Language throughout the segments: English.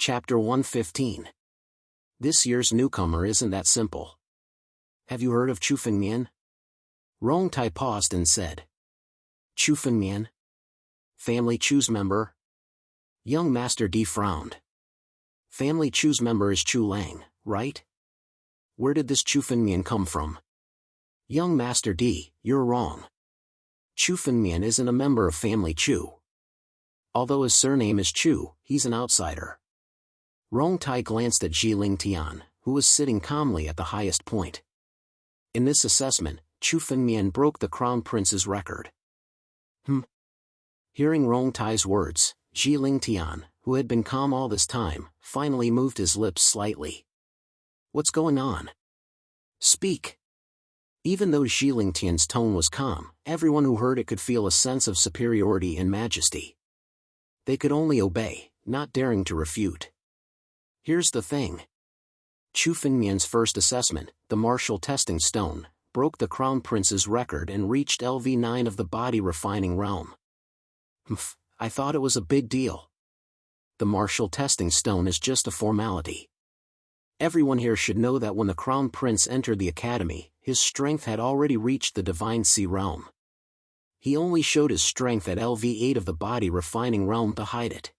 Chapter 115. This year's newcomer isn't that simple. Have you heard of Mian? Rong Tai paused and said. Mian? Family Chu's member? Young Master D frowned. Family Chu's member is Chu Lang, right? Where did this Mian come from? Young Master D, you're wrong. Mian isn't a member of Family Chu. Although his surname is Chu, he's an outsider. Rong Tai glanced at Jianwang, who was sitting calmly at the highest point. In this assessment, Mian broke the Crown Prince's record. Hearing Rong Tai's words, Jianwang, who had been calm all this time, finally moved his lips slightly. What's going on? Speak. Even though Jianwang's tone was calm, everyone who heard it could feel a sense of superiority and majesty. They could only obey, not daring to refute. Here's the thing. Mian's first assessment, the martial testing stone, broke the Crown Prince's record and reached LV9 of the body refining realm. I thought it was a big deal. The martial testing stone is just a formality. Everyone here should know that when the Crown Prince entered the academy, his strength had already reached the Divine Sea realm. He only showed his strength at LV8 of the body refining realm to hide it.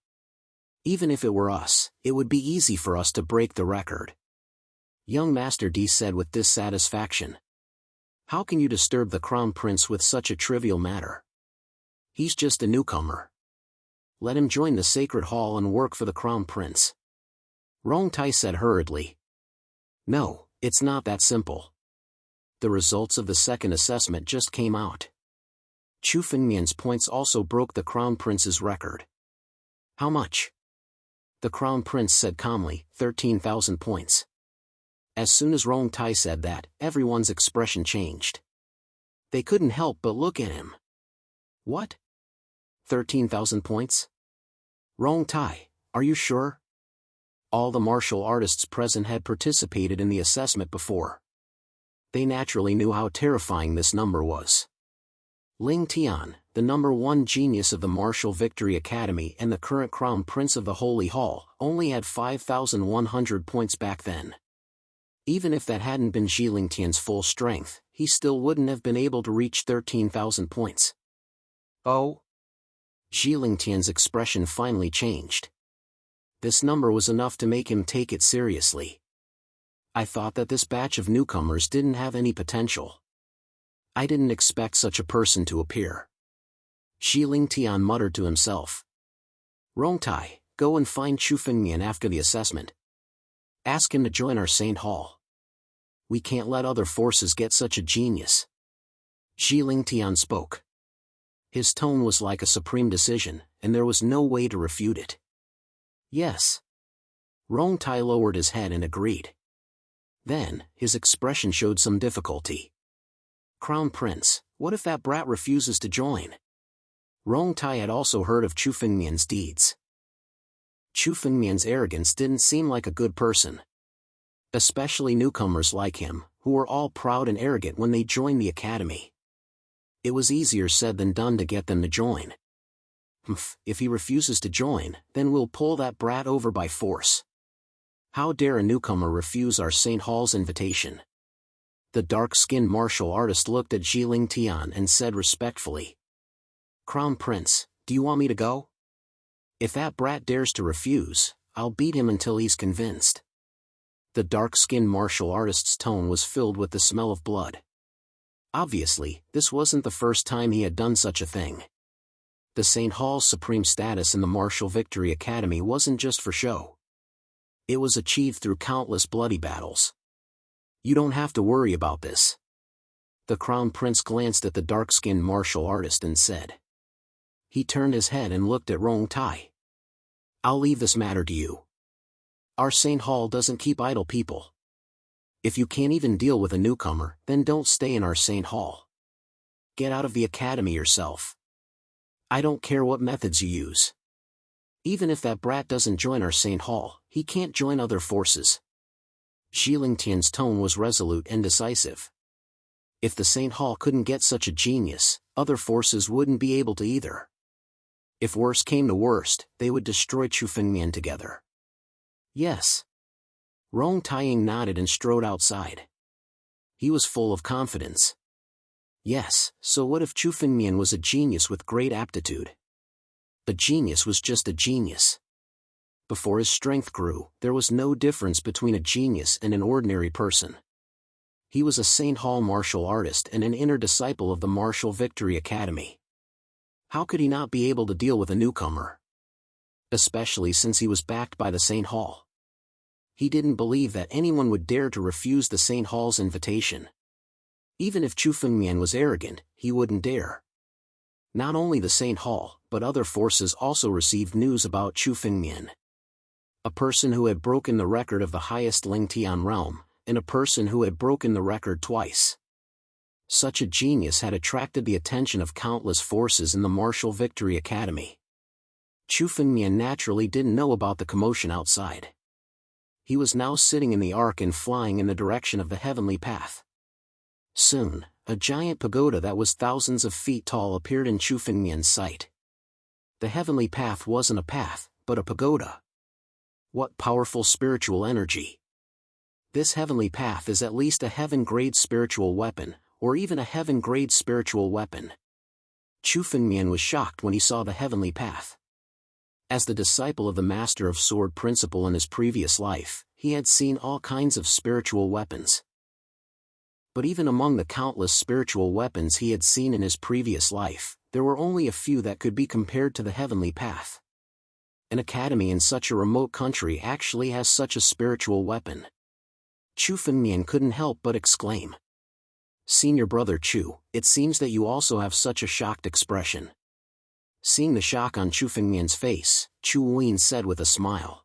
Even if it were us, it would be easy for us to break the record. Young Master D said with dissatisfaction. How can you disturb the Crown Prince with such a trivial matter? He's just a newcomer. Let him join the Sacred Hall and work for the Crown Prince. Rong Tai said hurriedly. No, it's not that simple. The results of the second assessment just came out. Mian's points also broke the Crown Prince's record. How much? The Crown Prince said calmly, 13,000 points. As soon as Rong Tai said that, everyone's expression changed. They couldn't help but look at him. What? 13,000 points? Rong Tai, are you sure? All the martial artists present had participated in the assessment before. They naturally knew how terrifying this number was. Ling Tian, the #1 genius of the Martial Victory Academy and the current Crown Prince of the Holy Hall, only had 5,100 points back then. Even if that hadn't been Tian's full strength, he still wouldn't have been able to reach 13,000 points. Oh? Tian's expression finally changed. This number was enough to make him take it seriously. I thought that this batch of newcomers didn't have any potential. I didn't expect such a person to appear. Tian muttered to himself. Rong Tai, go and find Mian after the assessment. Ask him to join our Saint Hall. We can't let other forces get such a genius. Tian spoke. His tone was like a supreme decision, and there was no way to refute it. Yes. Rong Tai lowered his head and agreed. Then, his expression showed some difficulty. Crown Prince, what if that brat refuses to join? Rong Tai had also heard of Mian's deeds. Mian's arrogance didn't seem like a good person. Especially newcomers like him, who were all proud and arrogant when they joined the academy. It was easier said than done to get them to join. If he refuses to join, then we'll pull that brat over by force. How dare a newcomer refuse our Saint Hall's invitation? The dark-skinned martial artist looked at Jianwang and said respectfully. Crown Prince, do you want me to go? If that brat dares to refuse, I'll beat him until he's convinced. The dark-skinned martial artist's tone was filled with the smell of blood. Obviously, this wasn't the first time he had done such a thing. The Saint Hall's supreme status in the Martial Victory Academy wasn't just for show. It was achieved through countless bloody battles. You don't have to worry about this. The Crown Prince glanced at the dark-skinned martial artist and said. He turned his head and looked at Rong Tai. I'll leave this matter to you. Our Saint Hall doesn't keep idle people. If you can't even deal with a newcomer, then don't stay in our Saint Hall. Get out of the academy yourself. I don't care what methods you use. Even if that brat doesn't join our Saint Hall, he can't join other forces. Tian's tone was resolute and decisive. If the Saint Hall couldn't get such a genius, other forces wouldn't be able to either. If worst came to worst, they would destroy Mian together. Yes. Rong Taiying nodded and strode outside. He was full of confidence. Yes, so what if Chu Fengmian was a genius with great aptitude? A genius was just a genius. Before his strength grew, there was no difference between a genius and an ordinary person. He was a St. Hall martial artist and an inner disciple of the Martial Victory Academy. How could he not be able to deal with a newcomer? Especially since he was backed by the St. Hall. He didn't believe that anyone would dare to refuse the St. Hall's invitation. Even if Chu Fengmian was arrogant, he wouldn't dare. Not only the St. Hall, but other forces also received news about Chu Fengmian. A person who had broken the record of the highest Lingtian realm, and a person who had broken the record twice. Such a genius had attracted the attention of countless forces in the Martial Victory Academy. Chu Fengmian naturally didn't know about the commotion outside. He was now sitting in the ark and flying in the direction of the heavenly path. Soon, a giant pagoda that was thousands of feet tall appeared in Chu Fengmian's sight. The heavenly path wasn't a path, but a pagoda. What powerful spiritual energy! This heavenly path is at least a heaven-grade spiritual weapon, or even a heaven-grade spiritual weapon. Chu Fengmian was shocked when he saw the heavenly path. As the disciple of the Master of Sword Principle in his previous life, he had seen all kinds of spiritual weapons. But even among the countless spiritual weapons he had seen in his previous life, there were only a few that could be compared to the heavenly path. An academy in such a remote country actually has such a spiritual weapon. Chu Fengmian couldn't help but exclaim. Senior brother Chu, it seems that you also have such a shocked expression. Seeing the shock on Chu Fengmian's face, Chu Wuyin said with a smile.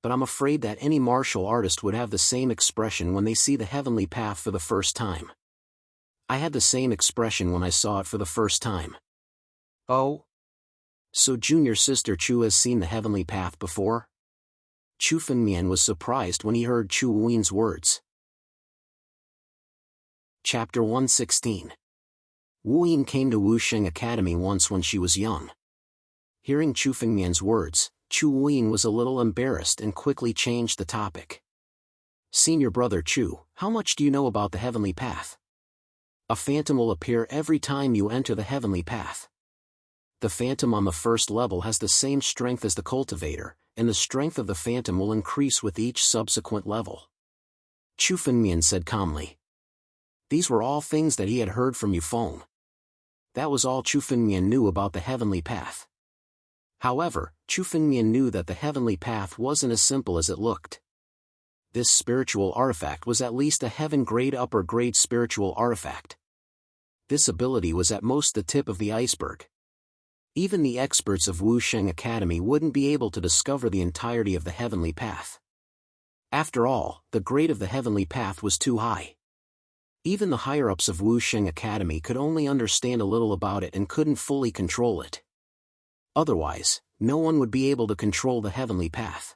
But I'm afraid that any martial artist would have the same expression when they see the heavenly path for the first time. I had the same expression when I saw it for the first time. Oh? So junior sister Chu has seen the heavenly path before? Chu Fengmian was surprised when he heard Chu Wuyin's words. Chapter 116. Wu Yin came to Wusheng Academy once when she was young. Hearing Chu Fengmian's words, Chu Wuyin was a little embarrassed and quickly changed the topic. Senior brother Chu, how much do you know about the heavenly path? A phantom will appear every time you enter the heavenly path. The phantom on the first level has the same strength as the cultivator, and the strength of the phantom will increase with each subsequent level. Chu Fengmian said calmly. These were all things that he had heard from Yufeng. That was all Chu Fengmian knew about the heavenly path. However, Chu Fengmian knew that the heavenly path wasn't as simple as it looked. This spiritual artifact was at least a heaven-grade upper-grade spiritual artifact. This ability was at most the tip of the iceberg. Even the experts of Wusheng Academy wouldn't be able to discover the entirety of the heavenly path. After all, the grade of the heavenly path was too high. Even the higher-ups of Wusheng Academy could only understand a little about it and couldn't fully control it. Otherwise, no one would be able to control the heavenly path.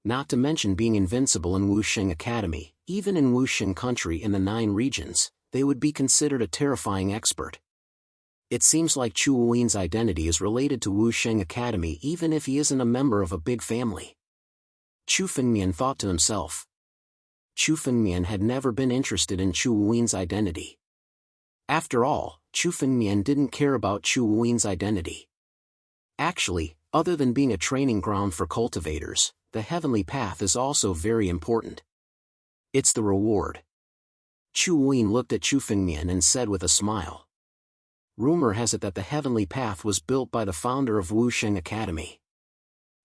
Not to mention being invincible in Wusheng Academy, even in Wusheng country in the 9 regions, they would be considered a terrifying expert. It seems like Chu Wuyin's identity is related to Wusheng Academy even if he isn't a member of a big family. Chu Fengmian thought to himself. Chu Fengmian had never been interested in Chu Wuyin's identity. After all, Chu Fengmian didn't care about Chu Wuyin's identity. Actually, other than being a training ground for cultivators, the heavenly path is also very important. It's the reward. Chu Wuyin looked at Chu Fengmian and said with a smile. Rumor has it that the heavenly path was built by the founder of Wusheng Academy.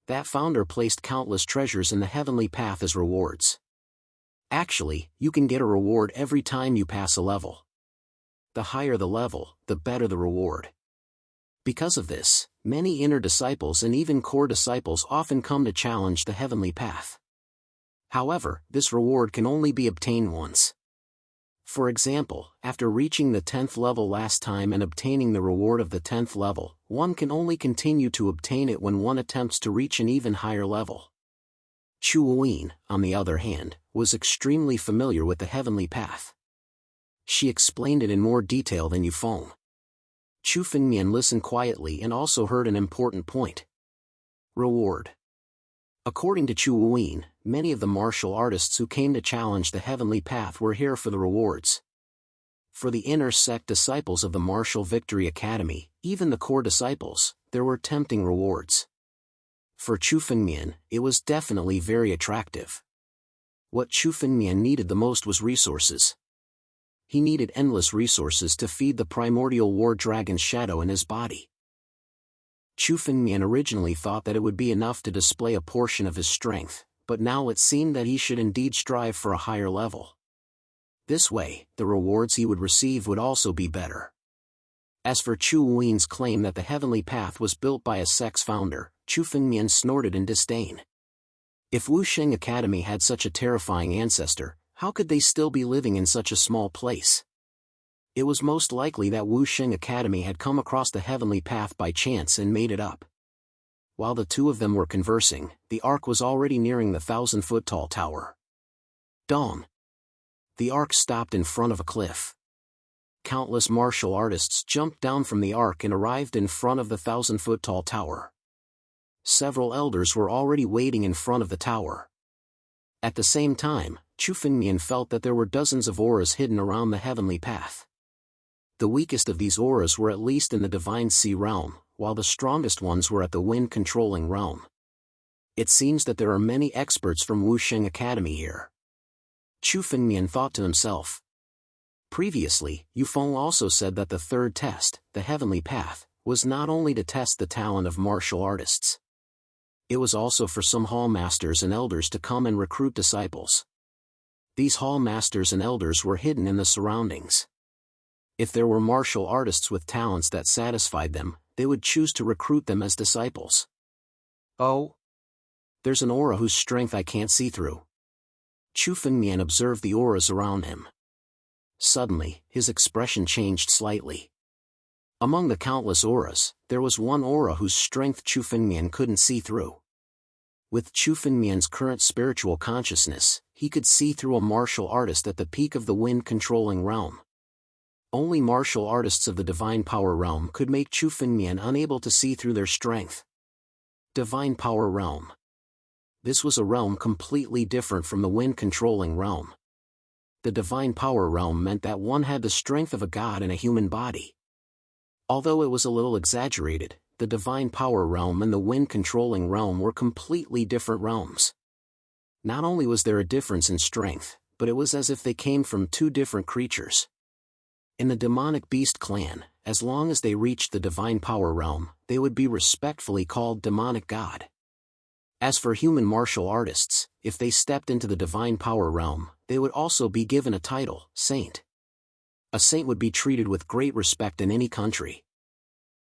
That founder placed countless treasures in the heavenly path as rewards. Actually, you can get a reward every time you pass a level. The higher the level, the better the reward. Because of this, many inner disciples and even core disciples often come to challenge the heavenly path. However, this reward can only be obtained once. For example, after reaching the 10th level last time and obtaining the reward of the 10th level, one can only continue to obtain it when one attempts to reach an even higher level. Chu Wuyin, on the other hand, was extremely familiar with the heavenly path. She explained it in more detail than Yufeng. Chu Fengmian listened quietly and also heard an important point. Reward. According to Chu Wuyin, many of the martial artists who came to challenge the heavenly path were here for the rewards. For the inner sect disciples of the Martial Victory Academy, even the core disciples, there were tempting rewards. For Chu Fengmian, it was definitely very attractive. What Chu Fengmian needed the most was resources. He needed endless resources to feed the primordial war dragon's shadow in his body. Chu Fengmian originally thought that it would be enough to display a portion of his strength, but now it seemed that he should indeed strive for a higher level. This way, the rewards he would receive would also be better. As for Chu Wuyin's claim that the heavenly path was built by a sect's founder, Chu Fengmian snorted in disdain. If Wusheng Academy had such a terrifying ancestor, how could they still be living in such a small place? It was most likely that Wusheng Academy had come across the heavenly path by chance and made it up. While the two of them were conversing, the ark was already nearing the 1,000-foot-tall tower. Dong! The ark stopped in front of a cliff. Countless martial artists jumped down from the ark and arrived in front of the 1,000-foot-tall tower. Several elders were already waiting in front of the tower. At the same time, Chu Fengmian felt that there were dozens of auras hidden around the heavenly path. The weakest of these auras were at least in the Divine Sea realm, while the strongest ones were at the wind-controlling realm. It seems that there are many experts from Wusheng Academy here. Chu Fengmian thought to himself. Previously, Yufeng also said that the third test, the heavenly path, was not only to test the talent of martial artists. It was also for some hall masters and elders to come and recruit disciples. These hall masters and elders were hidden in the surroundings. If there were martial artists with talents that satisfied them, they would choose to recruit them as disciples. Oh! There's an aura whose strength I can't see through. Chu Fengmian observed the auras around him. Suddenly, his expression changed slightly. Among the countless auras, there was one aura whose strength Chu Fengmian couldn't see through. With Chu Fengmian's current spiritual consciousness, he could see through a martial artist at the peak of the wind-controlling realm. Only martial artists of the Divine Power realm could make Chu Fengmian unable to see through their strength. Divine Power realm. This was a realm completely different from the wind-controlling realm. The Divine Power realm meant that one had the strength of a god in a human body. Although it was a little exaggerated, the Divine Power realm and the wind-controlling realm were completely different realms. Not only was there a difference in strength, but it was as if they came from two different creatures. In the demonic beast clan, as long as they reached the Divine Power realm, they would be respectfully called demonic god. As for human martial artists, if they stepped into the Divine Power realm, they would also be given a title, saint. A saint would be treated with great respect in any country.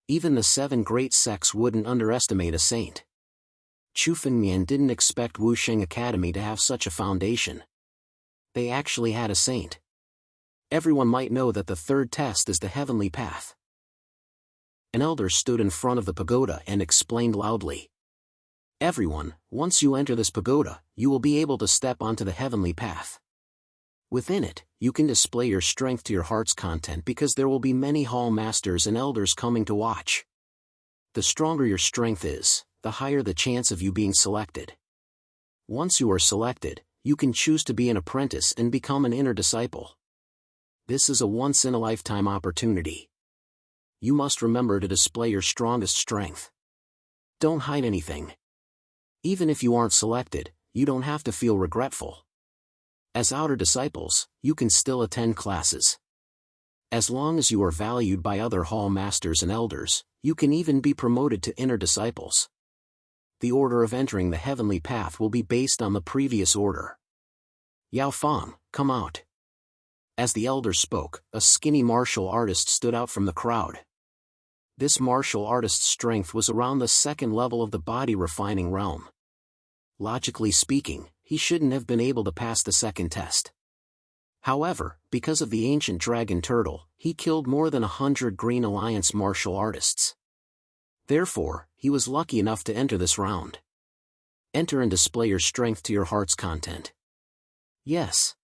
Even the 7 great sects wouldn't underestimate a saint. Chu Fengmian didn't expect Wusheng Academy to have such a foundation. They actually had a saint. Everyone might know that the third test is the heavenly path. An elder stood in front of the pagoda and explained loudly. Everyone, once you enter this pagoda, you will be able to step onto the heavenly path. Within it, you can display your strength to your heart's content because there will be many hall masters and elders coming to watch. The stronger your strength is, the higher the chance of you being selected. Once you are selected, you can choose to be an apprentice and become an inner disciple. This is a once-in-a-lifetime opportunity. You must remember to display your strongest strength. Don't hide anything. Even if you aren't selected, you don't have to feel regretful. As outer disciples, you can still attend classes. As long as you are valued by other hall masters and elders, you can even be promoted to inner disciples. The order of entering the heavenly path will be based on the previous order. Yao Fang, come out. As the elder spoke, a skinny martial artist stood out from the crowd. This martial artist's strength was around the 2nd level of the body refining realm. Logically speaking, he shouldn't have been able to pass the 2nd test. However, because of the ancient dragon turtle, he killed more than 100 Green Alliance martial artists. Therefore, he was lucky enough to enter this round. Enter and display your strength to your heart's content. Yes.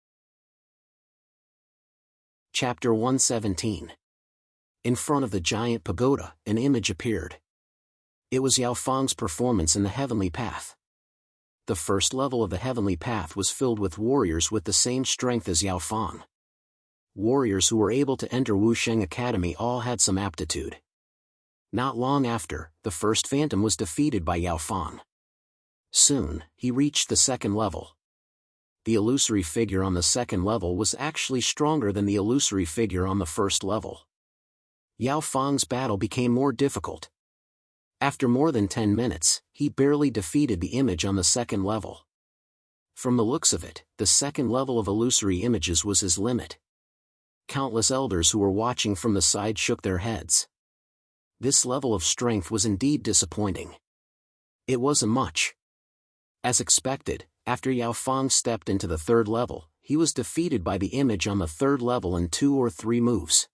Chapter 117. In front of the giant pagoda, an image appeared. It was Yao Fang's performance in the heavenly path. The first level of the heavenly path was filled with warriors with the same strength as Yao Fang. Warriors who were able to enter Wusheng Academy all had some aptitude. Not long after, the first phantom was defeated by Yao Fang. Soon, he reached the second level. The illusory figure on the second level was actually stronger than the illusory figure on the first level. Yao Fang's battle became more difficult. After more than 10 minutes, he barely defeated the image on the second level. From the looks of it, the second level of illusory images was his limit. Countless elders who were watching from the side shook their heads. This level of strength was indeed disappointing. It wasn't much. As expected, after Yao Fang stepped into the third level, he was defeated by the image on the third level in 2 or 3 moves.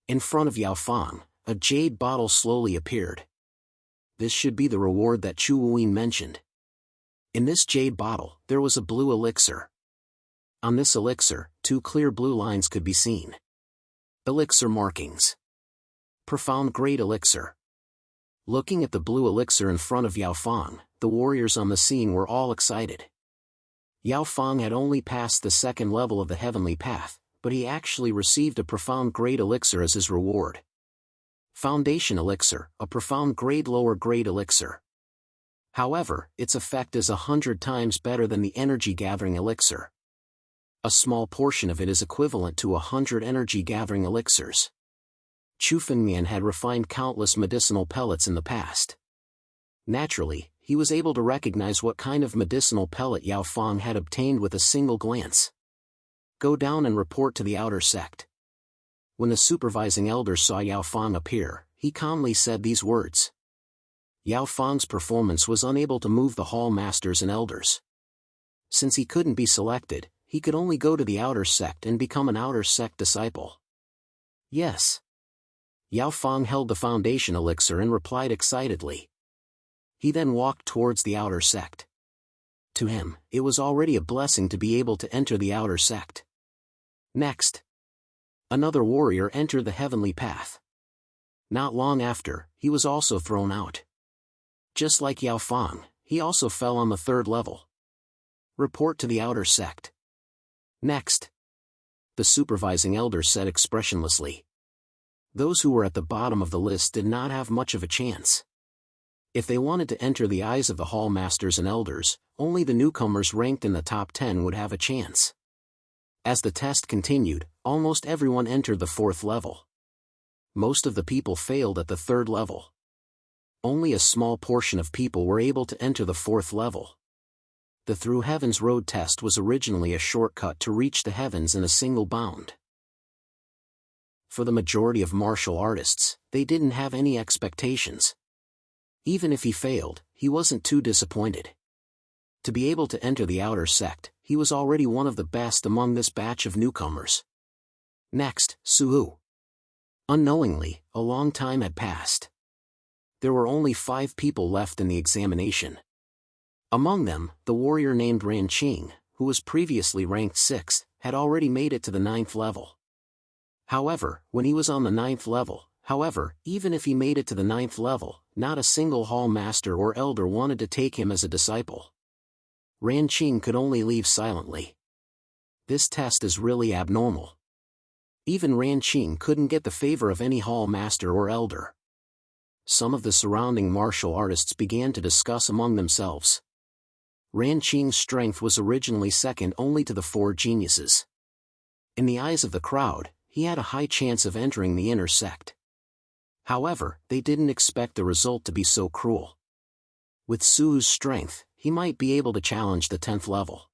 In front of Yao Fang, a jade bottle slowly appeared. This should be the reward that Chu Wuyin mentioned. In this jade bottle, there was a blue elixir. On this elixir, 2 clear blue lines could be seen. Elixir markings. Profound Great Elixir. Looking at the blue elixir in front of Yao Fang, the warriors on the scene were all excited. Yao Fang had only passed the second level of the heavenly path, but he actually received a profound great elixir as his reward. Foundation elixir, a profound grade lower grade elixir. However, its effect is 100 times better than the energy gathering elixir. A small portion of it is equivalent to 100 energy gathering elixirs. Chu Fengmian had refined countless medicinal pellets in the past. Naturally, he was able to recognize what kind of medicinal pellet Yao Fang had obtained with a single glance. Go down and report to the outer sect. When the supervising elder saw Yao Fang appear, he calmly said these words. Yao Fang's performance was unable to move the hall masters and elders. Since he couldn't be selected, he could only go to the outer sect and become an outer sect disciple. Yes. Yao Fang held the foundation elixir and replied excitedly. He then walked towards the outer sect. To him, it was already a blessing to be able to enter the outer sect. Next. Another warrior entered the heavenly path. Not long after, he was also thrown out. Just like Yao Fang, he also fell on the third level. Report to the outer sect. Next. The supervising elder said expressionlessly. Those who were at the bottom of the list did not have much of a chance. If they wanted to enter the eyes of the hall masters and elders, only the newcomers ranked in the top 10 would have a chance. As the test continued, almost everyone entered the 4th level. Most of the people failed at the 3rd level. Only a small portion of people were able to enter the 4th level. The Through Heavens Road test was originally a shortcut to reach the heavens in a single bound. For the majority of martial artists, they didn't have any expectations. Even if he failed, he wasn't too disappointed. To be able to enter the outer sect, he was already one of the best among this batch of newcomers. Next, Suhu. Unknowingly, a long time had passed. There were only 5 people left in the examination. Among them, the warrior named Ran Qing, who was previously ranked 6th, had already made it to the 9th level. However, when he was on the 9th level, even if he made it to the 9th level, not a single hall master or elder wanted to take him as a disciple. Ran Qing could only leave silently. This test is really abnormal. Even Ran Qing couldn't get the favor of any hall master or elder. Some of the surrounding martial artists began to discuss among themselves. Ran Qing's strength was originally second only to the 4 geniuses. In the eyes of the crowd, he had a high chance of entering the inner sect. However, they didn't expect the result to be so cruel. With Suhu's strength, he might be able to challenge the 10th level.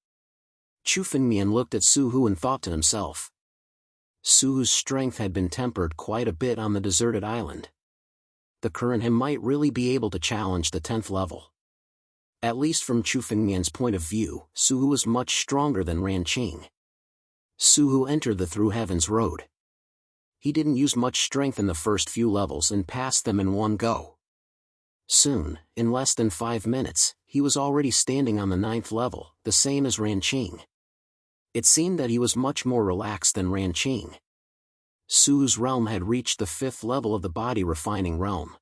Chu Fengmian looked at Suhu and thought to himself. Suhu's strength had been tempered quite a bit on the deserted island. The current him might really be able to challenge the 10th level. At least from Chu Fengmian's point of view, Suhu was much stronger than Ran Qing. Suhu entered the Through Heavens Road. He didn't use much strength in the first few levels and passed them in one go. Soon, in less than 5 minutes, he was already standing on the 9th level, the same as Ran Qing. It seemed that he was much more relaxed than Ran Qing. Suhu's realm had reached the 5th level of the body refining realm.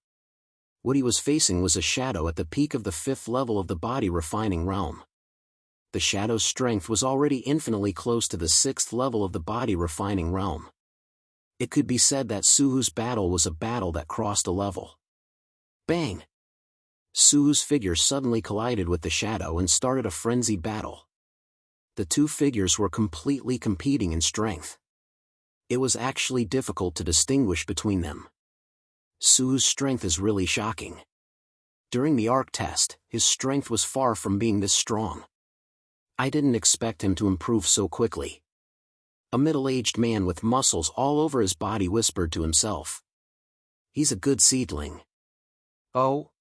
What he was facing was a shadow at the peak of the 5th level of the body refining realm. The shadow's strength was already infinitely close to the 6th level of the body refining realm. It could be said that Suhu's battle was a battle that crossed a level. Bang! Suhu's figure suddenly collided with the shadow and started a frenzied battle. The two figures were completely competing in strength. It was actually difficult to distinguish between them. Suhu's strength is really shocking. During the arc test, his strength was far from being this strong. I didn't expect him to improve so quickly. A middle-aged man with muscles all over his body whispered to himself. He's a good seedling. Oh?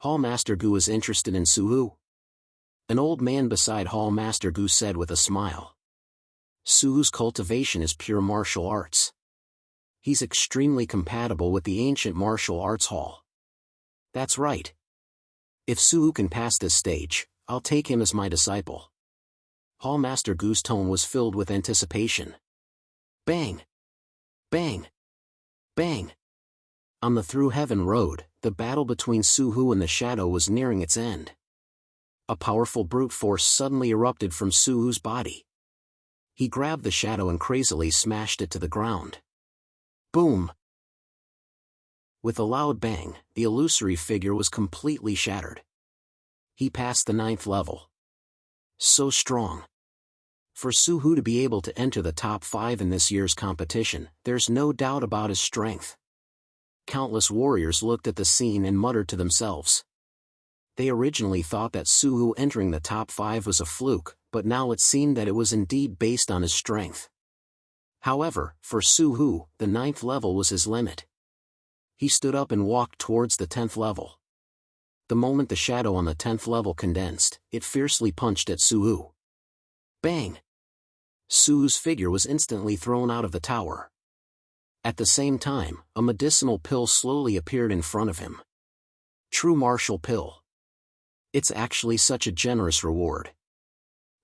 Hall Master Gu is interested in Suhu? An old man beside Hall Master Gu said with a smile. Suhu's cultivation is pure martial arts. He's extremely compatible with the ancient martial arts hall. That's right. If Suhu can pass this stage, I'll take him as my disciple. Hall Master Gu's tone was filled with anticipation. Bang! Bang! Bang! On the Through Heaven Road, the battle between Suhu and the shadow was nearing its end. A powerful brute force suddenly erupted from Suhu's body. He grabbed the shadow and crazily smashed it to the ground. Boom! With a loud bang, the illusory figure was completely shattered. He passed the 9th level. So strong. For Suhu to be able to enter the top 5 in this year's competition, there's no doubt about his strength. Countless warriors looked at the scene and muttered to themselves. They originally thought that Suhu entering the top 5 was a fluke, but now it seemed that it was indeed based on his strength. However, for Suhu, the 9th level was his limit. He stood up and walked towards the 10th level. The moment the shadow on the 10th level condensed, it fiercely punched at Suhu. Bang! Suhu's figure was instantly thrown out of the tower. At the same time, a medicinal pill slowly appeared in front of him. True martial pill. It's actually such a generous reward.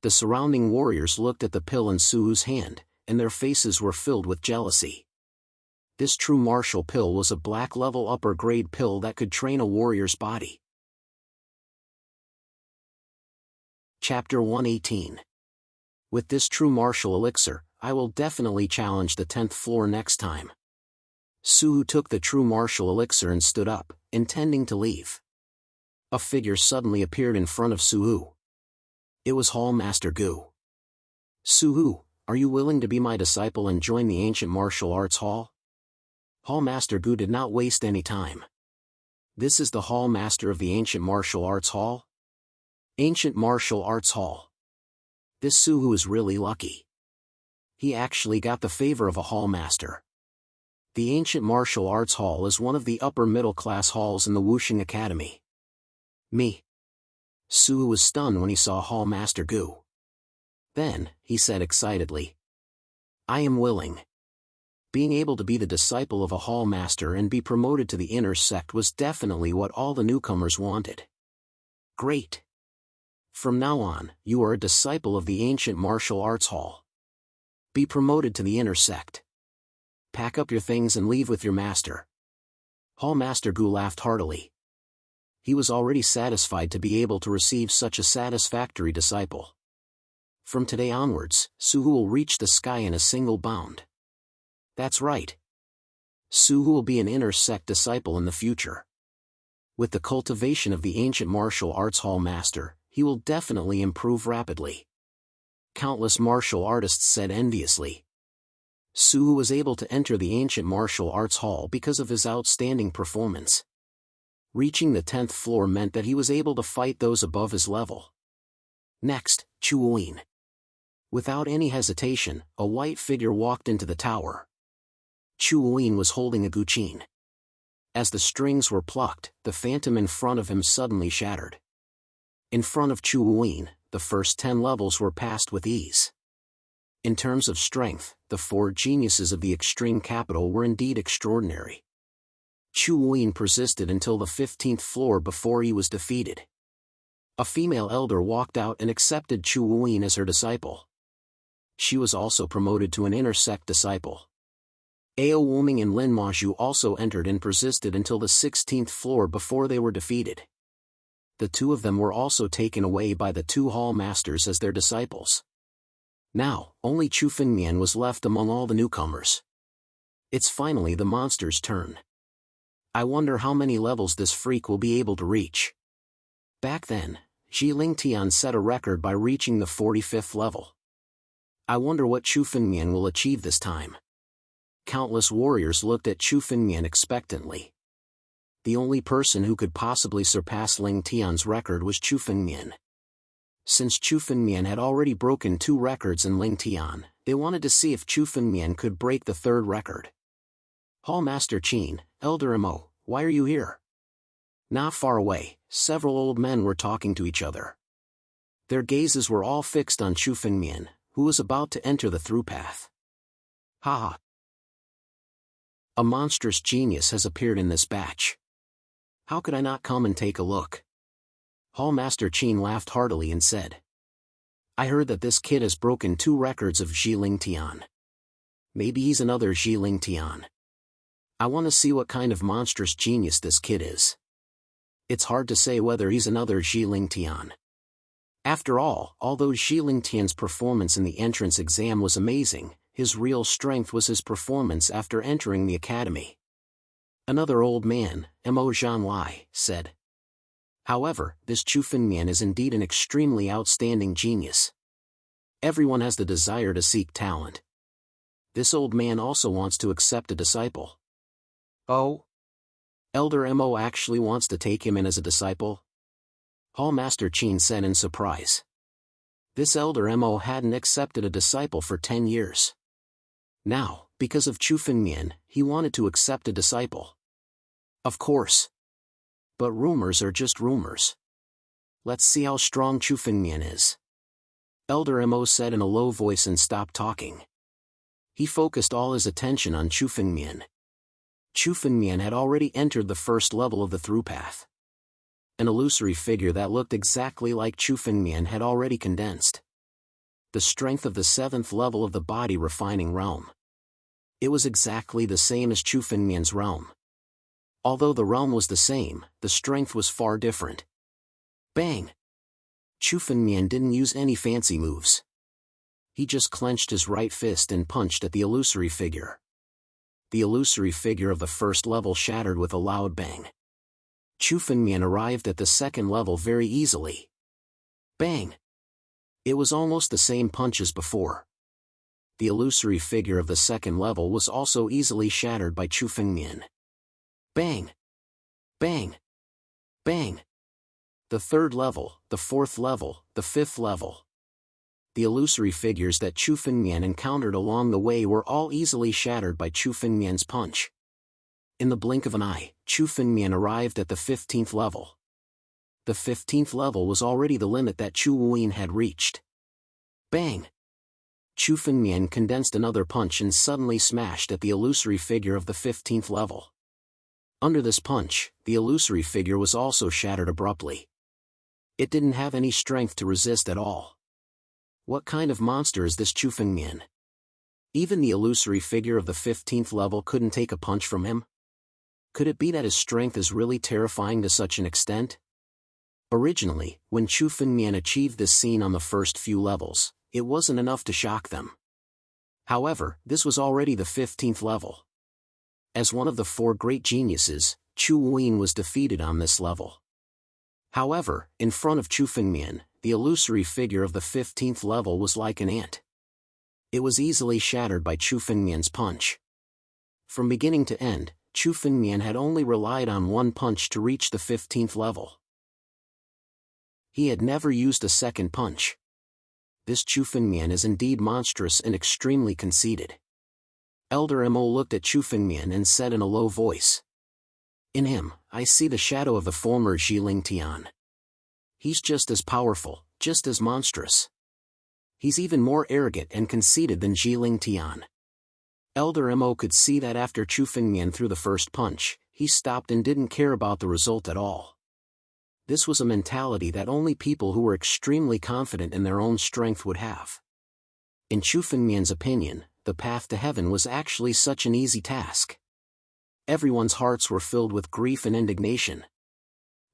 The surrounding warriors looked at the pill in Suhu's hand, and their faces were filled with jealousy. This true martial pill was a black-level upper-grade pill that could train a warrior's body. Chapter 118. With this true martial elixir, I will definitely challenge the 10th floor next time. Suhu took the true martial elixir and stood up, intending to leave. A figure suddenly appeared in front of Suhu. It was Hall Master Gu. Suhu, are you willing to be my disciple and join the ancient martial arts hall? Hall Master Gu did not waste any time. This is the Hall Master of the ancient martial arts hall? Ancient martial arts hall. This Suhu is really lucky. He actually got the favor of a hall master. The ancient martial arts hall is one of the upper middle class halls in the Wuxing Academy. Me. Suhu was stunned when he saw Hall Master Gu. Then, he said excitedly, I am willing. Being able to be the disciple of a hall master and be promoted to the inner sect was definitely what all the newcomers wanted. Great. From now on, you are a disciple of the ancient martial arts hall. Be promoted to the inner sect. Pack up your things and leave with your master. Hall Master Gu laughed heartily. He was already satisfied to be able to receive such a satisfactory disciple. From today onwards, Suhu will reach the sky in a single bound. That's right. Suhu will be an inner sect disciple in the future. With the cultivation of the ancient martial arts hall master, he will definitely improve rapidly. Countless martial artists said enviously. Suhu was able to enter the ancient martial arts hall because of his outstanding performance. Reaching the 10th floor meant that he was able to fight those above his level. Next, Chuyin. Without any hesitation, a white figure walked into the tower. Chuyin was holding a guqin. As the strings were plucked, the phantom in front of him suddenly shattered. In front of Chuyin, the first 10 levels were passed with ease. In terms of strength, the 4 geniuses of the extreme capital were indeed extraordinary. Chuyin persisted until the 15th floor before he was defeated. A female elder walked out and accepted Chuyin as her disciple. She was also promoted to an inner sect disciple. Ao Wuming and Lin Maju also entered and persisted until the 16th floor before they were defeated. The two of them were also taken away by the two hall masters as their disciples. Now, only Chu Fengmian was left among all the newcomers. It's finally the monster's turn. I wonder how many levels this freak will be able to reach. Back then, Jiling Tian set a record by reaching the 45th level. I wonder what Chu Fengmian will achieve this time. Countless warriors looked at Chu Fengmian expectantly. The only person who could possibly surpass Ling Tian's record was Chu Fengmian. Since Chu Fengmian had already broken 2 records in Ling Tian, they wanted to see if Chu Fengmian could break the 3rd record. Hall Master Qin, Elder Mo, why are you here? Not far away, several old men were talking to each other. Their gazes were all fixed on Chu Fengmian, who was about to enter the through path. Ha! A monstrous genius has appeared in this batch. How could I not come and take a look? Hall Master Qin laughed heartily and said, I heard that this kid has broken 2 records of Jiling Tian. Maybe he's another Jiling Tian. I want to see what kind of monstrous genius this kid is. It's hard to say whether he's another Jiling Tian. After all, although Jiling Tian's performance in the entrance exam was amazing, his real strength was his performance after entering the academy. Another old man, Mo Jianwang, said. However, this Chu Fengmian is indeed an extremely outstanding genius. Everyone has the desire to seek talent. This old man also wants to accept a disciple. Oh? Elder Mo actually wants to take him in as a disciple? Hall Master Qin said in surprise. This Elder Mo hadn't accepted a disciple for 10 years. Now, because of Chu Fengmian, he wanted to accept a disciple. Of course. But rumors are just rumors. Let's see how strong Chu Fengmian is. Elder Mo said in a low voice and stopped talking. He focused all his attention on Chu Fengmian. Chu Fengmian had already entered the 1st level of the through path. An illusory figure that looked exactly like Chu Fengmian had already condensed. The strength of the 7th level of the body refining realm. It was exactly the same as Chu Fengmian's realm. Although the realm was the same, the strength was far different. Bang! Chu Fengmian didn't use any fancy moves. He just clenched his right fist and punched at the illusory figure. The illusory figure of the 1st level shattered with a loud bang. Chu Fengmian arrived at the 2nd level very easily. Bang! It was almost the same punch as before. The illusory figure of the 2nd level was also easily shattered by Chu Fengmian. Bang! Bang! Bang! The 3rd level, the 4th level, the 5th level. The illusory figures that Chu Fengmian encountered along the way were all easily shattered by Chu Fengmian's punch. In the blink of an eye, Chu Fengmian arrived at the 15th level. The 15th level was already the limit that Chu Wuyin had reached. Bang! Chu Fengmian condensed another punch and suddenly smashed at the illusory figure of the 15th level. Under this punch, the illusory figure was also shattered abruptly. It didn't have any strength to resist at all. What kind of monster is this Chu Fengmian? Even the illusory figure of the 15th level couldn't take a punch from him? Could it be that his strength is really terrifying to such an extent? Originally, when Chu Fengmian achieved this scene on the first few levels, it wasn't enough to shock them. However, this was already the 15th level. As one of the 4 great geniuses, Chu Wuyin was defeated on this level. However, in front of Chu Fengmian, the illusory figure of the 15th level was like an ant. It was easily shattered by Chu Fengmian's punch. From beginning to end, Chu Fengmian had only relied on one punch to reach the 15th level. He had never used a second punch. This Chu Fengmian is indeed monstrous and extremely conceited. Elder Mo looked at Chu Fengmian and said in a low voice. In him, I see the shadow of the former Jiling Tian. He's just as powerful, just as monstrous. He's even more arrogant and conceited than Jiling Tian. Elder Mo could see that after Chu Fengmian threw the first punch, he stopped and didn't care about the result at all. This was a mentality that only people who were extremely confident in their own strength would have. In Chu Fengmian's opinion, the path to heaven was actually such an easy task. Everyone's hearts were filled with grief and indignation.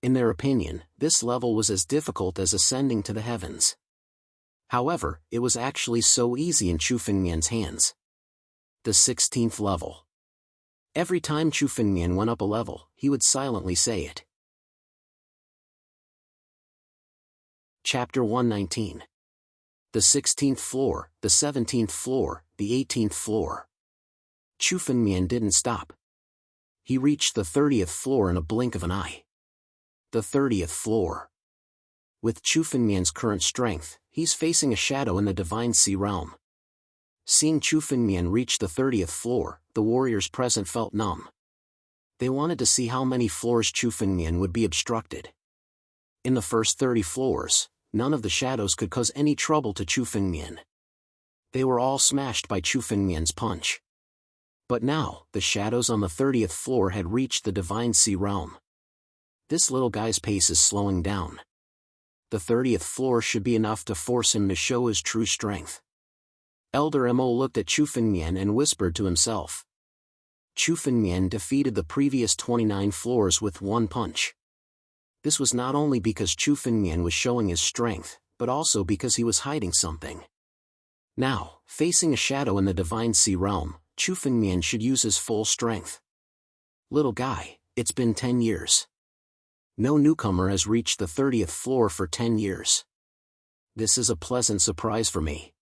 In their opinion, this level was as difficult as ascending to the heavens. However, it was actually so easy in Chu Fengmian's hands. The 16th level. Every time Chu Fengmian went up a level, he would silently say it. Chapter 119. The 16th floor, the 17th floor, the 18th floor. Chu Fengmian didn't stop. He reached the 30th floor in a blink of an eye. The 30th floor. With Chu Fengmian's current strength, he's facing a shadow in the Divine Sea realm. Seeing Chu Fengmian reach the 30th floor, the warriors present felt numb. They wanted to see how many floors Chu Fengmian would be obstructed. In the first 30 floors, none of the shadows could cause any trouble to Chu Fengmian. They were all smashed by Chu Fengmian's punch. But now, the shadows on the 30th floor had reached the Divine Sea realm. This little guy's pace is slowing down. The 30th floor should be enough to force him to show his true strength. Elder Mo looked at Chu Fengmian and whispered to himself. Chu Fengmian defeated the previous 29 floors with one punch. This was not only because Chu Fengmian was showing his strength, but also because he was hiding something. Now, facing a shadow in the Divine Sea realm, Chu Fengmian should use his full strength. Little guy, it's been 10 years. No newcomer has reached the 30th floor for 10 years. This is a pleasant surprise for me.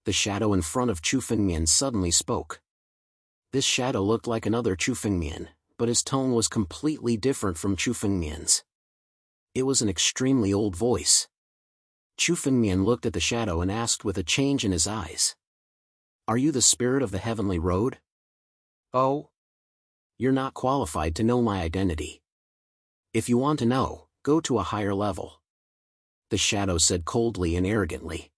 The shadow in front of Chu Fengmian suddenly spoke. This shadow looked like another Chu Fengmian, but his tone was completely different from Chu Fengmian's. It was an extremely old voice. Chu Fengmian looked at the shadow and asked with a change in his eyes. Are you the spirit of the heavenly road? Oh? You're not qualified to know my identity. If you want to know, go to a higher level. The shadow said coldly and arrogantly.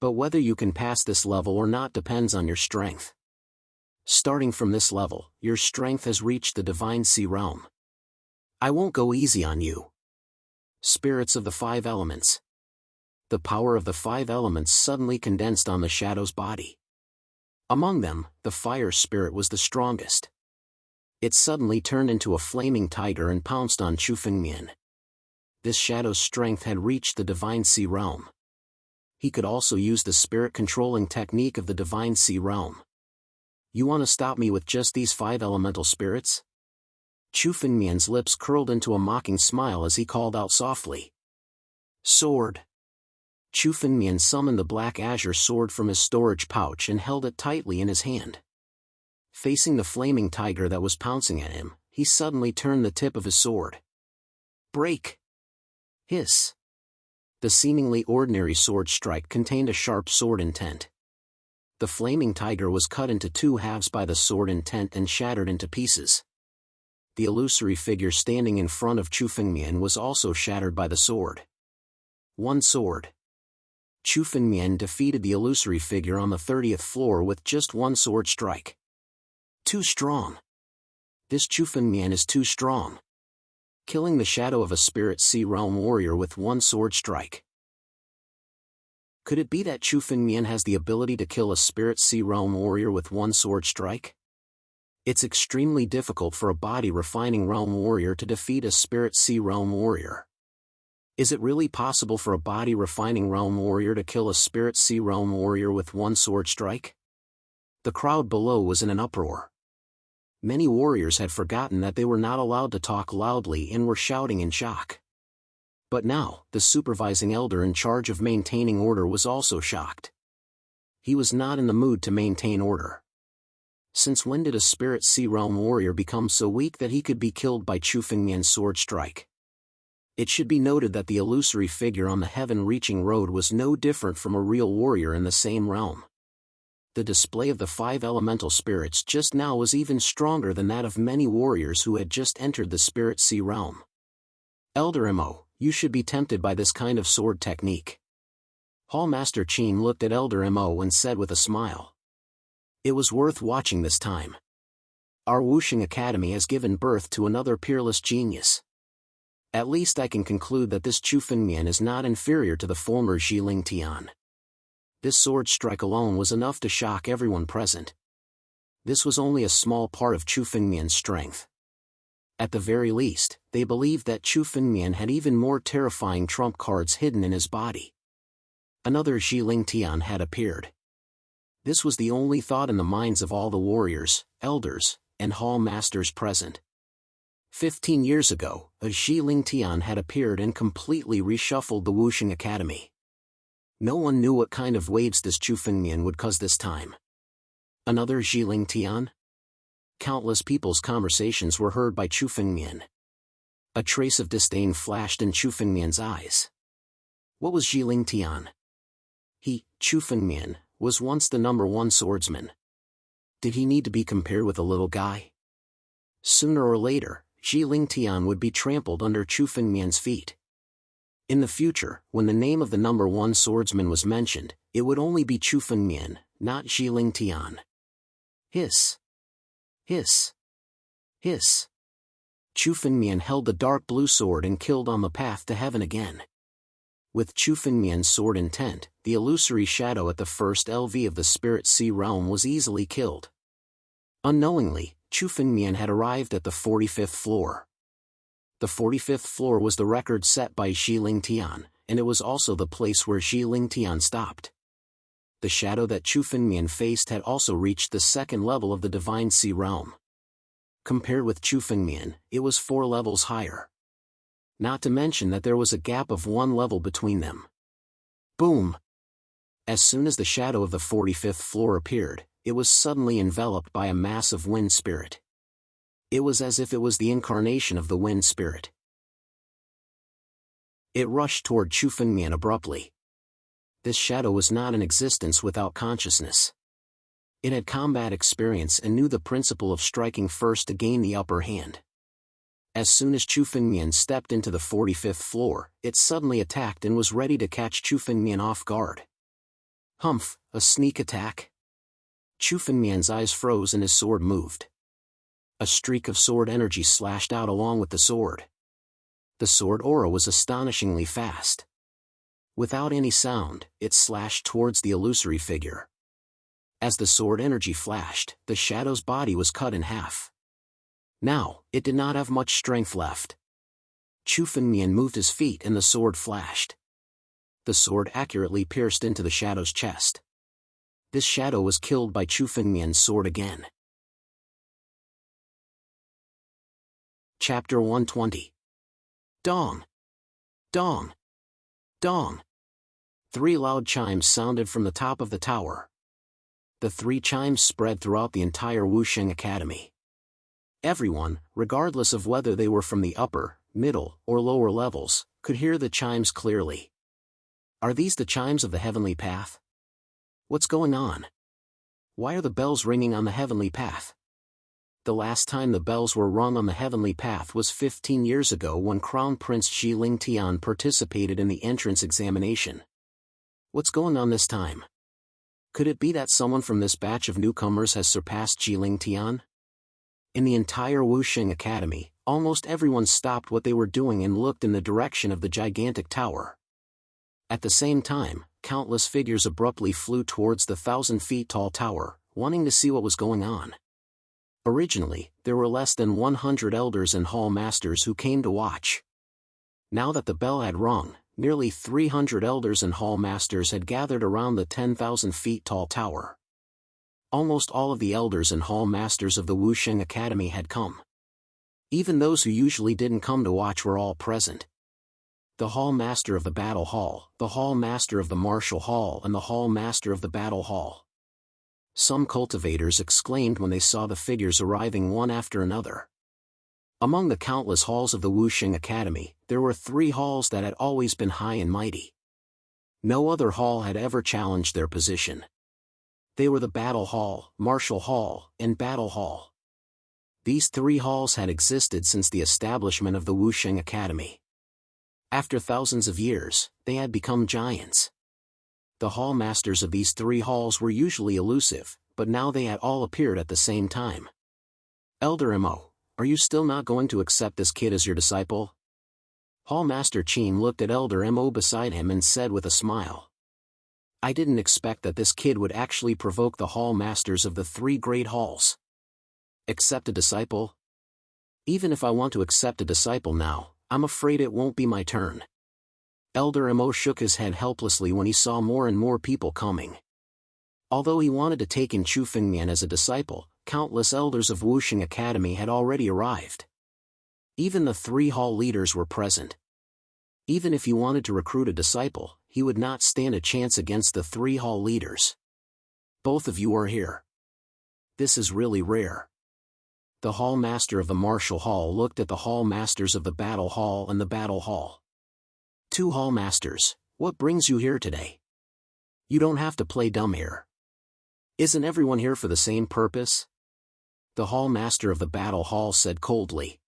But whether you can pass this level or not depends on your strength. Starting from this level, your strength has reached the Divine Sea realm. I won't go easy on you. Spirits of the 5 elements. The power of the 5 elements suddenly condensed on the shadow's body. Among them, the fire spirit was the strongest. It suddenly turned into a flaming tiger and pounced on Chu Fengmian. This shadow's strength had reached the Divine Sea realm. He could also use the spirit-controlling technique of the Divine Sea realm. You want to stop me with just these 5 elemental spirits? Chu Fengmian's lips curled into a mocking smile as he called out softly. Sword. Chu Fengmian summoned the black azure sword from his storage pouch and held it tightly in his hand. Facing the flaming tiger that was pouncing at him, he suddenly turned the tip of his sword. Break! Hiss! The seemingly ordinary sword strike contained a sharp sword intent. The flaming tiger was cut into 2 halves by the sword intent and shattered into pieces. The illusory figure standing in front of Chu Fengmian was also shattered by the sword. One sword. Chu Fengmian defeated the illusory figure on the 30th floor with just one sword strike. Too strong. This Chu Fengmian is too strong. Killing the shadow of a Spirit Sea Realm warrior with one sword strike. Could it be that Chu Fengmian has the ability to kill a Spirit Sea Realm warrior with one sword strike? It's extremely difficult for a body refining realm warrior to defeat a Spirit Sea Realm warrior. Is it really possible for a body refining realm warrior to kill a Spirit Sea Realm warrior with one sword strike? The crowd below was in an uproar. Many warriors had forgotten that they were not allowed to talk loudly and were shouting in shock. But now, the supervising elder in charge of maintaining order was also shocked. He was not in the mood to maintain order. Since when did a Spirit Sea Realm warrior become so weak that he could be killed by Chu Fengmian's sword strike? It should be noted that the illusory figure on the heaven-reaching road was no different from a real warrior in the same realm. The display of the 5 elemental spirits just now was even stronger than that of many warriors who had just entered the Spirit Sea realm. Elder Mo, you should be tempted by this kind of sword technique. Hall Master Qin looked at Elder Mo and said with a smile. It was worth watching this time. Our Wuxing Academy has given birth to another peerless genius. At least I can conclude that this Chu Fengmian is not inferior to the former Jiling Tian. This sword strike alone was enough to shock everyone present. This was only a small part of Chu Fengmian's strength. At the very least, they believed that Chu Fengmian had even more terrifying trump cards hidden in his body. Another Jiling Tian had appeared. This was the only thought in the minds of all the warriors, elders, and hall masters present. 15 years ago, a Jiling Tian had appeared and completely reshuffled the Wuxing Academy. No one knew what kind of waves this Chu Fengmian would cause this time. Another Jiling Tian? Countless people's conversations were heard by Chu Fengmian. A trace of disdain flashed in Chu Fengmian's eyes. What was Jiling Tian? He, Chu Fengmian, was once the #1 swordsman. Did he need to be compared with a little guy? Sooner or later, Jiling Tian would be trampled under Chu Fengmian's feet. In the future, when the name of the #1 swordsman was mentioned, it would only be Chu Fengmian, not Jiling Tian. Hiss. Hiss. Hiss. Chu Fengmian held the dark blue sword and killed on the path to heaven again. With Chu Fengmian's sword intent, the illusory shadow at the first LV of the Spirit Sea realm was easily killed. Unknowingly, Chu Fengmian had arrived at the 45th floor. The 45th floor was the record set by Jiling Tian, and it was also the place where Jiling Tian stopped. The shadow that Chu Fengmian faced had also reached the second level of the Divine Sea realm. Compared with Chu Fengmian, it was 4 levels higher. Not to mention that there was a gap of 1 level between them. Boom! As soon as the shadow of the 45th floor appeared, it was suddenly enveloped by a mass of wind spirit. It was as if it was the incarnation of the wind spirit. It rushed toward Chu Fengmian abruptly. This shadow was not in existence without consciousness. It had combat experience and knew the principle of striking first to gain the upper hand. As soon as Chu Fengmian stepped into the 45th floor, it suddenly attacked and was ready to catch Chu Fengmian off guard. Humph, a sneak attack? Chu Fengmian's eyes froze and his sword moved. A streak of sword energy slashed out along with the sword. The sword aura was astonishingly fast. Without any sound, it slashed towards the illusory figure. As the sword energy flashed, the shadow's body was cut in half. Now, it did not have much strength left. Chu Fengmian moved his feet and the sword flashed. The sword accurately pierced into the shadow's chest. This shadow was killed by Chu Fengmian's sword again. Chapter 120. Dong! Dong! Dong! 3 loud chimes sounded from the top of the tower. The 3 chimes spread throughout the entire Wuxing Academy. Everyone, regardless of whether they were from the upper, middle, or lower levels, could hear the chimes clearly. Are these the chimes of the heavenly path? What's going on? Why are the bells ringing on the heavenly path? The last time the bells were rung on the heavenly path was 15 years ago when Crown Prince Jiling Tian participated in the entrance examination. What's going on this time? Could it be that someone from this batch of newcomers has surpassed Jiling Tian? In the entire Wuxing Academy, almost everyone stopped what they were doing and looked in the direction of the gigantic tower. At the same time, countless figures abruptly flew towards the 1,000 feet tall tower, wanting to see what was going on. Originally, there were less than 100 elders and hall masters who came to watch. Now that the bell had rung, nearly 300 elders and hall masters had gathered around the 10,000 feet tall tower. Almost all of the elders and hall masters of the Wuxing Academy had come. Even those who usually didn't come to watch were all present. The hall master of the battle hall, the hall master of the martial hall, and the hall master of the battle hall. Some cultivators exclaimed when they saw the figures arriving one after another. Among the countless halls of the Wuxing Academy, there were 3 halls that had always been high and mighty. No other hall had ever challenged their position. They were the Battle Hall, Martial Hall, and Battle Hall. These 3 halls had existed since the establishment of the Wuxing Academy. After thousands of years, they had become giants. The hall masters of these 3 halls were usually elusive, but now they had all appeared at the same time. Elder Mo, are you still not going to accept this kid as your disciple? Hall Master Qin looked at Elder Mo beside him and said with a smile. I didn't expect that this kid would actually provoke the hall masters of the 3 great halls. Accept a disciple? Even if I want to accept a disciple now, I'm afraid it won't be my turn. Elder Mo shook his head helplessly when he saw more and more people coming. Although he wanted to take in Chu Fengmian as a disciple, countless elders of Wuxing Academy had already arrived. Even the 3 hall leaders were present. Even if he wanted to recruit a disciple, he would not stand a chance against the 3 hall leaders. Both of you are here. This is really rare. The hall master of the martial hall looked at the hall masters of the battle hall and the battle hall. 2 hall masters, what brings you here today? You don't have to play dumb here. Isn't everyone here for the same purpose? The hall master of the battle hall said coldly.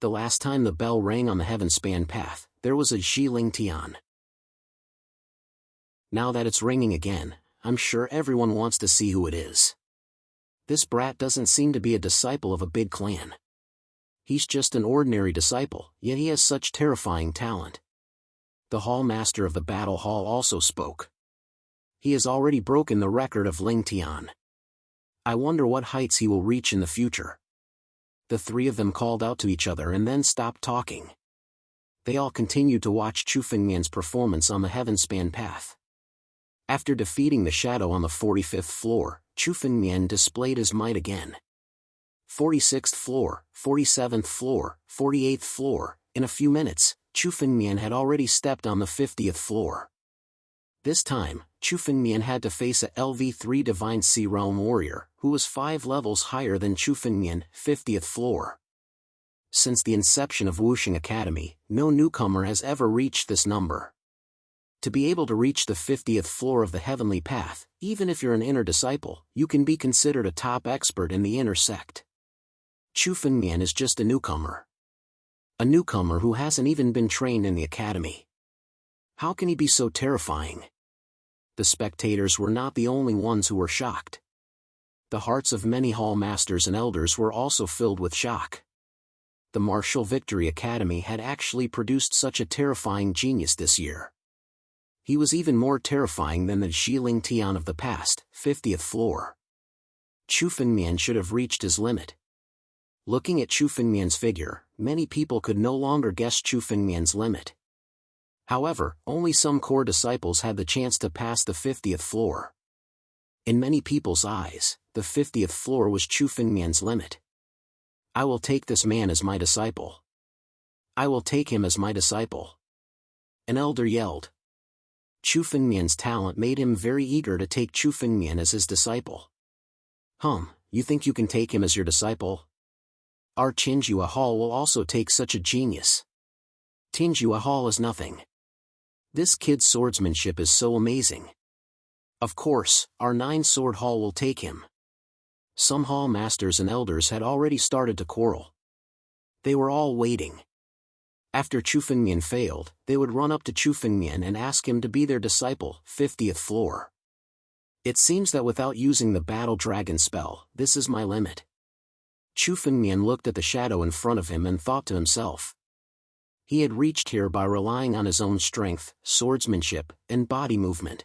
The last time the bell rang on the heaven-span path, there was a Xiling Tian. Now that it's ringing again, I'm sure everyone wants to see who it is. This brat doesn't seem to be a disciple of a big clan. He's just an ordinary disciple, yet he has such terrifying talent. The hall master of the battle hall also spoke. He has already broken the record of Ling Tian. I wonder what heights he will reach in the future. The 3 of them called out to each other and then stopped talking. They all continued to watch Chu Fengmian's performance on the heaven-span path. After defeating the shadow on the 45th floor, Chu Fengmian displayed his might again. 46th floor, 47th floor, 48th floor, in a few minutes, Chu Fengmian had already stepped on the 50th floor. This time, Chu Fengmian had to face a LV3 Divine Sea Realm warrior, who was 5 levels higher than Chu Fengmian, 50th floor. Since the inception of Wuxing Academy, no newcomer has ever reached this number. To be able to reach the 50th floor of the heavenly path, even if you're an inner disciple, you can be considered a top expert in the inner sect. Chu Fengmian is just a newcomer. A newcomer who hasn't even been trained in the academy. How can he be so terrifying? The spectators were not the only ones who were shocked. The hearts of many hall masters and elders were also filled with shock. The Martial Victory Academy had actually produced such a terrifying genius this year. He was even more terrifying than the Xiling Tian of the past, 50th floor. Chu Fengmian should have reached his limit. Looking at Chu Fengmian's figure, many people could no longer guess Chu Fengmian's limit. However, only some core disciples had the chance to pass the 50th floor. In many people's eyes, the 50th floor was Chu Fengmian's limit. I will take this man as my disciple. I will take him as my disciple. An elder yelled. Chu Fengmian's talent made him very eager to take Chu Fengmian as his disciple. You think you can take him as your disciple? Our Qinjue Hall will also take such a genius. Qinjue Hall is nothing. This kid's swordsmanship is so amazing. Of course, our 9-sword hall will take him. Some hall masters and elders had already started to quarrel. They were all waiting. After Chu Fengmian failed, they would run up to Chu Fengmian and ask him to be their disciple, 50th floor. It seems that without using the Battle Dragon spell, this is my limit. Chu Fengmian looked at the shadow in front of him and thought to himself. He had reached here by relying on his own strength, swordsmanship, and body movement.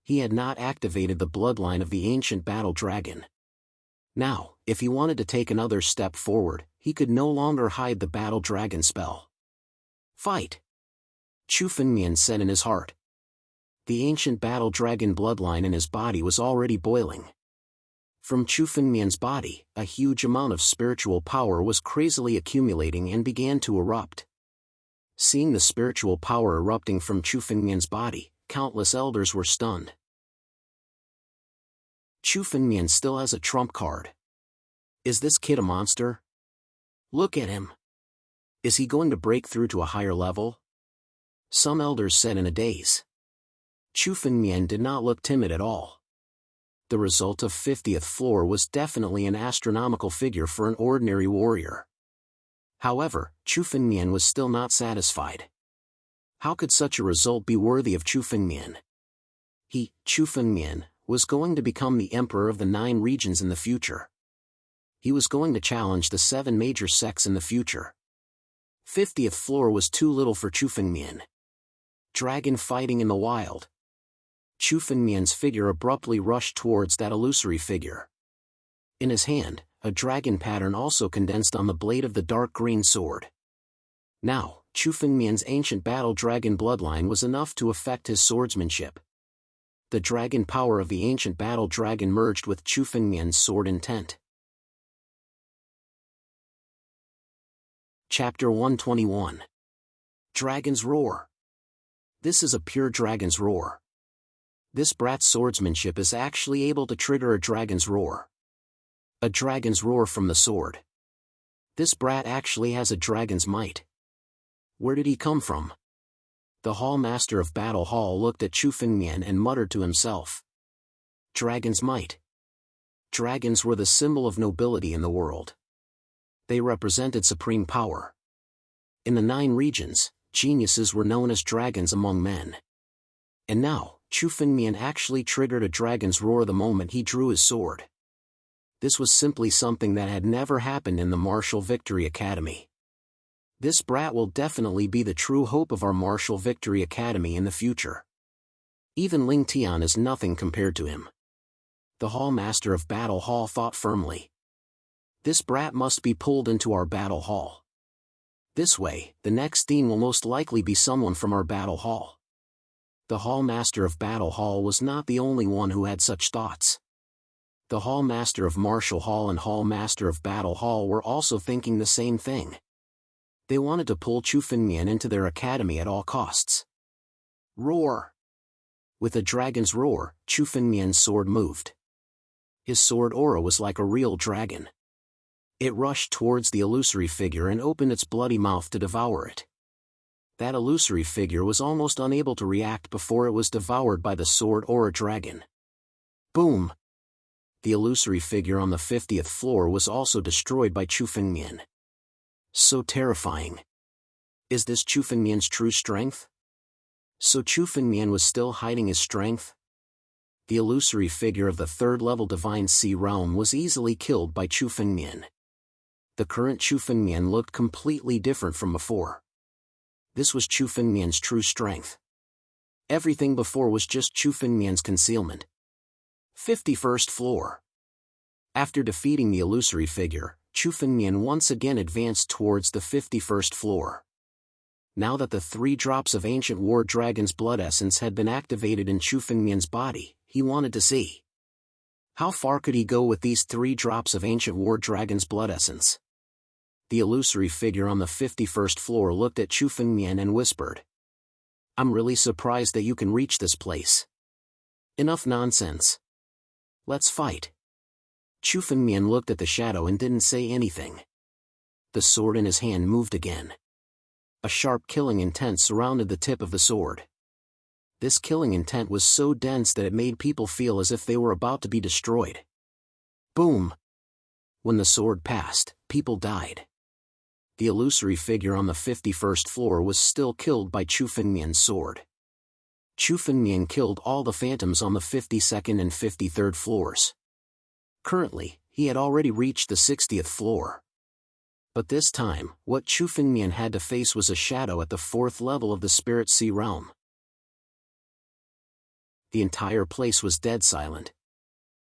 He had not activated the bloodline of the ancient Battle Dragon. Now, if he wanted to take another step forward, he could no longer hide the Battle Dragon spell. Fight! Chu Fengmian said in his heart. The ancient Battle Dragon bloodline in his body was already boiling. From Chu Fengmian's body, a huge amount of spiritual power was crazily accumulating and began to erupt. Seeing the spiritual power erupting from Chu Fengmian's body, countless elders were stunned. Chu Fengmian still has a trump card. Is this kid a monster? Look at him. Is he going to break through to a higher level? Some elders said in a daze. Chu Fengmian did not look timid at all. The result of 50th floor was definitely an astronomical figure for an ordinary warrior. However, Chu Fengmian was still not satisfied. How could such a result be worthy of Chu Fengmian? He, Chu Fengmian, was going to become the emperor of the 9 regions in the future. He was going to challenge the 7 major sects in the future. 50th floor was too little for Chu Fengmian. Dragon fighting in the wild. Chu Fengmian's figure abruptly rushed towards that illusory figure. In his hand, a dragon pattern also condensed on the blade of the dark green sword. Now, Chu Fengmian's ancient battle dragon bloodline was enough to affect his swordsmanship. The dragon power of the ancient battle dragon merged with Chu Fengmian's sword intent. Chapter 121. Dragon's Roar. This is a pure dragon's roar. This brat's swordsmanship is actually able to trigger a dragon's roar. A dragon's roar from the sword. This brat actually has a dragon's might. Where did he come from? The Hall Master of Battle Hall looked at Chu Fengmian and muttered to himself. Dragon's might. Dragons were the symbol of nobility in the world. They represented supreme power. In the 9 regions, geniuses were known as dragons among men. And now, Chu Fengmian actually triggered a dragon's roar the moment he drew his sword. This was simply something that had never happened in the Martial Victory Academy. This brat will definitely be the true hope of our Martial Victory Academy in the future. Even Ling Tian is nothing compared to him. The Hall Master of Battle Hall thought firmly. This brat must be pulled into our battle hall. This way, the next dean will most likely be someone from our battle hall. The Hall Master of Battle Hall was not the only one who had such thoughts. The Hall Master of Martial Hall and Hall Master of Battle Hall were also thinking the same thing. They wanted to pull Chu Fengmian into their academy at all costs. Roar! With a dragon's roar, Chu Fengmian's sword moved. His sword aura was like a real dragon. It rushed towards the illusory figure and opened its bloody mouth to devour it. That illusory figure was almost unable to react before it was devoured by the sword aura dragon. Boom! The illusory figure on the 50th floor was also destroyed by Chu Fengmian. So terrifying. Is this Chu Fengmian's true strength? So Chu Fengmian was still hiding his strength? The illusory figure of the 3rd level Divine Sea Realm was easily killed by Chu Fengmian. The current Chu Fengmian looked completely different from before. This was Chu Fengmian's true strength. Everything before was just Chu Fengmian's concealment. 51st floor. After defeating the illusory figure, Chu Fengmian once again advanced towards the 51st floor. Now that the 3 drops of ancient war dragon's blood essence had been activated in Chu Fengmian's body, he wanted to see. How far could he go with these 3 drops of ancient war dragon's blood essence? The illusory figure on the 51st floor looked at Chu Fengmian and whispered. I'm really surprised that you can reach this place. Enough nonsense. Let's fight. Chu Fengmian looked at the shadow and didn't say anything. The sword in his hand moved again. A sharp killing intent surrounded the tip of the sword. This killing intent was so dense that it made people feel as if they were about to be destroyed. Boom! When the sword passed, people died. The illusory figure on the 51st floor was still killed by Chu Fengmian's sword. Chu Fengmian killed all the phantoms on the 52nd and 53rd floors. Currently, he had already reached the 60th floor. But this time, what Chu Fengmian had to face was a shadow at the 4th level of the Spirit Sea Realm. The entire place was dead silent.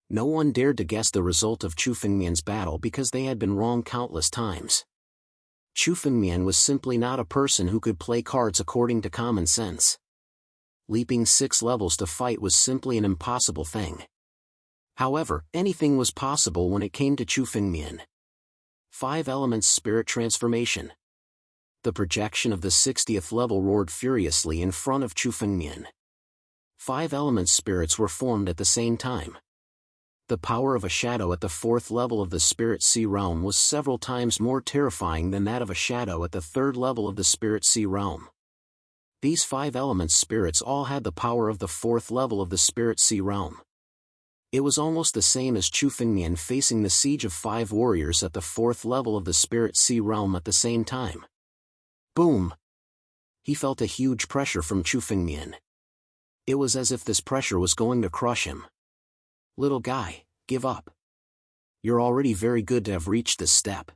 No one dared to guess the result of Chu Fengmian's battle because they had been wrong countless times. Chu Fengmian was simply not a person who could play cards according to common sense. Leaping 6 levels to fight was simply an impossible thing. However, anything was possible when it came to Chu Fengmian. 5 elements spirit transformation. The projection of the 60th level roared furiously in front of Chu Fengmian. 5 elements spirits were formed at the same time. The power of a shadow at the 4th level of the Spirit Sea Realm was several times more terrifying than that of a shadow at the 3rd level of the Spirit Sea Realm. These 5 elements spirits all had the power of the 4th level of the Spirit Sea Realm. It was almost the same as Chu Fengmian facing the siege of 5 warriors at the 4th level of the Spirit Sea Realm at the same time. Boom! He felt a huge pressure from Chu Fengmian. It was as if this pressure was going to crush him. Little guy, give up. You're already very good to have reached this step.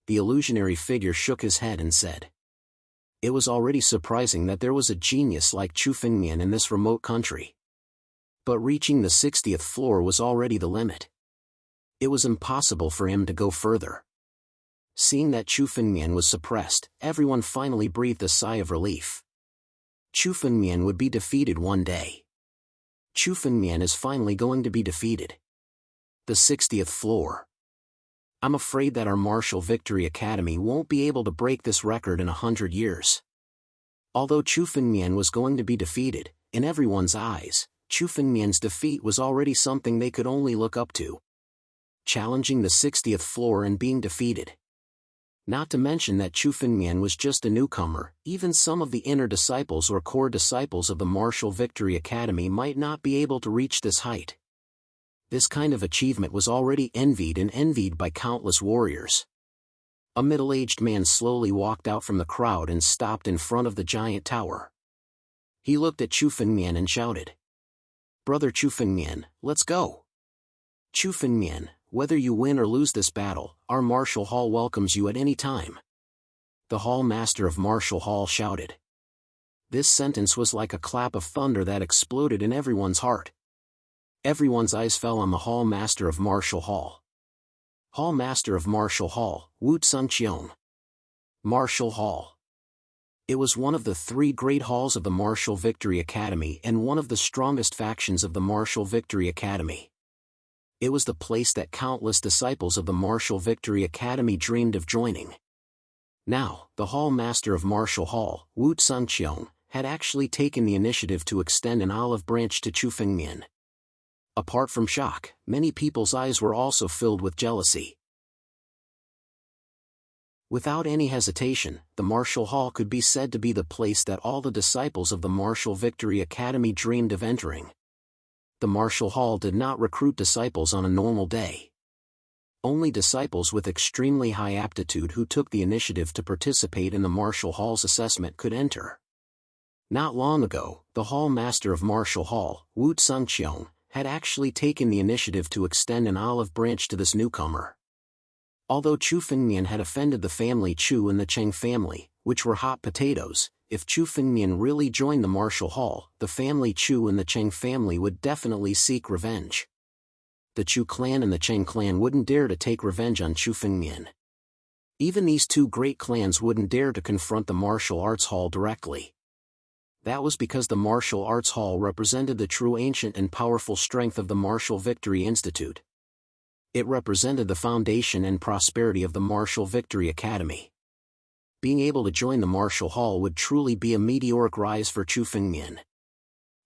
The illusionary figure shook his head and said. It was already surprising that there was a genius like Chu Fengmian in this remote country. But reaching the 60th floor was already the limit. It was impossible for him to go further. Seeing that Chu Fengmian was suppressed, everyone finally breathed a sigh of relief. Chu Fengmian would be defeated one day. Chu Fengmian is finally going to be defeated. The 60th floor. I'm afraid that our Martial Victory Academy won't be able to break this record in 100 years. Although Chu Fengmian was going to be defeated, in everyone's eyes, Chu Fengmian's defeat was already something they could only look up to. Challenging the 60th floor and being defeated. Not to mention that Chu Fengmian was just a newcomer, even some of the inner disciples or core disciples of the Martial Victory Academy might not be able to reach this height. This kind of achievement was already envied by countless warriors. A middle-aged man slowly walked out from the crowd and stopped in front of the giant tower. He looked at Chu Fengmian and shouted, "Brother Chu Fengmian, let's go. Chu Fengmian, whether you win or lose this battle, our Martial Hall welcomes you at any time." The Hall Master of Martial Hall shouted. This sentence was like a clap of thunder that exploded in everyone's heart. Everyone's eyes fell on the Hall Master of Martial Hall. Hall Master of Martial Hall, Wu Tsungqiong. Martial Hall. It was one of the 3 great halls of the Martial Victory Academy and one of the strongest factions of the Martial Victory Academy. It was the place that countless disciples of the Martial Victory Academy dreamed of joining. Now, the Hall Master of Martial Hall, Wu Tsungqiong, had actually taken the initiative to extend an olive branch to Chu Fengmian. Apart from shock, many people's eyes were also filled with jealousy. Without any hesitation, the Martial Hall could be said to be the place that all the disciples of the Martial Victory Academy dreamed of entering. The Martial Hall did not recruit disciples on a normal day. Only disciples with extremely high aptitude who took the initiative to participate in the Martial Hall's assessment could enter. Not long ago, the Hall Master of Martial Hall, Wu Tsungqiong, had actually taken the initiative to extend an olive branch to this newcomer. Although Chu Fengmian had offended the family Chu and the Cheng family, which were hot potatoes, if Chu Fengmian really joined the Martial Hall, the family Chu and the Cheng family would definitely seek revenge. The Chu clan and the Cheng clan wouldn't dare to take revenge on Chu Fengmian. Even these 2 great clans wouldn't dare to confront the Martial Arts Hall directly. That was because the Martial Arts Hall represented the true ancient and powerful strength of the Martial Victory Institute. It represented the foundation and prosperity of the Martial Victory Academy. Being able to join the Martial Hall would truly be a meteoric rise for Chu Fengmian.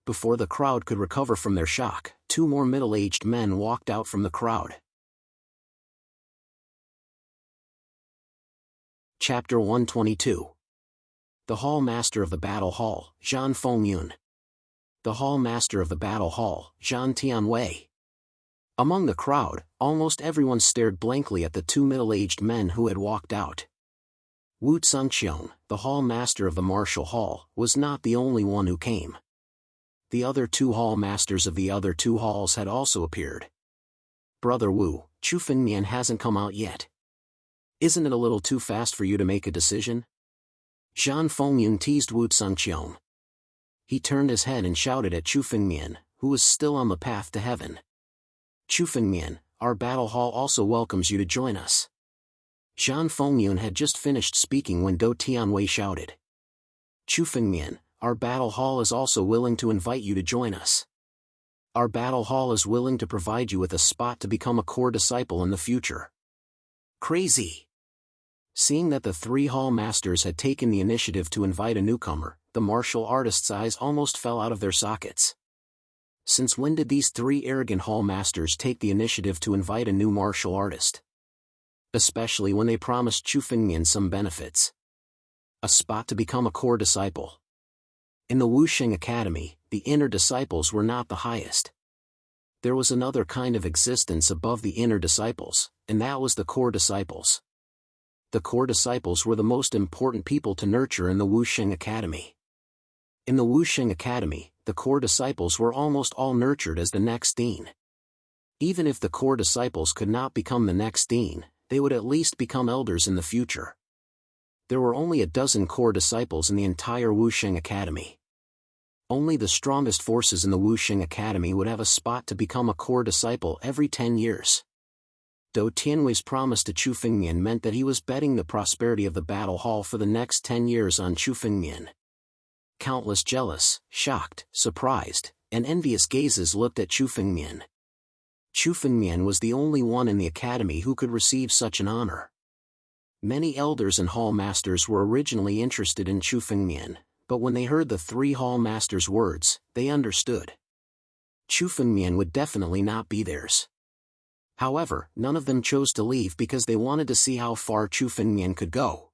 Before the crowd could recover from their shock, 2 more middle-aged men walked out from the crowd. Chapter 122. The Hall Master of the Battle Hall, Zhan Fengyun. The Hall Master of the Battle Hall, Zhan Tianwei. Among the crowd, almost everyone stared blankly at the 2 middle-aged men who had walked out. Wu Tsungqiong, the Hall Master of the Martial Hall, was not the only one who came. The other 2 Hall Masters of the other 2 halls had also appeared. "Brother Wu, Chu Fengmian hasn't come out yet. Isn't it a little too fast for you to make a decision?" Zhan Fengyun teased Wu Tsungqiong. He turned his head and shouted at Chu Fengmian, who was still on the path to heaven. "Chu Fengmian, our battle hall also welcomes you to join us." Zhan Fengyun had just finished speaking when Do Tianwei shouted, "Chu Fengmian, our battle hall is also willing to invite you to join us. Our battle hall is willing to provide you with a spot to become a core disciple in the future." Crazy! Seeing that the 3 Hall Masters had taken the initiative to invite a newcomer, the martial artists' eyes almost fell out of their sockets. Since when did these 3 arrogant Hall Masters take the initiative to invite a new martial artist? Especially when they promised Chu Fengmian some benefits. A spot to become a core disciple. In the Wuxing Academy, the inner disciples were not the highest. There was another kind of existence above the inner disciples, and that was the core disciples. The core disciples were the most important people to nurture in the Wuxing Academy. In the Wuxing Academy, the core disciples were almost all nurtured as the next dean. Even if the core disciples could not become the next dean, they would at least become elders in the future. There were only a dozen core disciples in the entire Wuxing Academy. Only the strongest forces in the Wuxing Academy would have a spot to become a core disciple every 10 years. Dou Tianwei's promise to Chu Fengmian meant that he was betting the prosperity of the battle hall for the next 10 years on Chu Fengmian. Countless jealous, shocked, surprised, and envious gazes looked at Chu Fengmian. Chu Fengmian was the only one in the academy who could receive such an honor. Many elders and hall masters were originally interested in Chu Fengmian, but when they heard the 3 hall masters' words, they understood. Chu Fengmian would definitely not be theirs. However, none of them chose to leave because they wanted to see how far Chu Fengmian could go.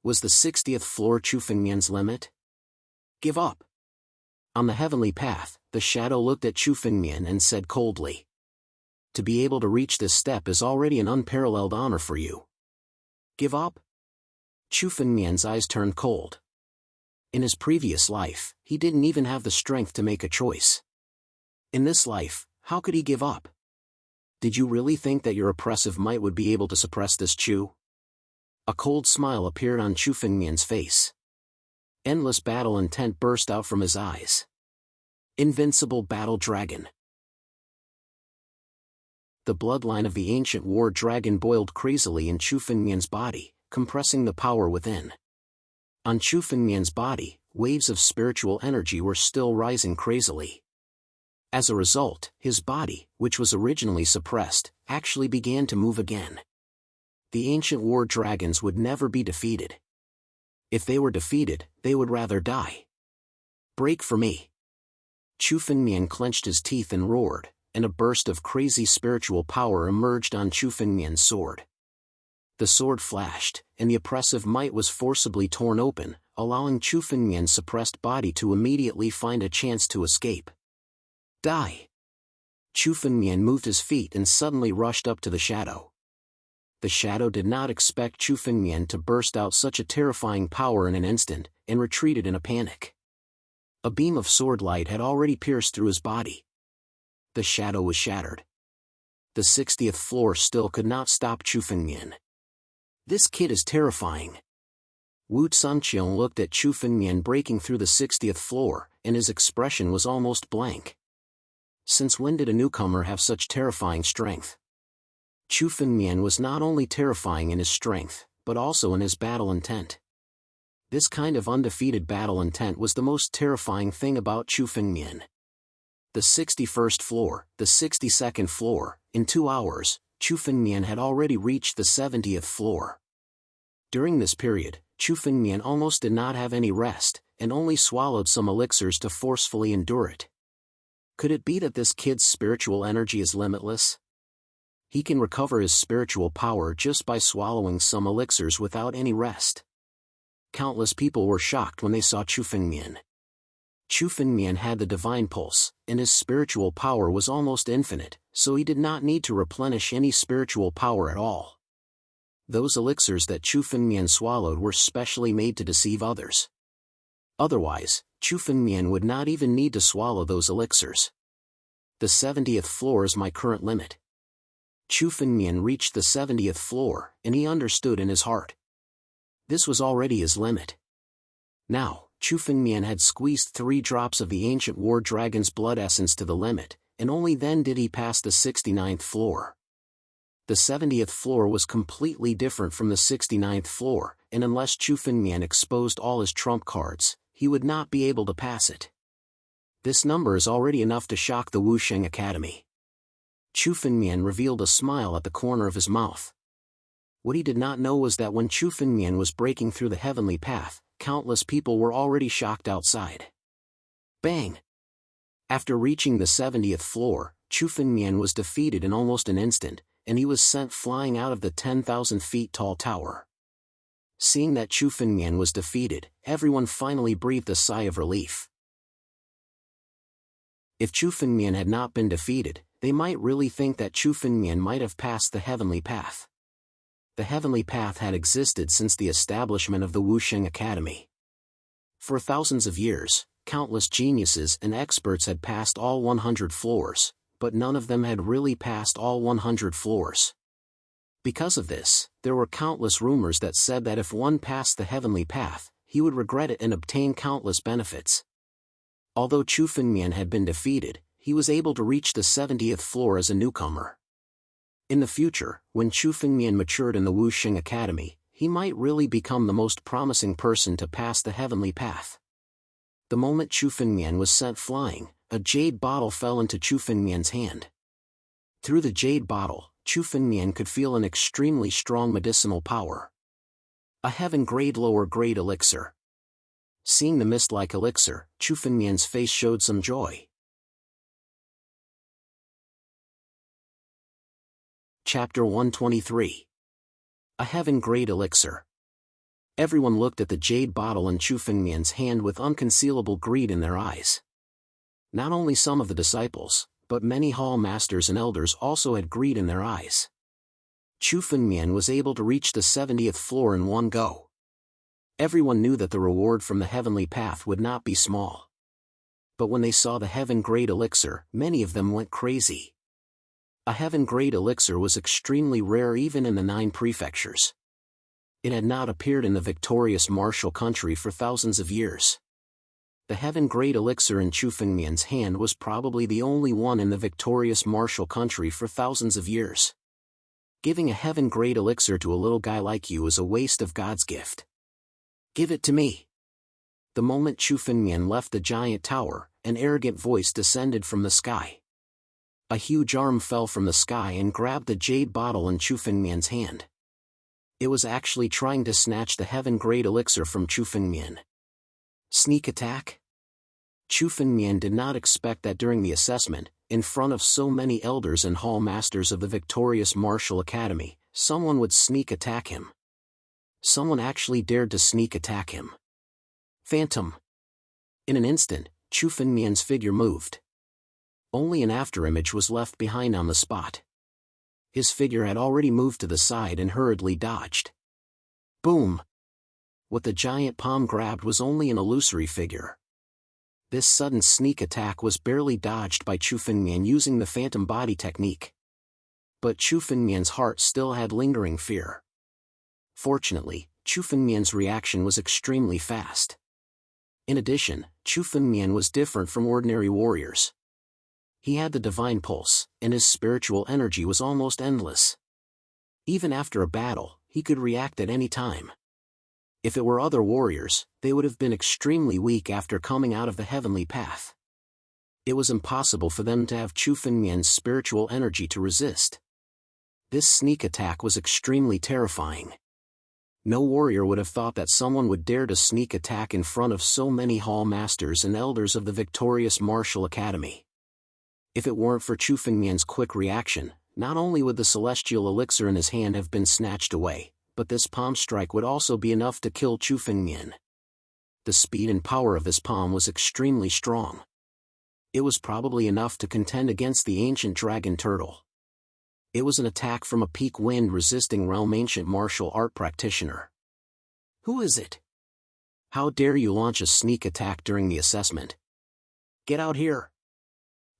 Was the 60th floor Chu Fengmian's limit? Give up. On the heavenly path, the shadow looked at Chu Fengmian and said coldly, "To be able to reach this step is already an unparalleled honor for you. Give up?" Chu Fengmian's eyes turned cold. In his previous life, he didn't even have the strength to make a choice. In this life, how could he give up? Did you really think that your oppressive might would be able to suppress this Chu? A cold smile appeared on Chu Fengmian's face. Endless battle intent burst out from his eyes. Invincible battle dragon. The bloodline of the ancient war dragon boiled crazily in Chu Fengmian's body, compressing the power within. On Chu Fengmian's body, waves of spiritual energy were still rising crazily. As a result, his body, which was originally suppressed, actually began to move again. The ancient war dragons would never be defeated. If they were defeated, they would rather die. Break for me. Chu Fengmian clenched his teeth and roared, and a burst of crazy spiritual power emerged on Chu Fengmian's sword. The sword flashed, and the oppressive might was forcibly torn open, allowing Chu Fengmian's suppressed body to immediately find a chance to escape. Die! Chu Fengmian moved his feet and suddenly rushed up to the shadow. The shadow did not expect Chu Fengmian to burst out such a terrifying power in an instant, and retreated in a panic. A beam of sword light had already pierced through his body. The shadow was shattered. The 60th floor still could not stop Chu Fengmian. This kid is terrifying. Wu Sanqiong looked at Chu Fengmian breaking through the 60th floor, and his expression was almost blank. Since when did a newcomer have such terrifying strength? Chu Fengmian was not only terrifying in his strength, but also in his battle intent. This kind of undefeated battle intent was the most terrifying thing about Chu Fengmian. The 61st floor, the 62nd floor, in 2 hours, Chu Fengmian had already reached the 70th floor. During this period, Chu Fengmian almost did not have any rest, and only swallowed some elixirs to forcefully endure it. Could it be that this kid's spiritual energy is limitless? He can recover his spiritual power just by swallowing some elixirs without any rest. Countless people were shocked when they saw Chu Fengmian. Chu Fengmian had the divine pulse, and his spiritual power was almost infinite, so he did not need to replenish any spiritual power at all. Those elixirs that Chu Fengmian swallowed were specially made to deceive others. Otherwise, Chu Fengmian would not even need to swallow those elixirs. The 70th floor is my current limit. Chu Fengmian reached the 70th floor, and he understood in his heart. This was already his limit. Now, Chu Fengmian had squeezed 3 drops of the ancient war dragon's blood essence to the limit, and only then did he pass the 69th floor. The 70th floor was completely different from the 69th floor, and unless Chu Fengmian exposed all his trump cards, he would not be able to pass it. This number is already enough to shock the Wuxing Academy. Chu Fengmian revealed a smile at the corner of his mouth. What he did not know was that when Chu Fengmian was breaking through the heavenly path, countless people were already shocked outside. Bang! After reaching the 70th floor, Chu Fengmian was defeated in almost an instant, and he was sent flying out of the 10,000 feet tall tower. Seeing that Chu Fengmian was defeated, everyone finally breathed a sigh of relief. If Chu Fengmian had not been defeated, they might really think that Chu Fengmian might have passed the heavenly path. The heavenly path had existed since the establishment of the Wuxing Academy. For thousands of years, countless geniuses and experts had passed all 100 floors, but none of them had really passed all 100 floors. Because of this, there were countless rumors that said that if one passed the heavenly path, he would regret it and obtain countless benefits. Although Chu Fengmian had been defeated, he was able to reach the 70th floor as a newcomer. In the future, when Chu Fengmian matured in the Wuxing Academy, he might really become the most promising person to pass the heavenly path. The moment Chu Fengmian was sent flying, a jade bottle fell into Chu Fengmian's hand. Through the jade bottle, Chu Fengmian could feel an extremely strong medicinal power. A heaven-grade lower-grade elixir. Seeing the mist-like elixir, Chu Fengmian's face showed some joy. Chapter 123. A heaven-grade elixir. Everyone looked at the jade bottle in Chu Fengmian's hand with unconcealable greed in their eyes. Not only some of the disciples, but many hall masters and elders also had greed in their eyes. Chu Fengmian was able to reach the 70th floor in one go. Everyone knew that the reward from the heavenly path would not be small. But when they saw the heaven-grade elixir, many of them went crazy. A heaven-grade elixir was extremely rare even in the 9 prefectures. It had not appeared in the victorious martial country for thousands of years. The heaven-grade elixir in Chu Fengmian's hand was probably the only one in the victorious martial country for thousands of years. Giving a heaven-grade elixir to a little guy like you is a waste of God's gift. Give it to me. The moment Chu Fengmian left the giant tower, an arrogant voice descended from the sky. A huge arm fell from the sky and grabbed the jade bottle in Chu Fengmian's hand. It was actually trying to snatch the heaven-grade elixir from Chu Fengmian. Sneak attack? Chu Fengmian did not expect that during the assessment, in front of so many elders and hall masters of the victorious martial academy, someone would sneak attack him. Someone actually dared to sneak attack him. Phantom. In an instant, Chu Fengmian's figure moved. Only an afterimage was left behind on the spot. His figure had already moved to the side and hurriedly dodged. Boom! What the giant palm grabbed was only an illusory figure. This sudden sneak attack was barely dodged by Chu Fengmian using the phantom body technique. But Chu Fengmian's heart still had lingering fear. Fortunately, Chu Fengmian's reaction was extremely fast. In addition, Chu Fengmian was different from ordinary warriors. He had the divine pulse, and his spiritual energy was almost endless. Even after a battle, he could react at any time. If it were other warriors, they would have been extremely weak after coming out of the heavenly path. It was impossible for them to have Chu Fengmian's spiritual energy to resist. This sneak attack was extremely terrifying. No warrior would have thought that someone would dare to sneak attack in front of so many hall masters and elders of the victorious martial academy. If it weren't for Chu Fengmian's quick reaction, not only would the celestial elixir in his hand have been snatched away, but this palm strike would also be enough to kill Chu Fengmian. The speed and power of this palm was extremely strong. It was probably enough to contend against the ancient dragon turtle. It was an attack from a peak wind-resisting realm ancient martial art practitioner. Who is it? How dare you launch a sneak attack during the assessment? Get out here!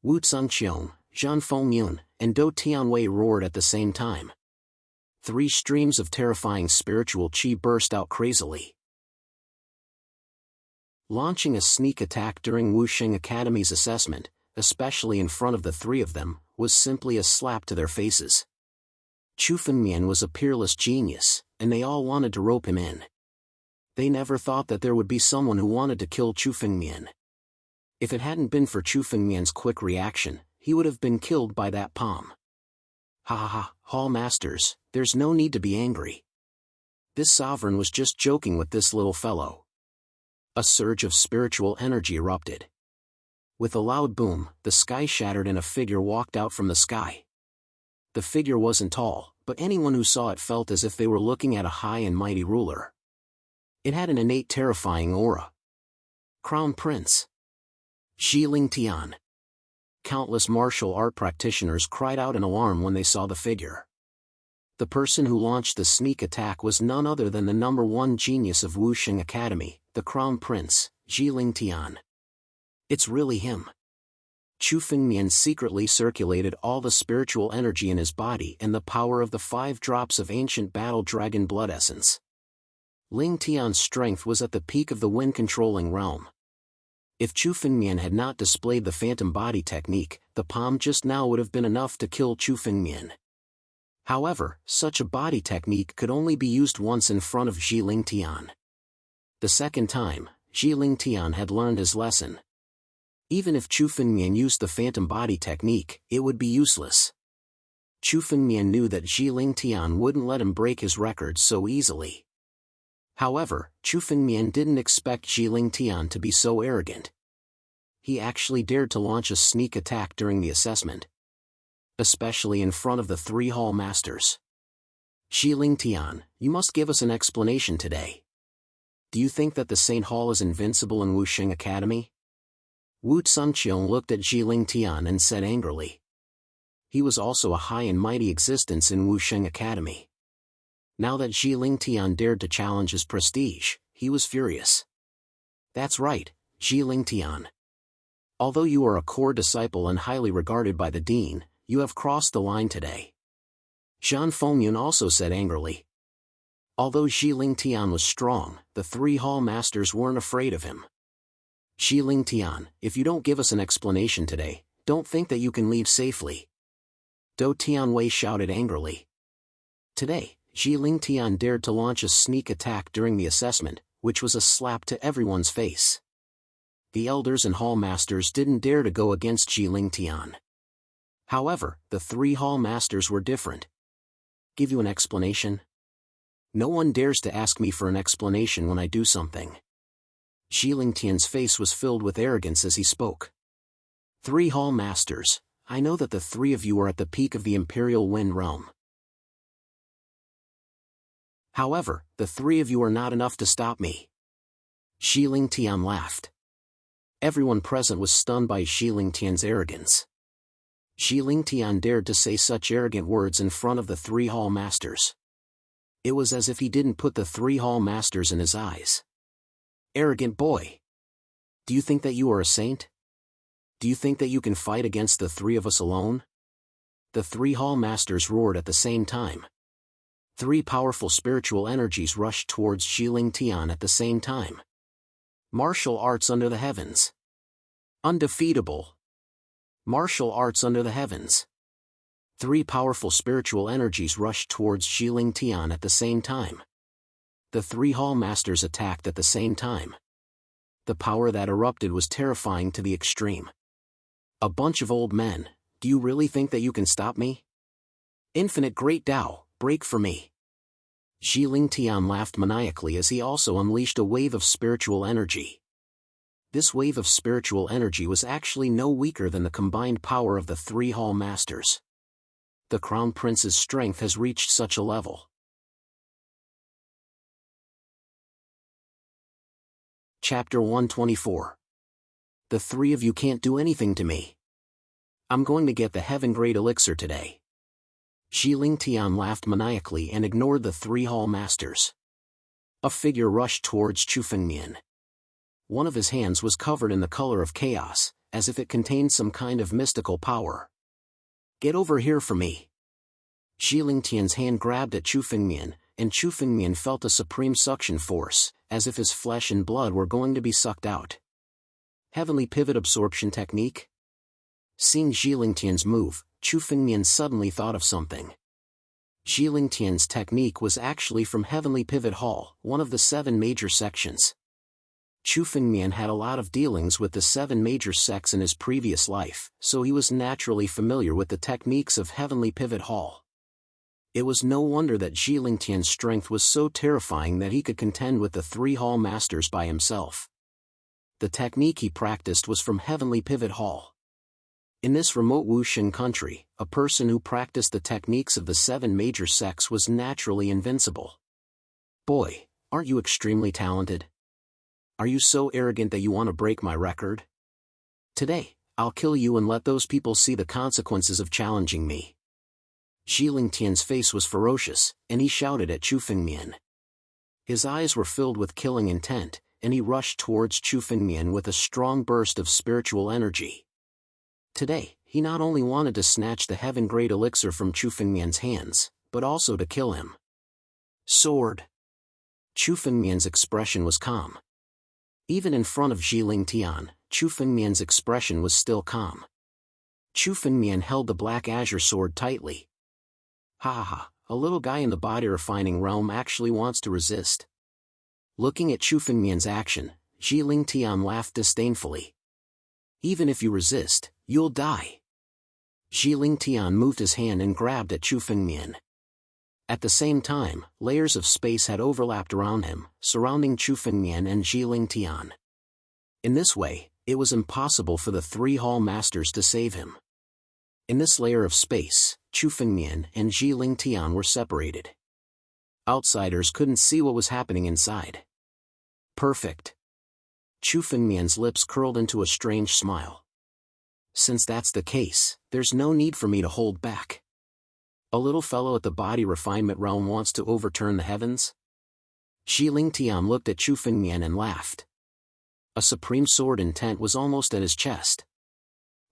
Wu Tsungqiong, Zhan Fengyun, and Do Tianwei roared at the same time. 3 streams of terrifying spiritual qi burst out crazily. Launching a sneak attack during Wuxing Academy's assessment, especially in front of the 3 of them, was simply a slap to their faces. Chu Fengmian was a peerless genius, and they all wanted to rope him in. They never thought that there would be someone who wanted to kill Chu Fengmian. If it hadn't been for Chu Fengmian's quick reaction, he would have been killed by that palm. Ha ha ha, hall masters, there's no need to be angry. This sovereign was just joking with this little fellow. A surge of spiritual energy erupted. With a loud boom, the sky shattered and a figure walked out from the sky. The figure wasn't tall, but anyone who saw it felt as if they were looking at a high and mighty ruler. It had an innate terrifying aura. Crown Prince Zhiling Tian. Countless martial art practitioners cried out in alarm when they saw the figure. The person who launched the sneak attack was none other than the #1 genius of Wuxing Academy, the Crown Prince, Zhiling Tian. It's really him. Chu Fengmian secretly circulated all the spiritual energy in his body and the power of the 5 drops of ancient battle dragon blood essence. Ling Tian's strength was at the peak of the wind-controlling realm. If Chu Fengmian had not displayed the phantom body technique, the palm just now would have been enough to kill Chu Fengmian. However, such a body technique could only be used once in front of Zhiling Tian. The second time, Zhiling Tian had learned his lesson. Even if Chu Fengmian used the phantom body technique, it would be useless. Chu Fengmian knew that Zhiling Tian wouldn't let him break his record so easily. However, Chu Fengmian didn't expect Zhiling Tian to be so arrogant. He actually dared to launch a sneak attack during the assessment. Especially in front of the 3 hall masters. Zhiling Tian, you must give us an explanation today. Do you think that the Saint Hall is invincible in Wuxing Academy? Wu Sunqiong looked at Zhiling Tian and said angrily. He was also a high and mighty existence in Wuxing Academy. Now that Zhiling Tian dared to challenge his prestige, he was furious. That's right, Zhiling Tian. Although you are a core disciple and highly regarded by the dean, you have crossed the line today. Zhan Fengyun also said angrily. Although Zhiling Tian was strong, the 3 hall masters weren't afraid of him. Zhiling Tian, if you don't give us an explanation today, don't think that you can leave safely. Do Tianwei shouted angrily. Today, Zhiling Tian dared to launch a sneak attack during the assessment, which was a slap to everyone's face. The elders and hall masters didn't dare to go against Zhiling Tian. However, the 3 hall masters were different. Give you an explanation? No one dares to ask me for an explanation when I do something. Zhiling Tian's face was filled with arrogance as he spoke. 3 hall masters, I know that the 3 of you are at the peak of the Imperial Wind Realm. However, the 3 of you are not enough to stop me. Zhiling Tian laughed. Everyone present was stunned by Zhiling Tian's arrogance. Zhiling Tian dared to say such arrogant words in front of the 3 hall masters. It was as if he didn't put the 3 hall masters in his eyes. Arrogant boy! Do you think that you are a saint? Do you think that you can fight against the 3 of us alone? The 3 hall masters roared at the same time. 3 powerful spiritual energies rushed towards Zhiling Tian at the same time. Martial arts under the heavens. Undefeatable. Martial arts under the heavens. 3 powerful spiritual energies rushed towards Zhiling Tian at the same time. The 3 hall masters attacked at the same time. The power that erupted was terrifying to the extreme. A bunch of old men, do you really think that you can stop me? Infinite Great Tao, break for me. Zhiling Tian laughed maniacally as he also unleashed a wave of spiritual energy. This wave of spiritual energy was actually no weaker than the combined power of the 3 hall masters. The Crown Prince's strength has reached such a level. Chapter 124. The 3 of you can't do anything to me. I'm going to get the Heaven Great Elixir today. Zhiling Tian laughed maniacally and ignored the 3 hall masters. A figure rushed towards Chu Fengmian. One of his hands was covered in the color of chaos, as if it contained some kind of mystical power. Get over here for me. Zhiling Tian's hand grabbed at Chu Fengmian, and Chu Fengmian felt a supreme suction force, as if his flesh and blood were going to be sucked out. Heavenly Pivot Absorption Technique? Seeing Zhiling Tian's move, Chu Fengmian suddenly thought of something. Zhiling Tian's technique was actually from Heavenly Pivot Hall, one of the 7 major sections. Chu Fengmian had a lot of dealings with the 7 major sects in his previous life, so he was naturally familiar with the techniques of Heavenly Pivot Hall. It was no wonder that Zhiling Tian's strength was so terrifying that he could contend with the 3 hall masters by himself. The technique he practiced was from Heavenly Pivot Hall. In this remote Wuxing country, a person who practiced the techniques of the 7 major sects was naturally invincible. Boy, aren't you extremely talented? Are you so arrogant that you want to break my record? Today, I'll kill you and let those people see the consequences of challenging me. Zhiling Tian's face was ferocious, and he shouted at Chu Fengmian. His eyes were filled with killing intent, and he rushed towards Chu Fengmian with a strong burst of spiritual energy. Today, he not only wanted to snatch the Heaven Great Elixir from Chu Fengmian's hands, but also to kill him. Sword. Chu Fengmian's expression was calm. Even in front of Zhiling Tian, Chu Fengmian's expression was still calm. Chu Fengmian held the black azure sword tightly. Ha ha ha, a little guy in the body refining realm actually wants to resist. Looking at Chu Fengmian's action, Jiling Tian laughed disdainfully. Even if you resist, you'll die. Jiling Tian moved his hand and grabbed at Chu Fengmian. At the same time, layers of space had overlapped around him, surrounding Chu Fengmian and Jiling Tian. In this way, it was impossible for the three hall masters to save him. In this layer of space, Chu Fengmian and Jiling Tian were separated. Outsiders couldn't see what was happening inside. Perfect. Chu Fengmian's lips curled into a strange smile. Since that's the case, there's no need for me to hold back. A little fellow at the body refinement realm wants to overturn the heavens? Jiling Tian looked at Chu Fengmian and laughed. A supreme sword intent was almost at his chest.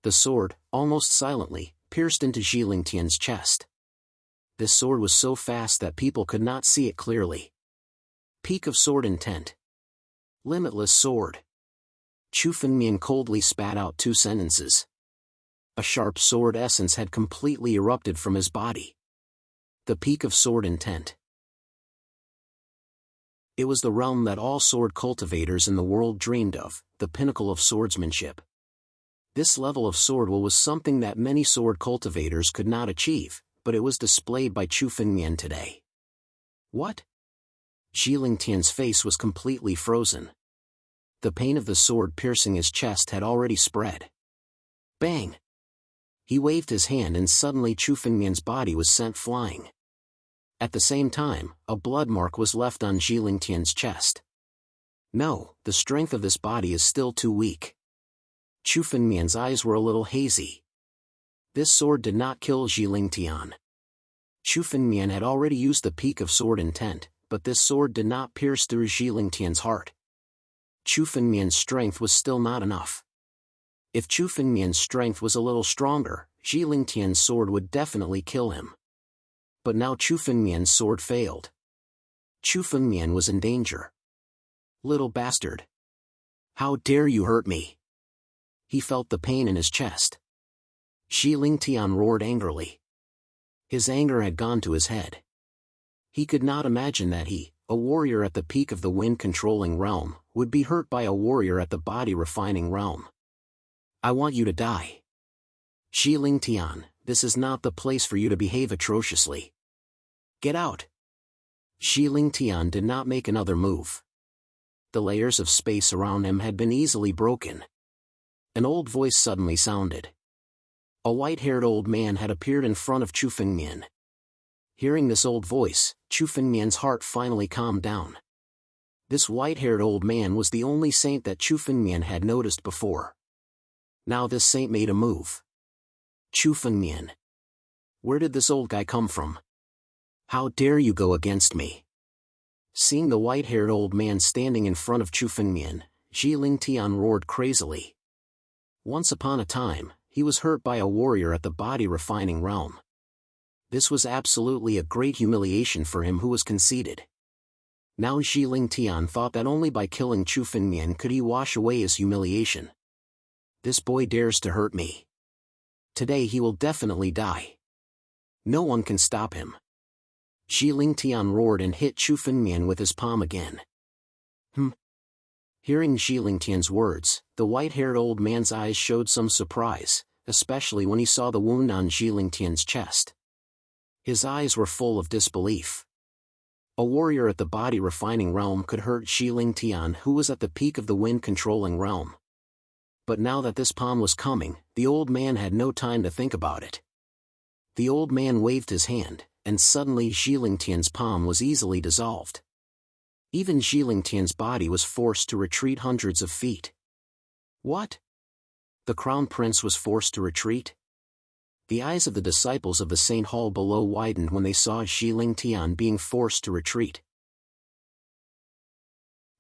The sword, almost silently, pierced into Jiling Tian's chest. This sword was so fast that people could not see it clearly. Peak of sword intent. Limitless sword. Chu Fengmian coldly spat out two sentences. A sharp sword essence had completely erupted from his body. The peak of sword intent. It was the realm that all sword cultivators in the world dreamed of, the pinnacle of swordsmanship. This level of sword will was something that many sword cultivators could not achieve, but it was displayed by Chu Fengmian today. What? Jiling Tian's face was completely frozen. The pain of the sword piercing his chest had already spread. Bang! He waved his hand and suddenly Chu Fengmian's body was sent flying. At the same time, a blood mark was left on Jiling Tian's chest. No, the strength of this body is still too weak. Chu Fengmian's eyes were a little hazy. This sword did not kill Jiling Tian. Chu Fengmian had already used the peak of sword intent, but this sword did not pierce through Jiling Tian's heart. Chu Fengmian's strength was still not enough. If Chu Fengmian's strength was a little stronger, Jiling Tian's sword would definitely kill him. But now Chu Fengmian's sword failed. Chu Fengmian was in danger. Little bastard. How dare you hurt me? He felt the pain in his chest. Jiling Tian roared angrily. His anger had gone to his head. He could not imagine that he, a warrior at the peak of the wind-controlling realm, would be hurt by a warrior at the body-refining realm. I want you to die. Jiling Tian, this is not the place for you to behave atrociously. Get out. Jiling Tian did not make another move. The layers of space around him had been easily broken. An old voice suddenly sounded. A white-haired old man had appeared in front of Chu Fengmian. Hearing this old voice, Chu Fengmian's heart finally calmed down. This white-haired old man was the only saint that Chu Fengmian had noticed before. Now this saint made a move. Chu Fengmian. Where did this old guy come from? How dare you go against me? Seeing the white-haired old man standing in front of Chu Fengmian, Jiling Tian roared crazily. Once upon a time, he was hurt by a warrior at the body-refining realm. This was absolutely a great humiliation for him who was conceited. Now Jiling Tian thought that only by killing Chu Fengmian could he wash away his humiliation. This boy dares to hurt me. Today he will definitely die. No one can stop him. Jiling Tian roared and hit Chu Fengmian with his palm again. Hearing Jiling Tian's words, the white-haired old man's eyes showed some surprise, especially when he saw the wound on Jiling Tian's chest. His eyes were full of disbelief. A warrior at the body-refining realm could hurt Jiling Tian who was at the peak of the wind-controlling realm. But now that this palm was coming, the old man had no time to think about it. The old man waved his hand, and suddenly Jiling Tian's palm was easily dissolved. Even Jiling Tian's body was forced to retreat hundreds of feet. What? The Crown Prince was forced to retreat? The eyes of the disciples of the Saint Hall below widened when they saw Jiling Tian being forced to retreat.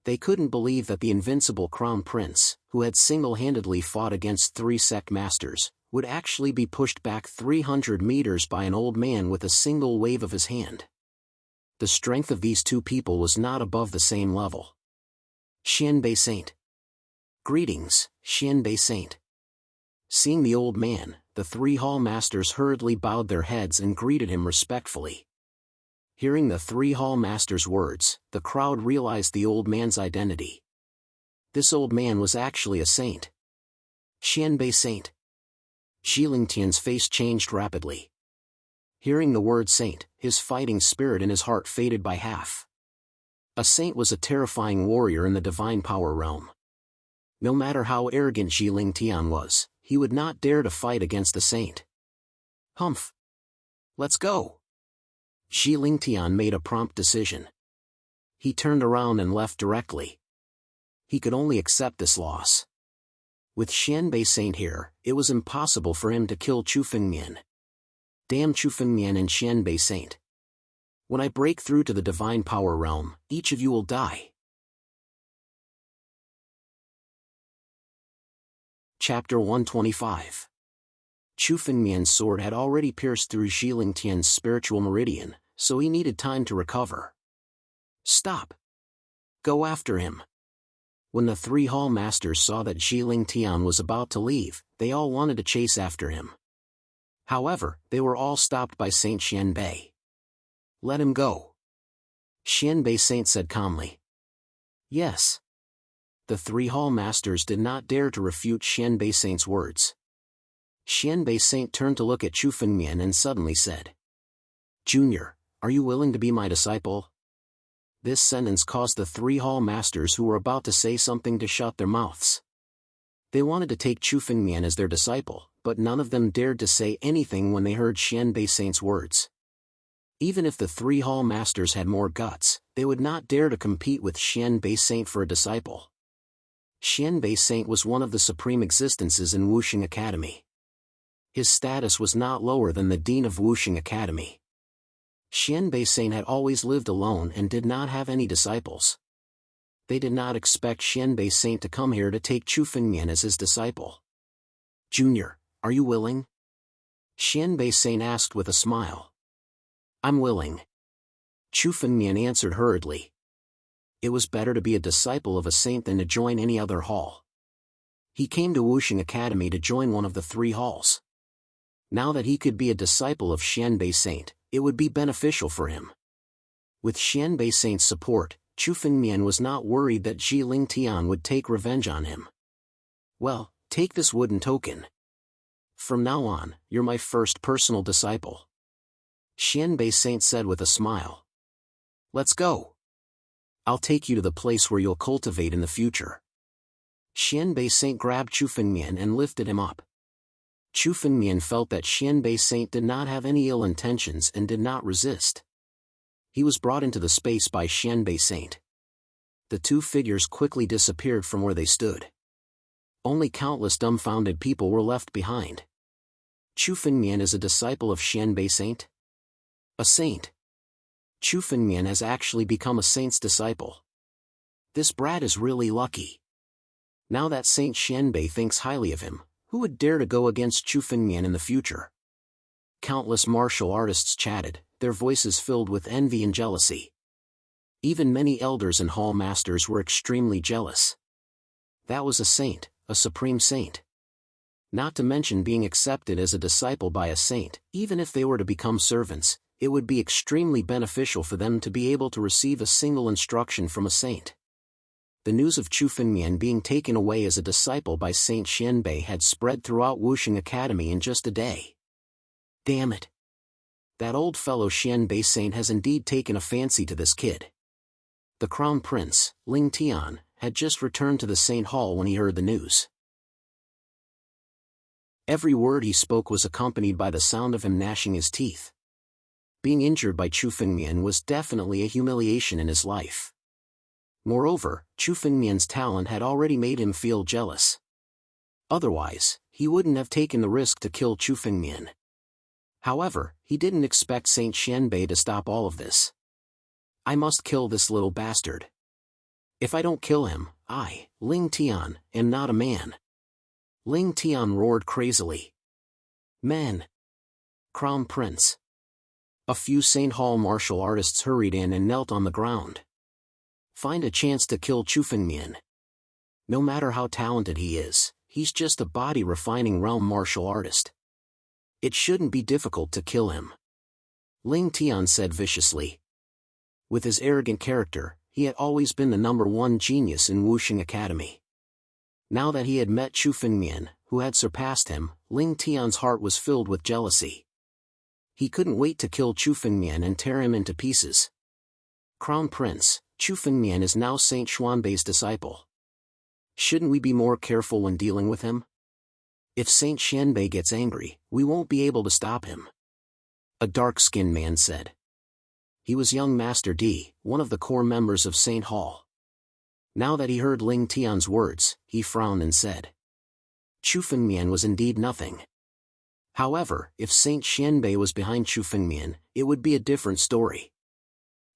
They couldn't believe that the invincible Crown Prince, who had single-handedly fought against 3 sect masters, would actually be pushed back 300 meters by an old man with a single wave of his hand. The strength of these two people was not above the same level. Xianbei Saint. Greetings, Xianbei Saint. Seeing the old man, the 3 hall masters hurriedly bowed their heads and greeted him respectfully. Hearing the 3 hall masters' words, the crowd realized the old man's identity. This old man was actually a saint. Xianbei Saint. Zhilingtian's face changed rapidly. Hearing the word saint, his fighting spirit in his heart faded by half. A saint was a terrifying warrior in the divine power realm. No matter how arrogant Zhilingtian was, he would not dare to fight against the saint. Humph! Let's go! Zhilingtian made a prompt decision. He turned around and left directly. He could only accept this loss. With Xianbei Saint here, it was impossible for him to kill Chu Fengmian. Damn Chu Fengmian and Xianbei Saint. When I break through to the divine power realm, each of you will die. Chapter 125. Chu Fengmian's sword had already pierced through Zhilingtian's spiritual meridian, so he needed time to recover. Stop! Go after him! When the 3 hall masters saw that Zhilingtian was about to leave, they all wanted to chase after him. However, they were all stopped by Saint Xianbei. Let him go. Xianbei Saint said calmly. Yes. The 3 hall masters did not dare to refute Xianbei Saint's words. Xianbei Saint turned to look at Chu Fengmian and suddenly said, Junior, are you willing to be my disciple? This sentence caused the 3 hall masters who were about to say something to shut their mouths. They wanted to take Chu Fengmian as their disciple, but none of them dared to say anything when they heard Xianbei Saint's words. Even if the 3 hall masters had more guts, they would not dare to compete with Xianbei Saint for a disciple. Xianbei Saint was one of the supreme existences in Wuxing Academy. His status was not lower than the dean of Wuxing Academy. Xianbei Saint had always lived alone and did not have any disciples. They did not expect Xianbei Saint to come here to take Chu Fengmian as his disciple. Junior, are you willing? Xianbei Saint asked with a smile. I'm willing. Chu Fengmian answered hurriedly. It was better to be a disciple of a saint than to join any other hall. He came to Wuxing Academy to join one of the 3 halls. Now that he could be a disciple of Xianbei Saint, it would be beneficial for him. With Xianbei Saint's support, Chu Fengmian was not worried that Zhilingtian would take revenge on him. Well, take this wooden token. From now on, you're my first personal disciple. Xianbei Saint said with a smile. Let's go. I'll take you to the place where you'll cultivate in the future. Xianbei Saint grabbed Chu Fengmian and lifted him up. Chu Fengmian felt that Xianbei Saint did not have any ill intentions and did not resist. He was brought into the space by Xianbei Saint. The 2 figures quickly disappeared from where they stood. Only countless dumbfounded people were left behind. Chu Fengmian is a disciple of Xianbei Saint? A saint. Chu Fengmian has actually become a saint's disciple. This brat is really lucky. Now that Saint Xianbei thinks highly of him, who would dare to go against Chu Fengmian in the future? Countless martial artists chatted, their voices filled with envy and jealousy. Even many elders and hall masters were extremely jealous. That was a saint, a supreme saint. Not to mention being accepted as a disciple by a saint, even if they were to become servants, it would be extremely beneficial for them to be able to receive a single instruction from a saint. The news of Chu Fengmian being taken away as a disciple by Saint Xianbei had spread throughout Wuxing Academy in just a day. Damn it! That old fellow Xianbei Saint has indeed taken a fancy to this kid. The Crown Prince, Ling Tian, had just returned to the Saint Hall when he heard the news. Every word he spoke was accompanied by the sound of him gnashing his teeth. Being injured by Chu Fengmian was definitely a humiliation in his life. Moreover, Chu Fengmian's talent had already made him feel jealous. Otherwise, he wouldn't have taken the risk to kill Chu Fengmian. However, he didn't expect Saint Xianbei to stop all of this. I must kill this little bastard. If I don't kill him, I, Ling Tian, am not a man. Ling Tian roared crazily. Man! Crown Prince! A few Saint Hall martial artists hurried in and knelt on the ground. Find a chance to kill Chu Fengmian. No matter how talented he is, he's just a body-refining realm martial artist. It shouldn't be difficult to kill him. Ling Tian said viciously. With his arrogant character, he had always been the #1 genius in Wuxing Academy. Now that he had met Chu Fengmian, who had surpassed him, Ling Tian's heart was filled with jealousy. He couldn't wait to kill Chu Fengmian and tear him into pieces. Crown Prince, Chu Fengmian is now Saint Xuanbei's disciple. Shouldn't we be more careful when dealing with him? If Saint Xuanbei gets angry, we won't be able to stop him. A dark-skinned man said. He was young Master D, one of the core members of Saint Hall. Now that he heard Ling Tian's words, he frowned and said. Chu Fengmian was indeed nothing. However, if Saint Xuanbei was behind Chu Fengmian, it would be a different story.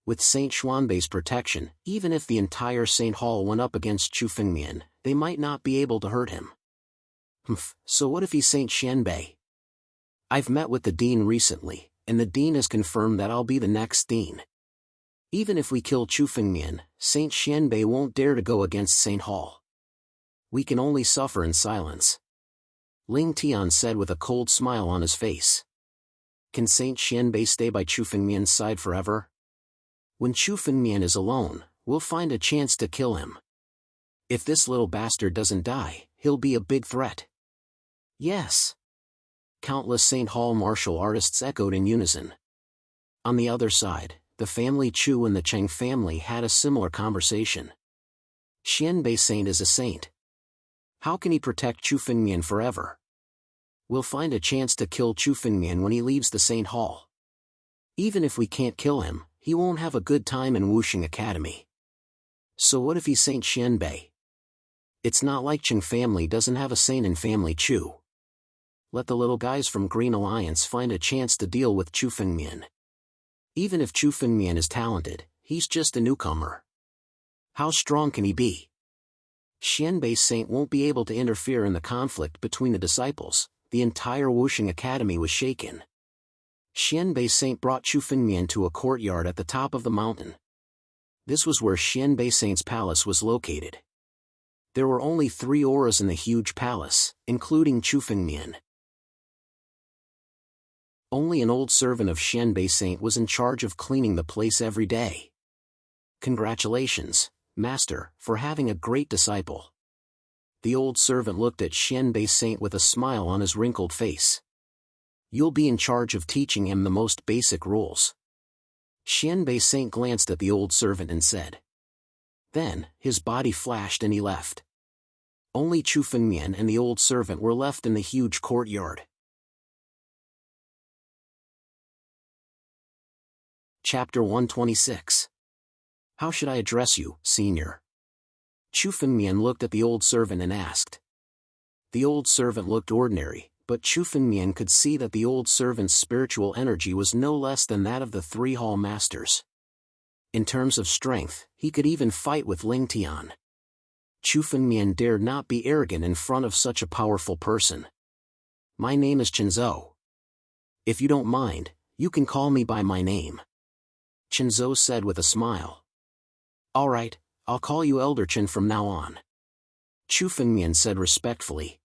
With Saint Xuanbei's protection, even if the entire Saint Hall went up against Chu Fengmian, they might not be able to hurt him. So what if he's Saint Xuanbei? I've met with the dean recently, and the dean has confirmed that I'll be the next dean. Even if we kill Chu Fengmian, Saint Xuanbei won't dare to go against Saint Hall. We can only suffer in silence. Ling Tian said with a cold smile on his face. Can Saint Xuanbei stay by Chu Fengmian's side forever? When Chu Fengmian is alone, we'll find a chance to kill him. If this little bastard doesn't die, he'll be a big threat. Yes. Countless Saint Hall martial artists echoed in unison. On the other side, the family Chu and the Cheng family had a similar conversation. Xuanbei Saint is a saint. How can he protect Chu Fengmian forever? We'll find a chance to kill Chu Fengmian when he leaves the Saint Hall. Even if we can't kill him, he won't have a good time in Wuxing Academy. So what if he's Saint Xuanbei? It's not like Cheng family doesn't have a saint in family Chu. Let the little guys from Green Alliance find a chance to deal with Chu Fengmian. Even if Chu Fengmian is talented, he's just a newcomer. How strong can he be? Xuanbei Saint won't be able to interfere in the conflict between the disciples. The entire Wuxing Academy was shaken. Xuanbei Saint brought Chu Fengmian to a courtyard at the top of the mountain. This was where Xuanbei Saint's palace was located. There were only 3 auras in the huge palace, including Chu Fengmian. Only an old servant of Xuanbei Saint was in charge of cleaning the place every day. Congratulations, Master, for having a great disciple. The old servant looked at Xuanbei Saint with a smile on his wrinkled face. You'll be in charge of teaching him the most basic rules. Xuanbei Saint glanced at the old servant and said. Then, his body flashed and he left. Only Chu Fengmian and the old servant were left in the huge courtyard. Chapter 126. How should I address you, Senior? Chu Fengmian looked at the old servant and asked. The old servant looked ordinary, but Chu Fengmian could see that the old servant's spiritual energy was no less than that of the 3 hall masters. In terms of strength, he could even fight with Ling Tian. Chu Fengmian dared not be arrogant in front of such a powerful person. My name is Chenzo. If you don't mind, you can call me by my name. Chenzo said with a smile. All right, I'll call you Elder Chen from now on. Chu Fengmian said respectfully.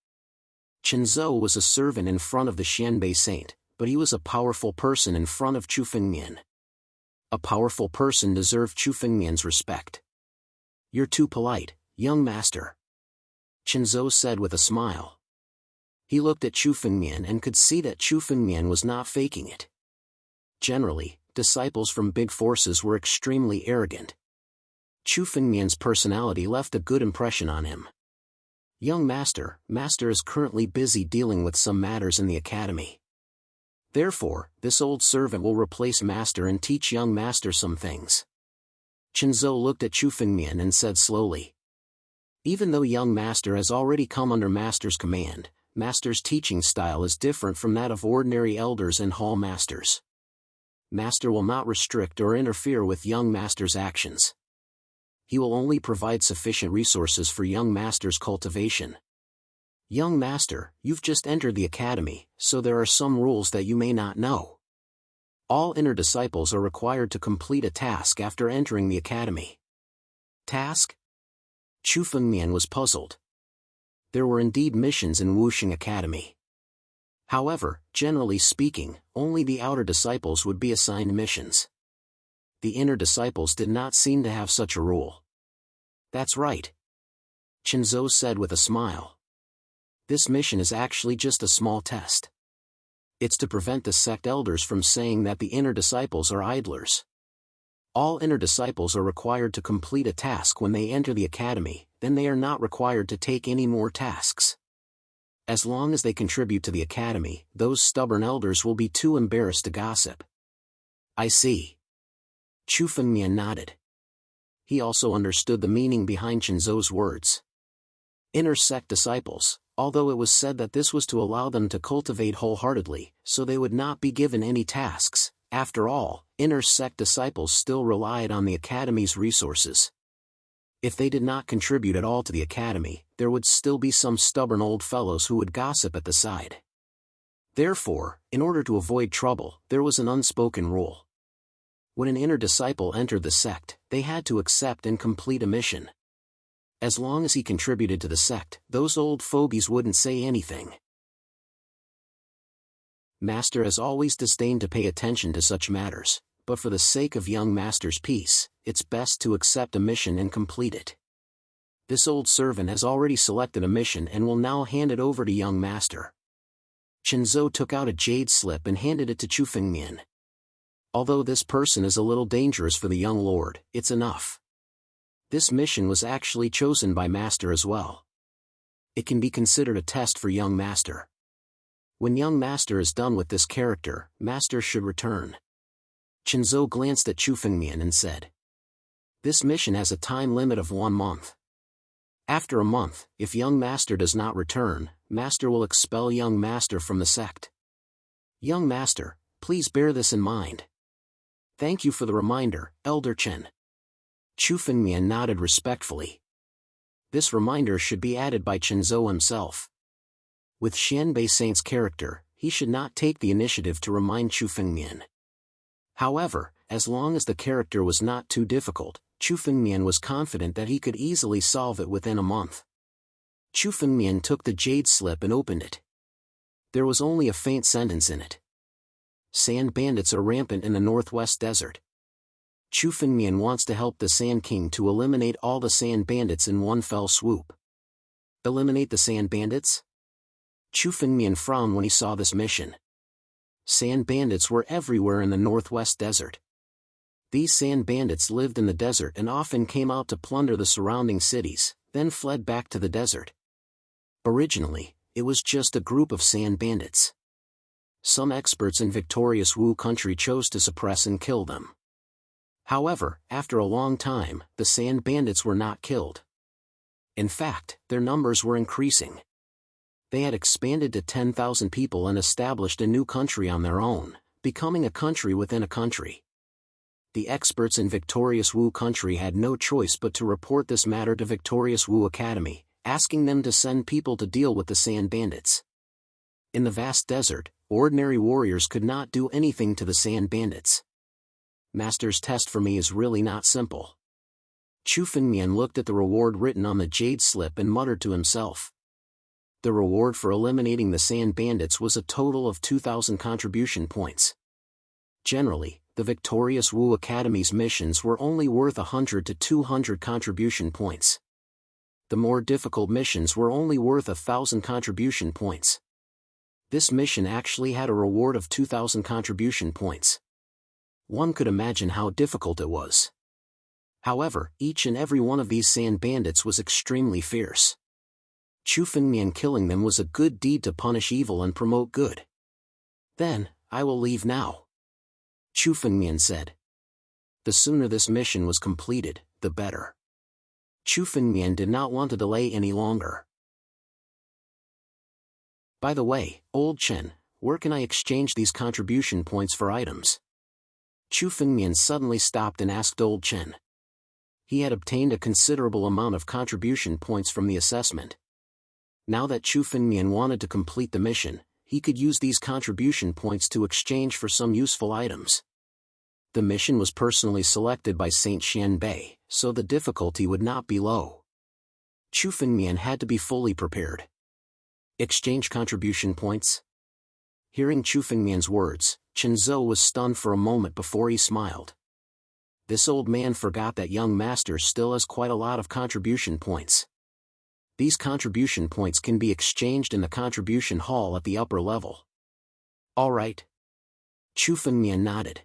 Chenzo was a servant in front of the Xuanbei Saint, but he was a powerful person in front of Chu Fengmian. A powerful person deserved Chu Fengmian's respect. You're too polite, young master. Chenzo said with a smile. He looked at Chu Fengmian and could see that Chu Fengmian was not faking it. Generally, disciples from big forces were extremely arrogant. Chu Fengmian's personality left a good impression on him. Young master is currently busy dealing with some matters in the academy. Therefore, this old servant will replace master and teach young master some things. Chenzo looked at Chu Fengmian and said slowly. Even though young master has already come under master's command, master's teaching style is different from that of ordinary elders and hall masters. Master will not restrict or interfere with young master's actions. He will only provide sufficient resources for young master's cultivation. Young master, you've just entered the academy, so there are some rules that you may not know. All inner disciples are required to complete a task after entering the academy. Task? Chu Fengmian was puzzled. There were indeed missions in Wuxing Academy. However, generally speaking, only the outer disciples would be assigned missions. The inner disciples did not seem to have such a rule. That's right, Qinzhou said with a smile. This mission is actually just a small test. It's to prevent the sect elders from saying that the inner disciples are idlers. All inner disciples are required to complete a task when they enter the academy, then they are not required to take any more tasks. As long as they contribute to the academy, those stubborn elders will be too embarrassed to gossip. I see. Chu Fengmian nodded. He also understood the meaning behind Qinzhou's words. Inner sect disciples, although it was said that this was to allow them to cultivate wholeheartedly, so they would not be given any tasks, after all, inner sect disciples still relied on the academy's resources. If they did not contribute at all to the academy, there would still be some stubborn old fellows who would gossip at the side. Therefore, in order to avoid trouble, there was an unspoken rule. When an inner disciple entered the sect, they had to accept and complete a mission. As long as he contributed to the sect, those old fogies wouldn't say anything. Master has always disdained to pay attention to such matters, but for the sake of young Master's peace, it's best to accept a mission and complete it. This old servant has already selected a mission and will now hand it over to young Master. Qinzhou took out a jade slip and handed it to Chu Fengmian. Although this person is a little dangerous for the young lord, it's enough. This mission was actually chosen by Master as well. It can be considered a test for young Master. When young Master is done with this character, Master should return. Qinzhou glanced at Chu Fengmian and said, "This mission has a time limit of 1 month. After a month, if young Master does not return, Master will expel young Master from the sect. Young Master, please bear this in mind." "Thank you for the reminder, Elder Chen." Chu Fengmian nodded respectfully. This reminder should be added by Qinzhou himself. With Xianbei Saint's character, he should not take the initiative to remind Chu Fengmian. However, as long as the character was not too difficult, Chu Fengmian was confident that he could easily solve it within a month. Chu Fengmian took the jade slip and opened it. There was only a faint sentence in it. Sand bandits are rampant in the northwest desert. Chu Fengmian wants to help the Sand King to eliminate all the sand bandits in one fell swoop. Eliminate the sand bandits? Chu Fengmian frowned when he saw this mission. Sand bandits were everywhere in the northwest desert. These sand bandits lived in the desert and often came out to plunder the surrounding cities, then fled back to the desert. Originally, it was just a group of sand bandits. Some experts in victorious Wu country chose to suppress and kill them. However, after a long time, the sand bandits were not killed. In fact, their numbers were increasing. They had expanded to 10,000 people and established a new country on their own, becoming a country within a country. The experts in victorious Wu country had no choice but to report this matter to Victorious Wu Academy, asking them to send people to deal with the sand bandits. In the vast desert, ordinary warriors could not do anything to the sand bandits. Master's test for me is really not simple. Chu Fengmian looked at the reward written on the jade slip and muttered to himself. The reward for eliminating the sand bandits was a total of 2,000 contribution points. Generally, the Victorious Wu Academy's missions were only worth 100 to 200 contribution points. The more difficult missions were only worth 1,000 contribution points. This mission actually had a reward of 2,000 contribution points. One could imagine how difficult it was. However, each and every one of these sand bandits was extremely fierce. Chu Fengmian killing them was a good deed to punish evil and promote good. "Then, I will leave now," Chu Fengmian said. The sooner this mission was completed, the better. Chu Fengmian did not want to delay any longer. "By the way, old Chen, where can I exchange these contribution points for items?" Chu Fengmian suddenly stopped and asked old Chen. He had obtained a considerable amount of contribution points from the assessment. Now that Chu Fengmian wanted to complete the mission, he could use these contribution points to exchange for some useful items. The mission was personally selected by Saint Xianbei, so the difficulty would not be low. Chu Fengmian had to be fully prepared. Exchange contribution points? Hearing Chu Fengmian's words, Chen Zhou was stunned for a moment before he smiled. This old man forgot that young master still has quite a lot of contribution points. These contribution points can be exchanged in the contribution hall at the upper level. All right. Chu Fengmian nodded.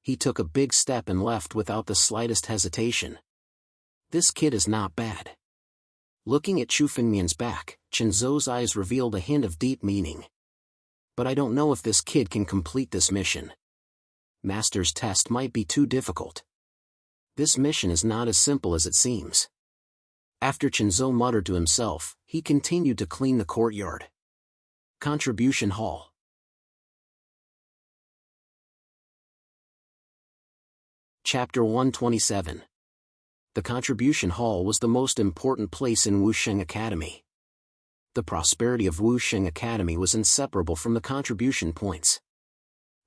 He took a big step and left without the slightest hesitation. This kid is not bad. Looking at Chu Fengmian's back, Chen Zhou's eyes revealed a hint of deep meaning. But I don't know if this kid can complete this mission. Master's test might be too difficult. This mission is not as simple as it seems. After Chen Zhou muttered to himself, he continued to clean the courtyard. Contribution Hall. Chapter 127. The Contribution Hall was the most important place in Wusheng Academy. The prosperity of Wusheng Academy was inseparable from the contribution points.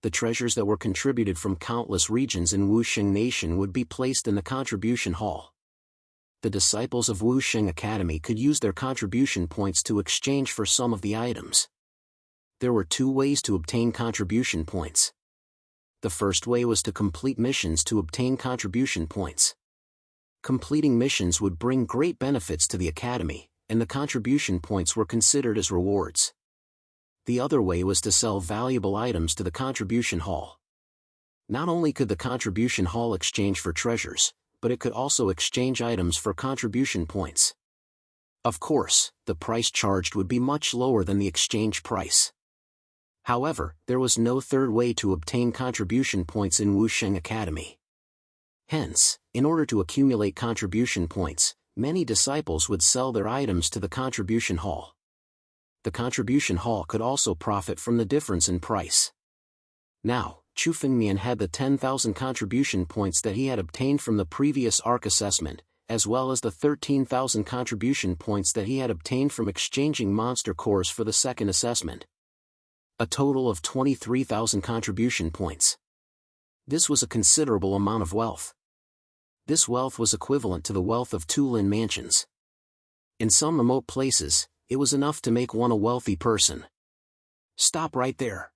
The treasures that were contributed from countless regions in Wusheng Nation would be placed in the Contribution Hall. The disciples of Wusheng Academy could use their contribution points to exchange for some of the items. There were two ways to obtain contribution points. The first way was to complete missions to obtain contribution points. Completing missions would bring great benefits to the academy, and the contribution points were considered as rewards. The other way was to sell valuable items to the contribution hall. Not only could the contribution hall exchange for treasures, but it could also exchange items for contribution points. Of course, the price charged would be much lower than the exchange price. However, there was no third way to obtain contribution points in Wusheng Academy. Hence, in order to accumulate contribution points, many disciples would sell their items to the contribution hall. The contribution hall could also profit from the difference in price. Now, Chu Fengmian had the 10,000 contribution points that he had obtained from the previous ARC assessment, as well as the 13,000 contribution points that he had obtained from exchanging monster cores for the second assessment. A total of 23,000 contribution points. This was a considerable amount of wealth. This wealth was equivalent to the wealth of two Lin mansions. In some remote places, it was enough to make one a wealthy person. Stop right there.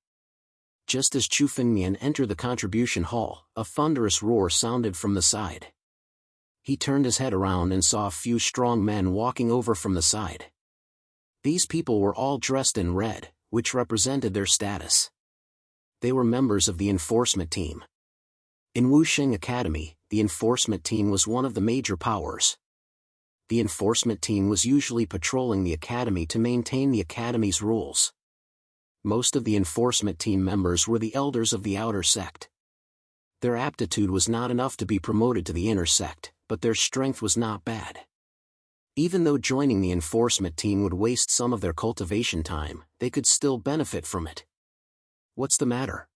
Just as Chu Fengmian entered the contribution hall, a thunderous roar sounded from the side. He turned his head around and saw a few strong men walking over from the side. These people were all dressed in red, which represented their status. They were members of the enforcement team. In Wusheng Academy, the enforcement team was one of the major powers. The enforcement team was usually patrolling the academy to maintain the academy's rules. Most of the enforcement team members were the elders of the outer sect. Their aptitude was not enough to be promoted to the inner sect, but their strength was not bad. Even though joining the enforcement team would waste some of their cultivation time, they could still benefit from it. What's the matter?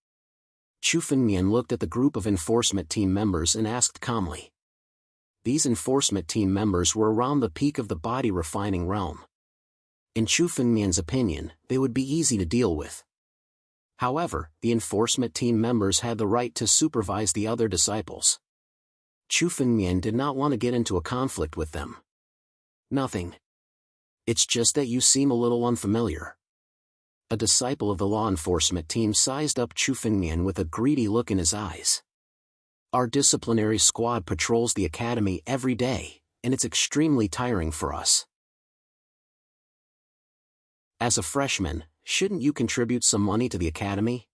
Chu Fengmian looked at the group of enforcement team members and asked calmly. These enforcement team members were around the peak of the body refining realm. In Chu Fengmian's opinion, they would be easy to deal with. However, the enforcement team members had the right to supervise the other disciples. Chu Fengmian did not want to get into a conflict with them. Nothing. It's just that you seem a little unfamiliar. A disciple of the law enforcement team sized up Chu Fengmian with a greedy look in his eyes. Our disciplinary squad patrols the academy every day, and it's extremely tiring for us. As a freshman, shouldn't you contribute some money to the academy?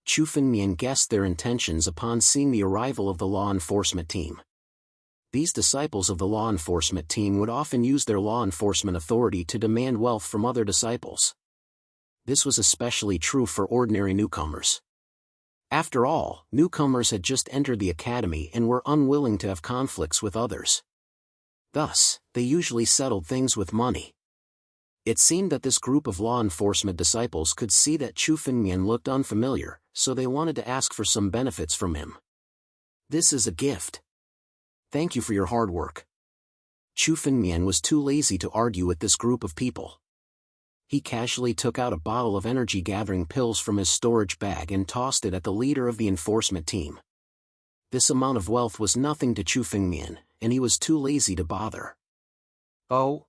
Chu Fengmian guessed their intentions upon seeing the arrival of the law enforcement team. These disciples of the law enforcement team would often use their law enforcement authority to demand wealth from other disciples. This was especially true for ordinary newcomers. After all, newcomers had just entered the academy and were unwilling to have conflicts with others. Thus, they usually settled things with money. It seemed that this group of law enforcement disciples could see that Chu Fengmian looked unfamiliar, so they wanted to ask for some benefits from him. This is a gift. Thank you for your hard work. Chu Fengmian was too lazy to argue with this group of people. He casually took out a bottle of energy-gathering pills from his storage bag and tossed it at the leader of the enforcement team. This amount of wealth was nothing to Chu Fengmian, and he was too lazy to bother. Oh?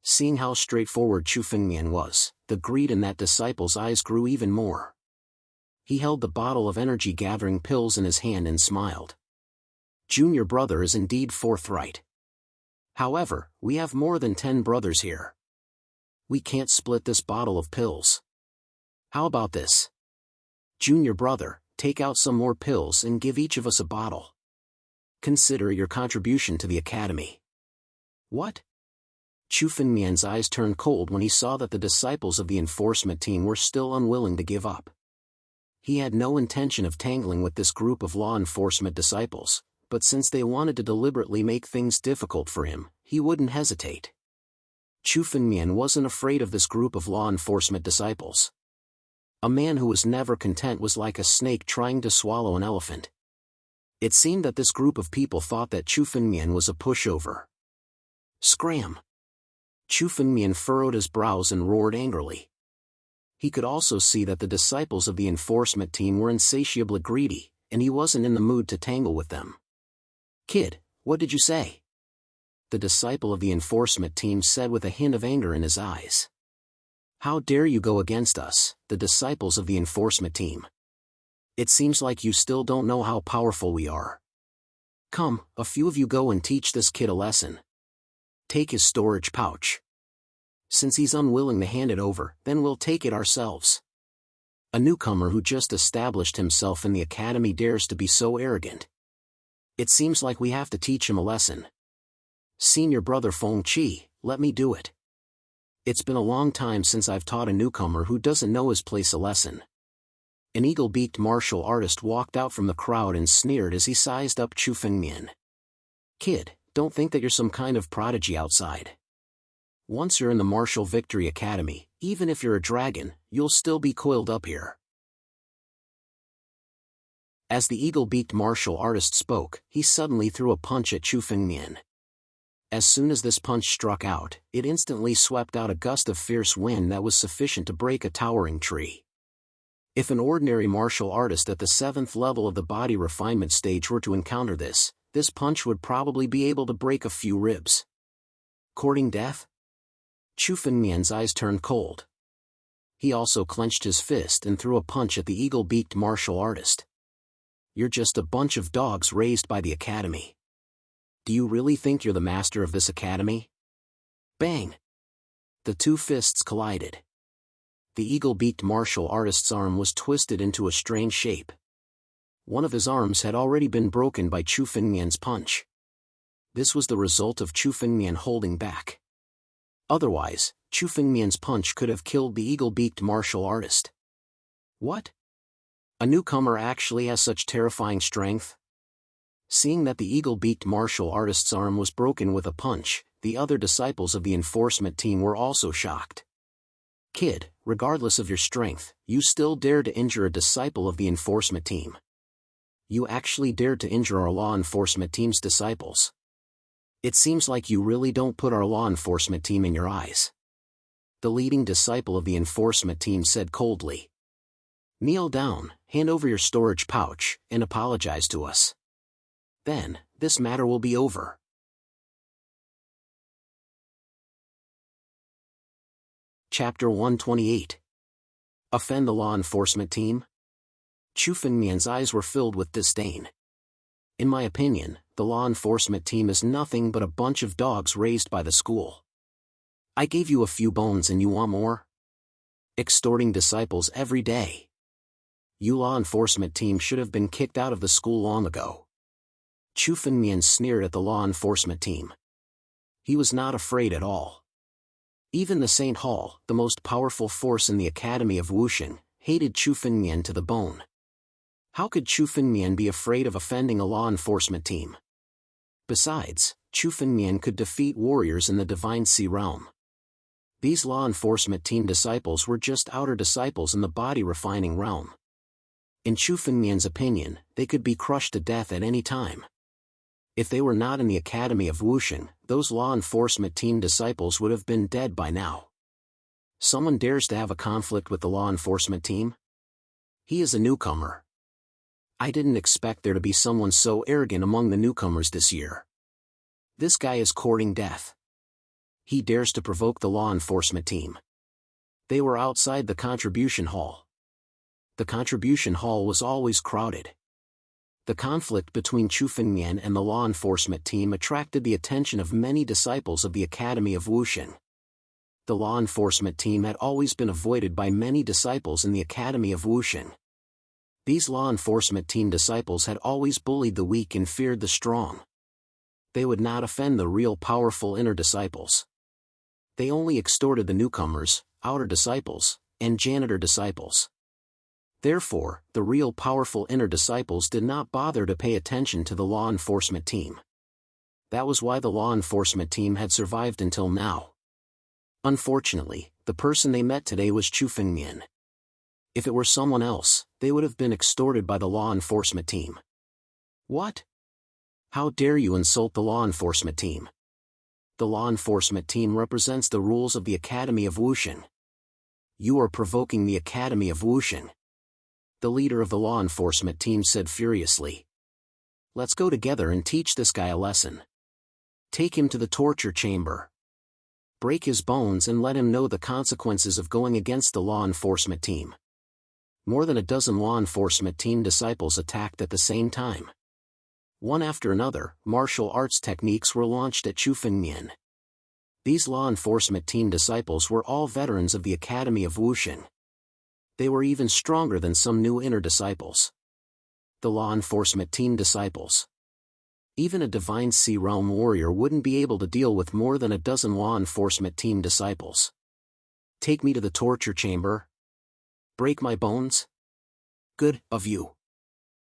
Seeing how straightforward Chu Fengmian was, the greed in that disciple's eyes grew even more. He held the bottle of energy-gathering pills in his hand and smiled. Junior brother is indeed forthright. However, we have more than 10 brothers here. We can't split this bottle of pills. How about this? Junior brother, take out some more pills and give each of us a bottle. Consider your contribution to the academy. What? Chu Fengmian's eyes turned cold when he saw that the disciples of the enforcement team were still unwilling to give up. He had no intention of tangling with this group of law enforcement disciples, but since they wanted to deliberately make things difficult for him, he wouldn't hesitate. Chu Fengmian wasn't afraid of this group of law enforcement disciples. A man who was never content was like a snake trying to swallow an elephant. It seemed that this group of people thought that Chu Fengmian was a pushover. Scram! Chu Fengmian furrowed his brows and roared angrily. He could also see that the disciples of the enforcement team were insatiably greedy, and he wasn't in the mood to tangle with them. Kid, what did you say? The disciple of the enforcement team said with a hint of anger in his eyes. How dare you go against us, the disciples of the enforcement team? It seems like you still don't know how powerful we are. Come, a few of you go and teach this kid a lesson. Take his storage pouch. Since he's unwilling to hand it over, then we'll take it ourselves. A newcomer who just established himself in the academy dares to be so arrogant. It seems like we have to teach him a lesson. Senior brother Feng Qi, let me do it. It's been a long time since I've taught a newcomer who doesn't know his place a lesson. An eagle-beaked martial artist walked out from the crowd and sneered as he sized up Chu Fengmian. Kid, don't think that you're some kind of prodigy outside. Once you're in the Martial Victory Academy, even if you're a dragon, you'll still be coiled up here. As the eagle-beaked martial artist spoke, he suddenly threw a punch at Chu Fengmian. As soon as this punch struck out, it instantly swept out a gust of fierce wind that was sufficient to break a towering tree. If an ordinary martial artist at the 7th level of the body refinement stage were to encounter this punch would probably be able to break a few ribs. Courting death? Chu Fengmian's eyes turned cold. He also clenched his fist and threw a punch at the eagle-beaked martial artist. You're just a bunch of dogs raised by the academy. Do you really think you're the master of this academy? Bang! The two fists collided. The eagle-beaked martial artist's arm was twisted into a strange shape. One of his arms had already been broken by Chu Fengmian's punch. This was the result of Chu Fengmian holding back. Otherwise, Chu Fengmian's punch could have killed the eagle-beaked martial artist. What? A newcomer actually has such terrifying strength? Seeing that the eagle-beaked martial artist's arm was broken with a punch, the other disciples of the enforcement team were also shocked. Kid, regardless of your strength, you still dare to injure a disciple of the enforcement team. You actually dared to injure our law enforcement team's disciples. It seems like you really don't put our law enforcement team in your eyes. The leading disciple of the enforcement team said coldly. Kneel down, hand over your storage pouch, and apologize to us. Then, this matter will be over. Chapter 128. Offend the law enforcement team? Chu Fengmian's eyes were filled with disdain. In my opinion, the law enforcement team is nothing but a bunch of dogs raised by the school. I gave you a few bones and you want more? Extorting disciples every day. You law enforcement team should have been kicked out of the school long ago. Chu Fengmian sneered at the law enforcement team. He was not afraid at all. Even the Saint Hall, the most powerful force in the Academy of Wuxing, hated Chu Fengmian to the bone. How could Chu Fengmian be afraid of offending a law enforcement team? Besides, Chu Fengmian could defeat warriors in the Divine Sea realm. These law enforcement team disciples were just outer disciples in the body refining realm. In Chu Fengmian's opinion, they could be crushed to death at any time. If they were not in the Academy of Wuxing, those law enforcement team disciples would have been dead by now. Someone dares to have a conflict with the law enforcement team? He is a newcomer. I didn't expect there to be someone so arrogant among the newcomers this year. This guy is courting death. He dares to provoke the law enforcement team. They were outside the contribution hall. The contribution hall was always crowded. The conflict between Chu Fengmian and the law enforcement team attracted the attention of many disciples of the Academy of Wuxing. The law enforcement team had always been avoided by many disciples in the Academy of Wuxing. These law enforcement team disciples had always bullied the weak and feared the strong. They would not offend the real powerful inner disciples. They only extorted the newcomers, outer disciples, and janitor disciples. Therefore, the real powerful inner disciples did not bother to pay attention to the law enforcement team. That was why the law enforcement team had survived until now. Unfortunately, the person they met today was Chu Fengmian. If it were someone else, they would have been extorted by the law enforcement team. What? How dare you insult the law enforcement team? The law enforcement team represents the rules of the Academy of Wuxing. You are provoking the Academy of Wuxing. The leader of the law enforcement team said furiously. Let's go together and teach this guy a lesson. Take him to the torture chamber. Break his bones and let him know the consequences of going against the law enforcement team. More than a dozen law enforcement team disciples attacked at the same time. One after another, martial arts techniques were launched at Chu Fengmian. These law enforcement team disciples were all veterans of the Academy of Wuxing. They were even stronger than some new inner disciples. The law enforcement team disciples. Even a divine sea realm warrior wouldn't be able to deal with more than a dozen law enforcement team disciples. Take me to the torture chamber? Break my bones? Good of you.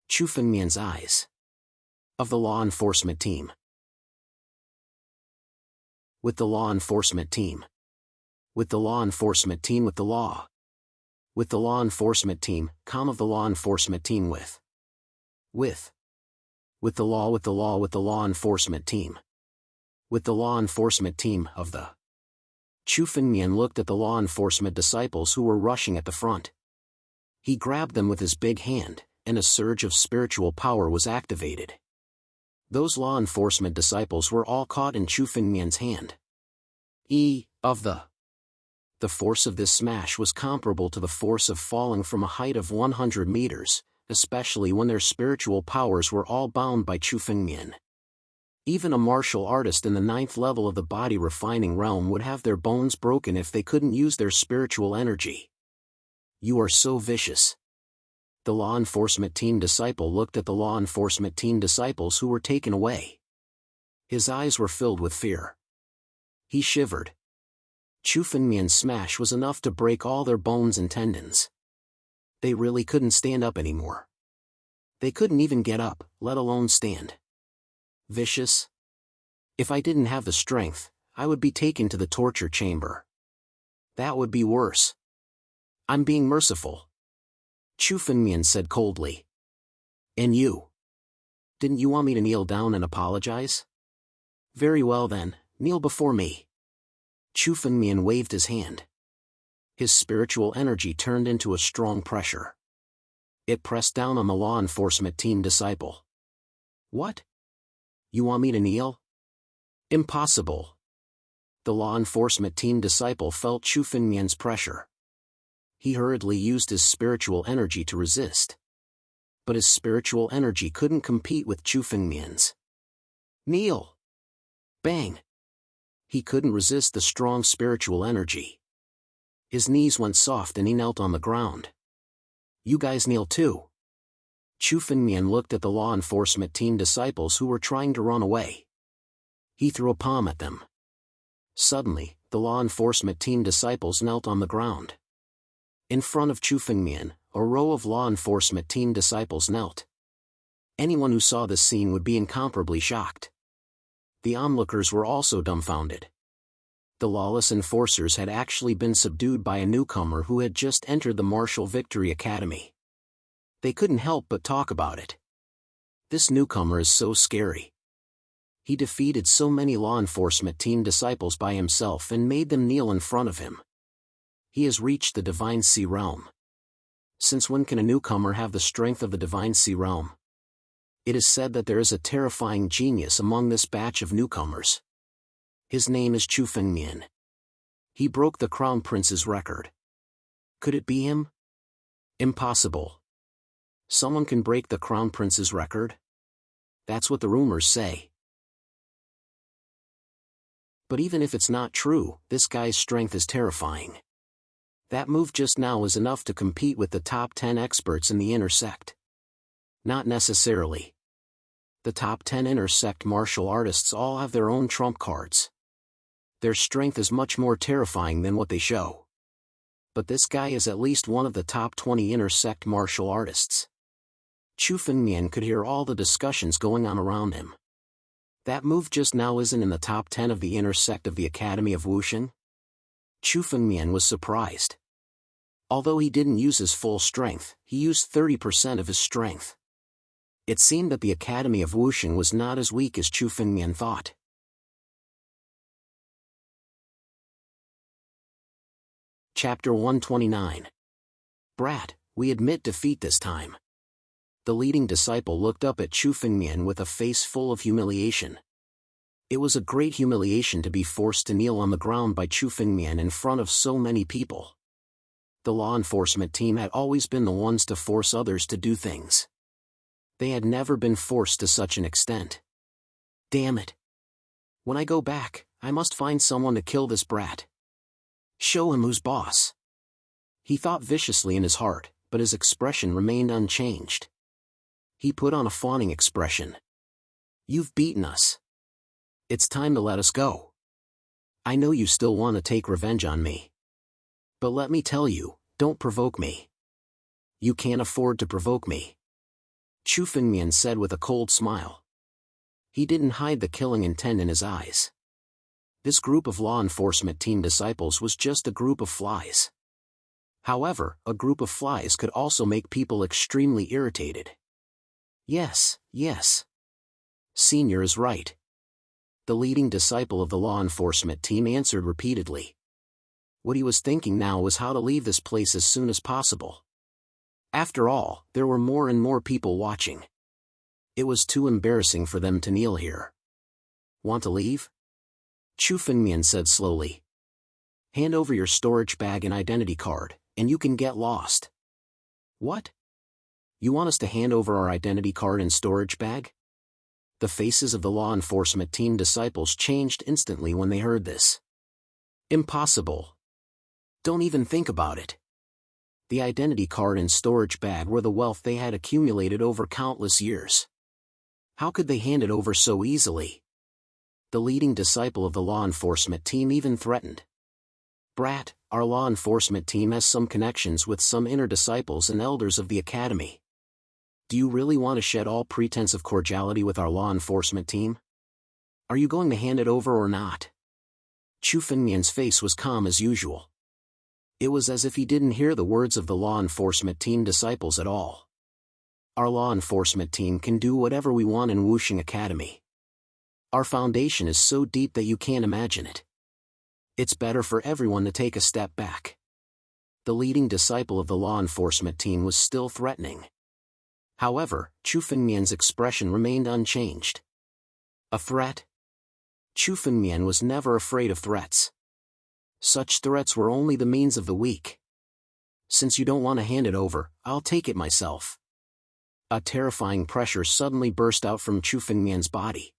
Chu Fengmian's eyes. Of the law enforcement team. With the law enforcement team. With the law enforcement team with the law. With the law enforcement team, of the law enforcement team with. With the law with the law with the law enforcement team. With the law enforcement team of the. Chu Fengmian looked at the law enforcement disciples who were rushing at the front. He grabbed them with his big hand, and a surge of spiritual power was activated. Those law enforcement disciples were all caught in Chu Fengmian's hand. Of the. The force of this smash was comparable to the force of falling from a height of 100 meters, especially when their spiritual powers were all bound by Chu Fengmian. Even a martial artist in the 9th level of the body refining realm would have their bones broken if they couldn't use their spiritual energy. You are so vicious. The law enforcement team disciple looked at the law enforcement team disciples who were taken away. His eyes were filled with fear. He shivered. Chu Fengmian's smash was enough to break all their bones and tendons. They really couldn't stand up anymore. They couldn't even get up, let alone stand. Vicious? If I didn't have the strength, I would be taken to the torture chamber. That would be worse. I'm being merciful. Chu Fengmian said coldly. And you? Didn't you want me to kneel down and apologize? Very well then, kneel before me. Chu Fengmian waved his hand. His spiritual energy turned into a strong pressure. It pressed down on the law enforcement team disciple. What? You want me to kneel? Impossible. The law enforcement team disciple felt Chu Fengmian's pressure. He hurriedly used his spiritual energy to resist. But his spiritual energy couldn't compete with Chu Fengmian's. Kneel! Bang! He couldn't resist the strong spiritual energy. His knees went soft and he knelt on the ground. You guys kneel too. Chu Fengmian looked at the law enforcement team disciples who were trying to run away. He threw a palm at them. Suddenly, the law enforcement team disciples knelt on the ground. In front of Chu Fengmian, a row of law enforcement team disciples knelt. Anyone who saw this scene would be incomparably shocked. The onlookers were also dumbfounded. The lawless enforcers had actually been subdued by a newcomer who had just entered the Martial Victory Academy. They couldn't help but talk about it. This newcomer is so scary. He defeated so many law enforcement team disciples by himself and made them kneel in front of him. He has reached the Divine Sea Realm. Since when can a newcomer have the strength of the Divine Sea Realm? It is said that there is a terrifying genius among this batch of newcomers. His name is Chu Fengmian. He broke the Crown Prince's record. Could it be him? Impossible. Someone can break the Crown Prince's record? That's what the rumors say. But even if it's not true, this guy's strength is terrifying. That move just now is enough to compete with the top 10 experts in the inner sect. Not necessarily. The top 10 inner sect martial artists all have their own trump cards. Their strength is much more terrifying than what they show. But this guy is at least one of the top 20 inner sect martial artists. Chu Fengmian could hear all the discussions going on around him. That move just now isn't in the top 10 of the inner sect of the Academy of Wuxing? Chu Fengmian was surprised. Although he didn't use his full strength, he used 30% of his strength. It seemed that the Academy of Wuxing was not as weak as Chu Fengmian thought. Chapter 129. Brat, we admit defeat this time. The leading disciple looked up at Chu Fengmian with a face full of humiliation. It was a great humiliation to be forced to kneel on the ground by Chu Fengmian in front of so many people. The law enforcement team had always been the ones to force others to do things. They had never been forced to such an extent. Damn it. When I go back, I must find someone to kill this brat. Show him who's boss. He thought viciously in his heart, but his expression remained unchanged. He put on a fawning expression. You've beaten us. It's time to let us go. I know you still want to take revenge on me. But let me tell you, don't provoke me. You can't afford to provoke me. Chu Fengmian said with a cold smile. He didn't hide the killing intent in his eyes. This group of law enforcement team disciples was just a group of flies. However, a group of flies could also make people extremely irritated. Yes. Senior is right. The leading disciple of the law enforcement team answered repeatedly. What he was thinking now was how to leave this place as soon as possible. After all, there were more and more people watching. It was too embarrassing for them to kneel here. Want to leave? Chu Fengmian said slowly. Hand over your storage bag and identity card, and you can get lost. What? You want us to hand over our identity card and storage bag? The faces of the law enforcement team disciples changed instantly when they heard this. Impossible. Don't even think about it. The identity card and storage bag were the wealth they had accumulated over countless years. How could they hand it over so easily? The leading disciple of the law enforcement team even threatened. Brat, our law enforcement team has some connections with some inner disciples and elders of the academy. Do you really want to shed all pretense of cordiality with our law enforcement team? Are you going to hand it over or not? Chu Fengmian's face was calm as usual. It was as if he didn't hear the words of the law enforcement team disciples at all. Our law enforcement team can do whatever we want in Wuxing Academy. Our foundation is so deep that you can't imagine it. It's better for everyone to take a step back. The leading disciple of the law enforcement team was still threatening. However, Chu Fengmian's expression remained unchanged. A threat? Chu Fengmian was never afraid of threats. Such threats were only the means of the weak. Since you don't want to hand it over, I'll take it myself. A terrifying pressure suddenly burst out from Chu Fengmian's body.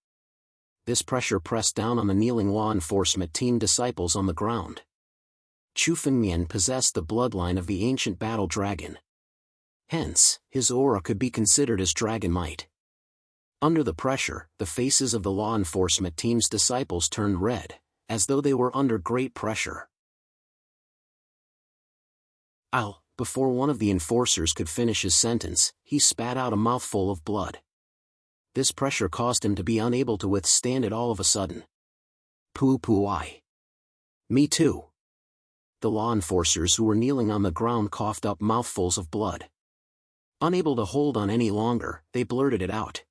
This pressure pressed down on the kneeling law enforcement team disciples on the ground. Chu Fengmian possessed the bloodline of the ancient battle dragon. Hence, his aura could be considered as dragon might. Under the pressure, the faces of the law enforcement team's disciples turned red, as though they were under great pressure. Before one of the enforcers could finish his sentence, he spat out a mouthful of blood. This pressure caused him to be unable to withstand it all of a sudden. I. Me too. The law enforcers who were kneeling on the ground coughed up mouthfuls of blood. Unable to hold on any longer, they blurted it out.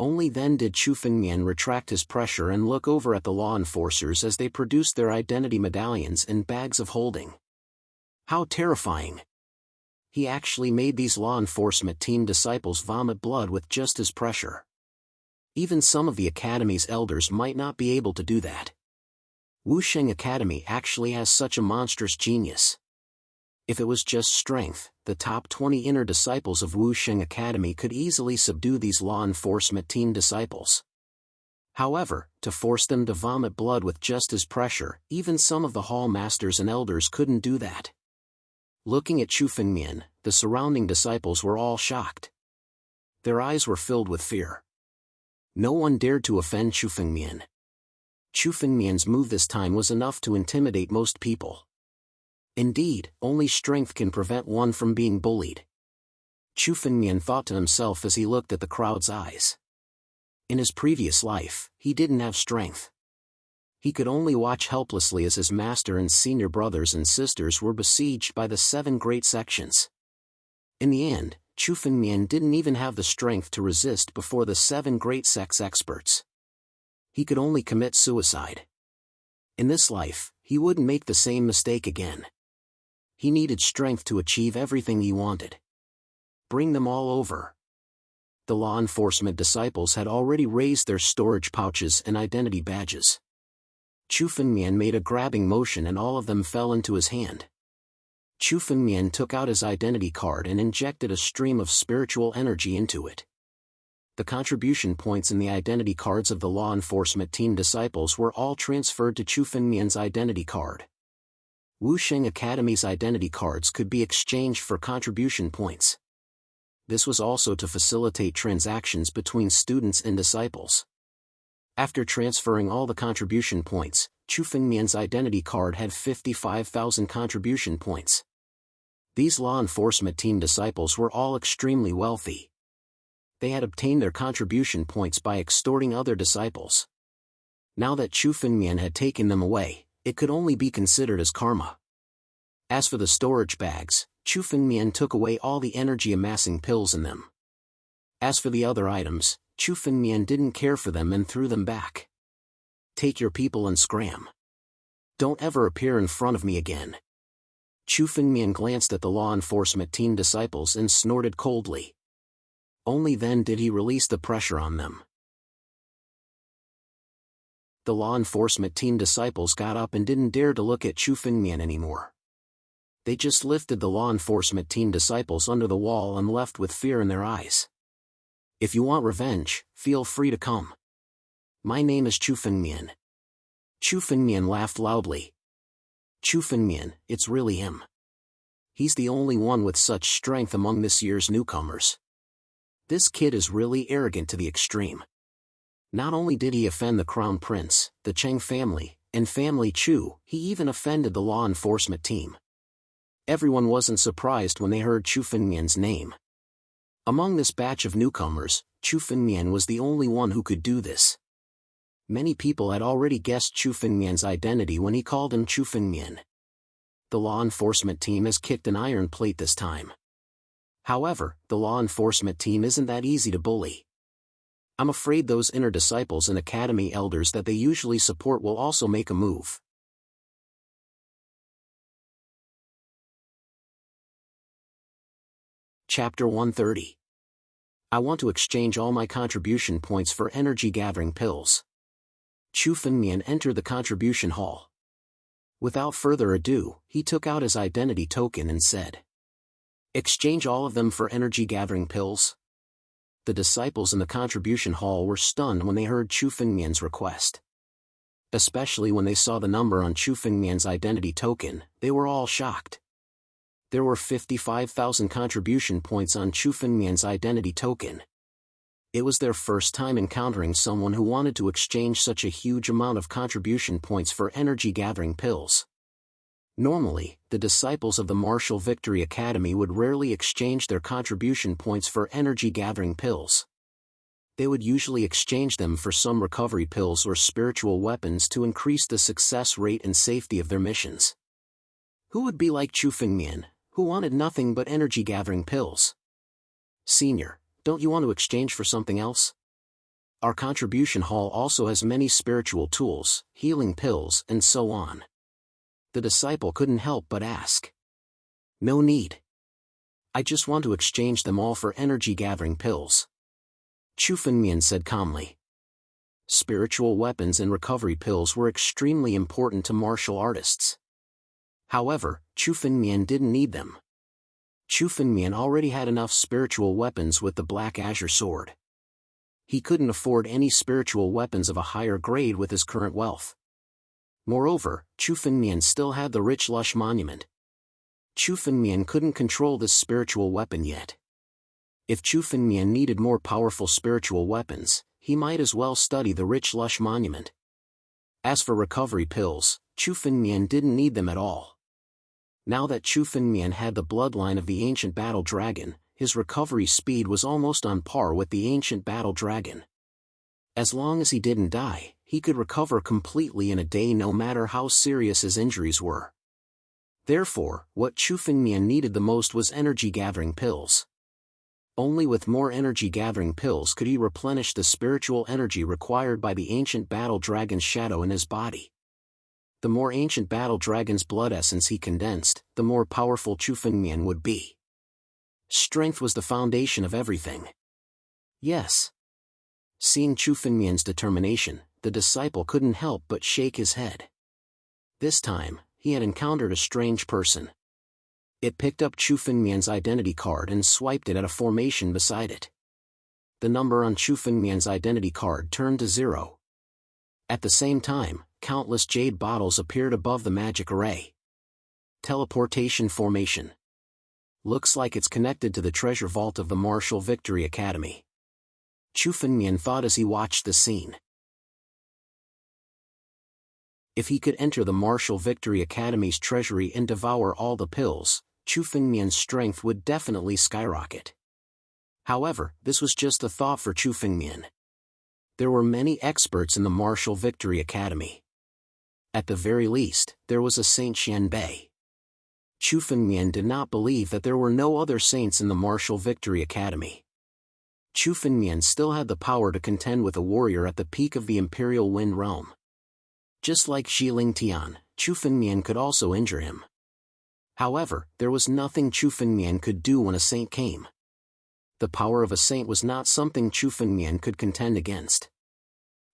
Only then did Chu Fengmian retract his pressure and look over at the law enforcers as they produced their identity medallions and bags of holding. How terrifying! he actually made these law enforcement team disciples vomit blood with just his pressure. Even some of the Academy's elders might not be able to do that. Wusheng Academy actually has such a monstrous genius. If it was just strength, the top 20 inner disciples of Wusheng Academy could easily subdue these law enforcement team disciples. However, to force them to vomit blood with just his pressure, even some of the hall masters and elders couldn't do that. Looking at Chu Fengmian, the surrounding disciples were all shocked. Their eyes were filled with fear. No one dared to offend Chu Fengmian. Chu Fengmian's move this time was enough to intimidate most people. Indeed, only strength can prevent one from being bullied. Chu Fengmian thought to himself as he looked at the crowd's eyes. In his previous life, he didn't have strength. He could only watch helplessly as his master and senior brothers and sisters were besieged by the 7 great sections. In the end, Chu Fengmian didn't even have the strength to resist before the 7 great sects experts. He could only commit suicide. In this life, he wouldn't make the same mistake again. He needed strength to achieve everything he wanted. Bring them all over. The law enforcement disciples had already raised their storage pouches and identity badges. Chu Fengmian made a grabbing motion and all of them fell into his hand. Chu Fengmian took out his identity card and injected a stream of spiritual energy into it. The contribution points in the identity cards of the law enforcement team disciples were all transferred to Chu Fengmian's identity card. Wusheng Academy's identity cards could be exchanged for contribution points. This was also to facilitate transactions between students and disciples. After transferring all the contribution points, Chu Fengmian's identity card had 55,000 contribution points. These law enforcement team disciples were all extremely wealthy. They had obtained their contribution points by extorting other disciples. Now that Chu Fengmian had taken them away, it could only be considered as karma. As for the storage bags, Chu Fengmian took away all the energy-amassing pills in them. As for the other items, Chu Fengmian didn't care for them and threw them back. Take your people and scram. Don't ever appear in front of me again. Chu Fengmian glanced at the law enforcement team disciples and snorted coldly. Only then did he release the pressure on them. The law enforcement team disciples got up and didn't dare to look at Chu Fengmian anymore. They just lifted the law enforcement team disciples under the wall and left with fear in their eyes. If you want revenge, feel free to come. My name is Chu Fengmian. Chu Fengmian laughed loudly. Chu Fengmian, it's really him. He's the only one with such strength among this year's newcomers. This kid is really arrogant to the extreme. Not only did he offend the crown prince, the Cheng family, and family Chu, he even offended the law enforcement team. Everyone wasn't surprised when they heard Chu Fengmian's name. Among this batch of newcomers, Chu Fengmian was the only one who could do this. Many people had already guessed Chu Fengmian's identity when he called him Chu Fengmian. The law enforcement team has kicked an iron plate this time. However, the law enforcement team isn't that easy to bully. I'm afraid those inner disciples and academy elders that they usually support will also make a move. Chapter 130. I want to exchange all my contribution points for energy-gathering pills. Chu Fengmian entered the contribution hall. Without further ado, he took out his identity token and said, "Exchange all of them for energy-gathering pills?" The disciples in the contribution hall were stunned when they heard Chu Fengmian's request. Especially when they saw the number on Chu Fengmian's identity token, they were all shocked. There were 55,000 contribution points on Chu Fengmian's identity token. It was their first time encountering someone who wanted to exchange such a huge amount of contribution points for energy-gathering pills. Normally, the disciples of the Martial Victory Academy would rarely exchange their contribution points for energy-gathering pills. They would usually exchange them for some recovery pills or spiritual weapons to increase the success rate and safety of their missions. Who would be like Chu Fengmian, who wanted nothing but energy-gathering pills? Senior, don't you want to exchange for something else? Our contribution hall also has many spiritual tools, healing pills, and so on. The disciple couldn't help but ask. No need. I just want to exchange them all for energy-gathering pills. Chu Fengmian said calmly. Spiritual weapons and recovery pills were extremely important to martial artists. However, Chu Fengmian didn't need them. Chu Fengmian already had enough spiritual weapons with the Black Azure Sword. He couldn't afford any spiritual weapons of a higher grade with his current wealth. Moreover, Chu Fengmian still had the rich lush monument. Chu Fengmian couldn't control this spiritual weapon yet. If Chu Fengmian needed more powerful spiritual weapons, he might as well study the rich lush monument. As for recovery pills, Chu Fengmian didn't need them at all. Now that Chu Fengmian had the bloodline of the ancient battle dragon, his recovery speed was almost on par with the ancient battle dragon. As long as he didn't die, he could recover completely in a day no matter how serious his injuries were. Therefore, what Chu Fengmian needed the most was energy-gathering pills. Only with more energy-gathering pills could he replenish the spiritual energy required by the ancient battle dragon's shadow in his body. The more ancient battle dragon's blood essence he condensed, the more powerful Chu Fengmian would be. Strength was the foundation of everything. Yes. Seeing Chu Fengmian's determination, the disciple couldn't help but shake his head. This time, he had encountered a strange person. It picked up Chu Fengmian's identity card and swiped it at a formation beside it. The number on Chu Fengmian's identity card turned to 0. At the same time, countless jade bottles appeared above the magic array. Teleportation formation. Looks like it's connected to the treasure vault of the Martial Victory Academy. Chu Fengmian thought as he watched the scene. If he could enter the Martial Victory Academy's treasury and devour all the pills, Chu Fengmian's strength would definitely skyrocket. However, this was just a thought for Chu Fengmian. There were many experts in the Martial Victory Academy. At the very least, there was a Saint Xianbei. Chu Fengmian did not believe that there were no other saints in the Martial Victory Academy. Chu Fengmian still had the power to contend with a warrior at the peak of the Imperial Wind Realm. Just like Jiling Tian, Chu Fengmian could also injure him. However, there was nothing Chu Fengmian could do when a saint came. The power of a saint was not something Chu Fengmian could contend against.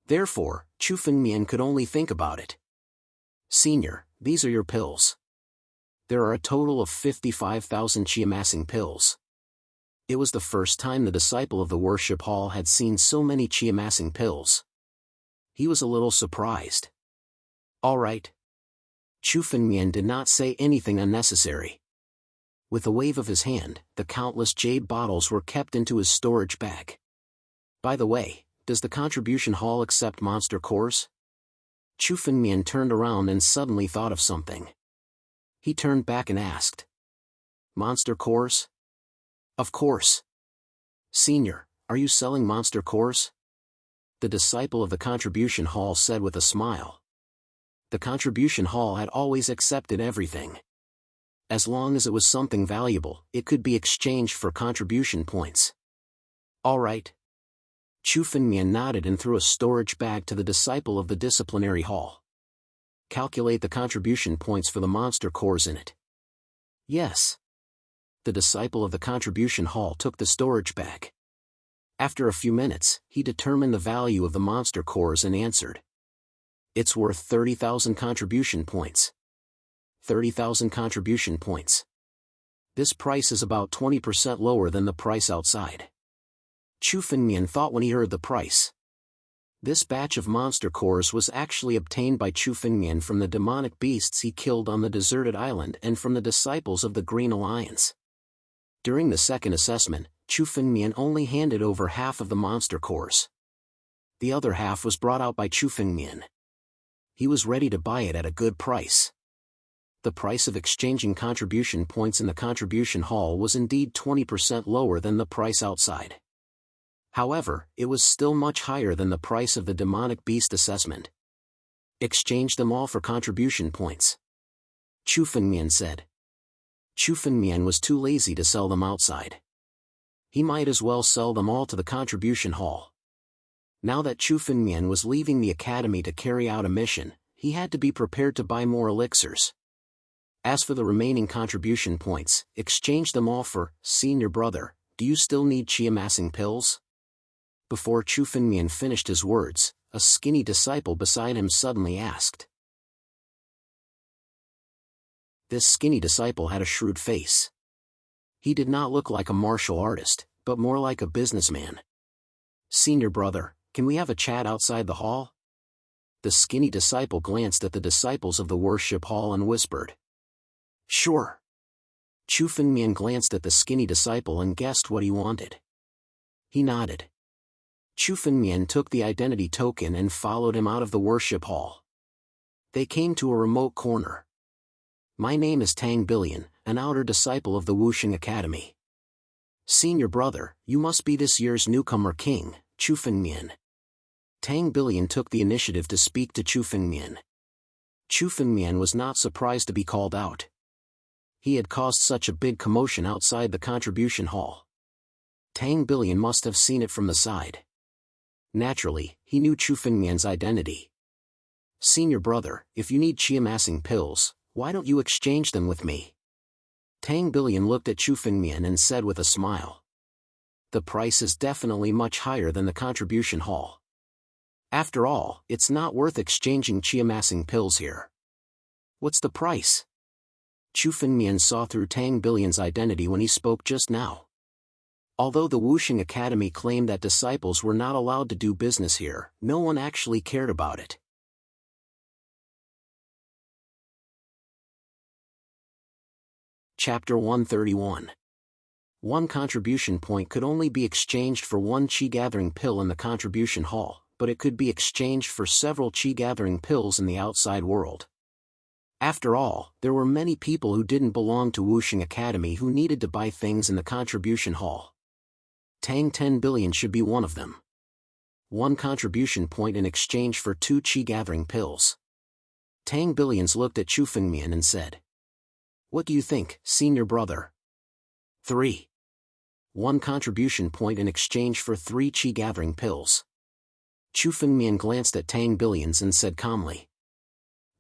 Therefore, Chu Fengmian could only think about it. Senior, these are your pills. There are a total of 55,000 chi-amassing pills. It was the first time the disciple of the worship hall had seen so many chi-amassing pills. He was a little surprised. All right. Chu Fengmian did not say anything unnecessary. With a wave of his hand, the countless jade bottles were kept into his storage bag. By the way, does the contribution hall accept monster cores? Chu Fengmian turned around and suddenly thought of something. He turned back and asked. Monster cores? Of course. Senior, are you selling monster cores? The disciple of the contribution hall said with a smile. The contribution hall had always accepted everything. As long as it was something valuable, it could be exchanged for contribution points. All right. Chu Fengmian nodded and threw a storage bag to the disciple of the disciplinary hall. Calculate the contribution points for the monster cores in it. Yes. The disciple of the contribution hall took the storage bag. After a few minutes, he determined the value of the monster cores and answered. It's worth 30,000 contribution points. 30,000 contribution points. This price is about 20% lower than the price outside. Chu Fengmian thought when he heard the price. This batch of monster cores was actually obtained by Chu Fengmian from the demonic beasts he killed on the deserted island and from the disciples of the Green Alliance. During the second assessment, Chu Fengmian only handed over half of the monster cores. The other half was brought out by Chu Fengmian. He was ready to buy it at a good price. The price of exchanging contribution points in the contribution hall was indeed 20% lower than the price outside. However, it was still much higher than the price of the demonic beast assessment. Exchange them all for contribution points. Chu Fengmian said. Chu Fengmian was too lazy to sell them outside. He might as well sell them all to the contribution hall. Now that Chu Fengmian was leaving the academy to carry out a mission, he had to be prepared to buy more elixirs. As for the remaining contribution points, exchange them all for, senior brother, do you still need chi amassing pills? Before Chu Fengmian finished his words, a skinny disciple beside him suddenly asked. This skinny disciple had a shrewd face. He did not look like a martial artist, but more like a businessman. Senior brother, can we have a chat outside the hall? The skinny disciple glanced at the disciples of the worship hall and whispered. Sure. Chu Fengmian glanced at the skinny disciple and guessed what he wanted. He nodded. Chu Fengmian took the identity token and followed him out of the worship hall. They came to a remote corner. My name is Tang Billion, an outer disciple of the Wuxing Academy. Senior brother, you must be this year's newcomer king, Chu Fengmian. Tang Billion took the initiative to speak to Chu Fengmian. Chu Fengmian was not surprised to be called out. He had caused such a big commotion outside the contribution hall. Tang Billion must have seen it from the side. Naturally, he knew Chu Fengmian's identity. Senior brother, if you need chi amassing pills, why don't you exchange them with me? Tang Billion looked at Chu Fengmian and said with a smile. The price is definitely much higher than the contribution hall. After all, it's not worth exchanging chi amassing pills here. What's the price? Chu Fengmian saw through Tang Billion's identity when he spoke just now. Although the Wuxing Academy claimed that disciples were not allowed to do business here, no one actually cared about it. Chapter 131. One contribution point could only be exchanged for one chi-gathering pill in the contribution hall, but it could be exchanged for several chi-gathering pills in the outside world. After all, there were many people who didn't belong to Wuxing Academy who needed to buy things in the contribution hall. Tang 10 billion should be one of them. One contribution point in exchange for 2 chi-gathering pills. Tang Billions looked at Chu Fengmian and said. What do you think, senior brother? 3. One contribution point in exchange for 3 chi-gathering pills. Chu Fengmian glanced at Tang Billions and said calmly.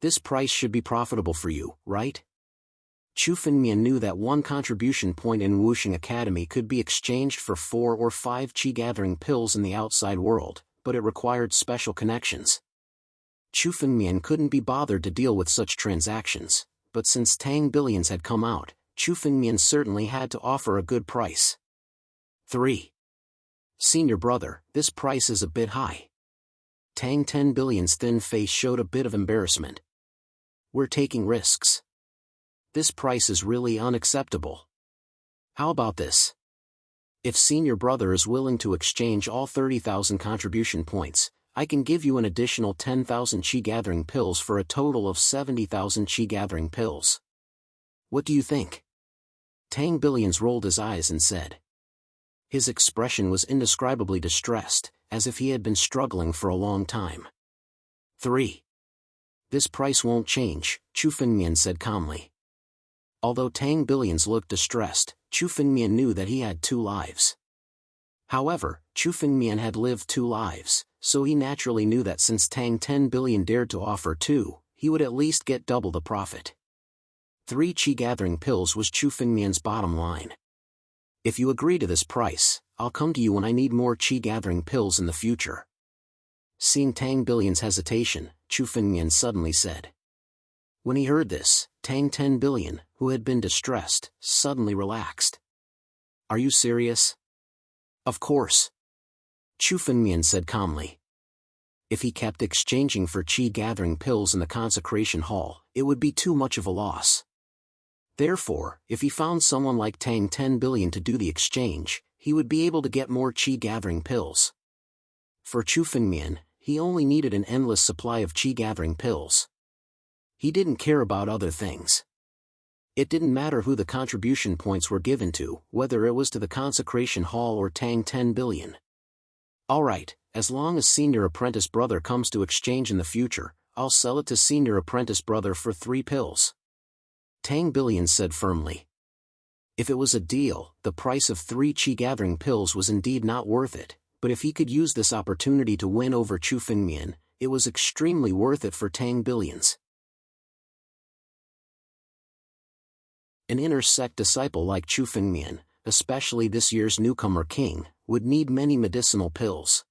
This price should be profitable for you, right? Chu Fengmian knew that one contribution point in Wuxing Academy could be exchanged for 4 or 5 chi-gathering pills in the outside world, but it required special connections. Chu Fengmian couldn't be bothered to deal with such transactions, but since Tang Billions had come out, Chu Fengmian certainly had to offer a good price. 3. Senior brother, this price is a bit high. Tang 10 Billion's thin face showed a bit of embarrassment. We're taking risks. This price is really unacceptable. How about this? If senior brother is willing to exchange all 30,000 contribution points, I can give you an additional 10,000 chi-gathering pills for a total of 70,000 chi-gathering pills. What do you think? Tang Billions rolled his eyes and said. His expression was indescribably distressed, as if he had been struggling for a long time. 3. This price won't change, Chu Fengmian said calmly. Although Tang Billions looked distressed, Chu Fengmian knew that he had 2 lives. However, Chu Fengmian had lived 2 lives, so he naturally knew that since Tang 10 billion dared to offer 2, he would at least get double the profit. 3 chi-gathering pills was Chu Fengmian's bottom line. If you agree to this price, I'll come to you when I need more chi-gathering pills in the future. Seeing Tang Billion's hesitation, Chu Fengmian suddenly said. When he heard this, Tang 10 billion, who had been distressed, suddenly relaxed. Are you serious? Of course. Chu Fengmian said calmly. If he kept exchanging for chi-gathering pills in the consecration hall, it would be too much of a loss. Therefore, if he found someone like Tang 10 billion to do the exchange, he would be able to get more chi-gathering pills. For Chu Fengmian, he only needed an endless supply of chi-gathering pills. He didn't care about other things. It didn't matter who the contribution points were given to, whether it was to the consecration hall or Tang 10 billion. Alright, as long as senior apprentice brother comes to exchange in the future, I'll sell it to senior apprentice brother for 3 pills. Tang Billion said firmly. If it was a deal, the price of 3 chi-gathering pills was indeed not worth it, but if he could use this opportunity to win over Chu Fengmian, it was extremely worth it for Tang Billions. An inner sect disciple like Chu Fengmian, especially this year's newcomer king, would need many medicinal pills.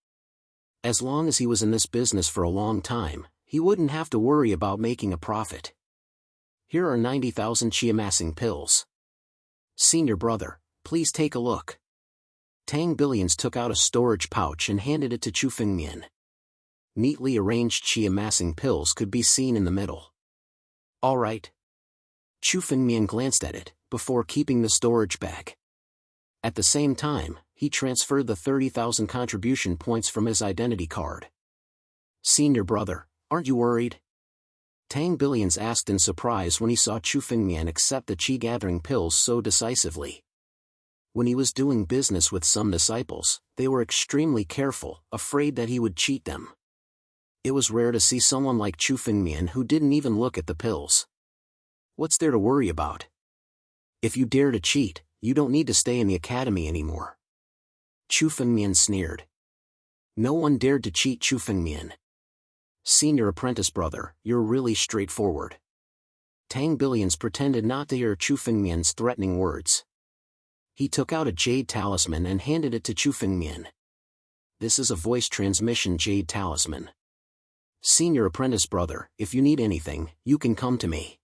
As long as he was in this business for a long time, he wouldn't have to worry about making a profit. Here are 90,000 chi amassing pills. Senior brother, please take a look. Tang Billions took out a storage pouch and handed it to Chu Fengmian. Neatly arranged chi amassing pills could be seen in the middle. All right. Chu Fengmian glanced at it, before keeping the storage bag. At the same time, he transferred the 30,000 contribution points from his identity card. Senior brother, aren't you worried? Tang Billions asked in surprise when he saw Chu Fengmian accept the chi-gathering pills so decisively. When he was doing business with some disciples, they were extremely careful, afraid that he would cheat them. It was rare to see someone like Chu Fengmian who didn't even look at the pills. What's there to worry about? If you dare to cheat, you don't need to stay in the academy anymore. Chu Fengmian sneered. No one dared to cheat Chu Fengmian. Senior apprentice brother, you're really straightforward. Tang Billions pretended not to hear Chu Fengmian's threatening words. He took out a jade talisman and handed it to Chu Fengmian. This is a voice transmission jade talisman. Senior apprentice brother, if you need anything, you can come to me.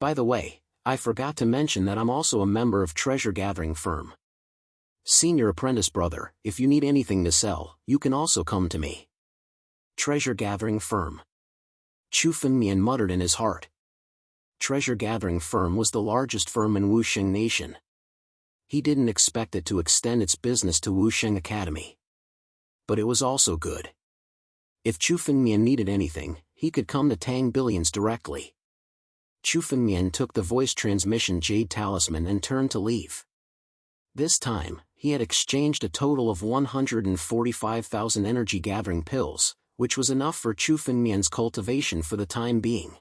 By the way, I forgot to mention that I'm also a member of treasure gathering firm. Senior apprentice brother, if you need anything to sell, you can also come to me. Treasure gathering firm. Chu Fengmian muttered in his heart. Treasure gathering firm was the largest firm in Wusheng Nation. He didn't expect it to extend its business to Wusheng Academy. But it was also good. If Chu Fengmian needed anything, he could come to Tang Billions directly. Chu Fengmian took the voice transmission jade talisman and turned to leave. This time, he had exchanged a total of 145,000 energy-gathering pills, which was enough for Chu Fengmian's cultivation for the time being.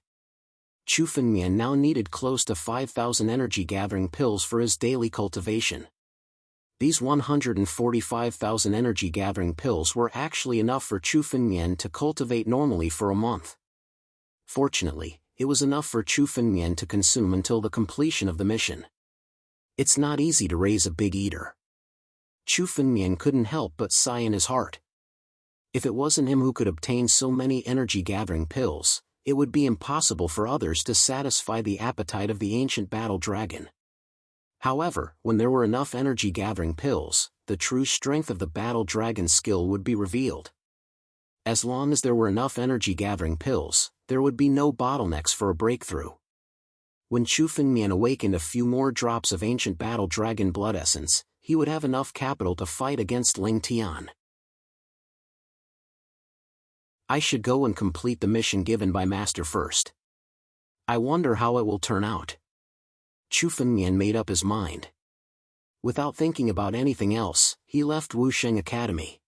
Chu Fengmian now needed close to 5,000 energy-gathering pills for his daily cultivation. These 145,000 energy-gathering pills were actually enough for Chu Fengmian to cultivate normally for a month. Fortunately, it was enough for Chu Fengmian to consume until the completion of the mission. It's not easy to raise a big eater. Chu Fengmian couldn't help but sigh in his heart. If it wasn't him who could obtain so many energy-gathering pills, it would be impossible for others to satisfy the appetite of the ancient battle dragon. However, when there were enough energy-gathering pills, the true strength of the battle dragon's skill would be revealed. As long as there were enough energy-gathering pills, there would be no bottlenecks for a breakthrough. When Chu Fengmian awakened a few more drops of ancient battle dragon blood essence, he would have enough capital to fight against Ling Tian. I should go and complete the mission given by Master first. I wonder how it will turn out. Chu Fengmian made up his mind. Without thinking about anything else, he left Wusheng Academy.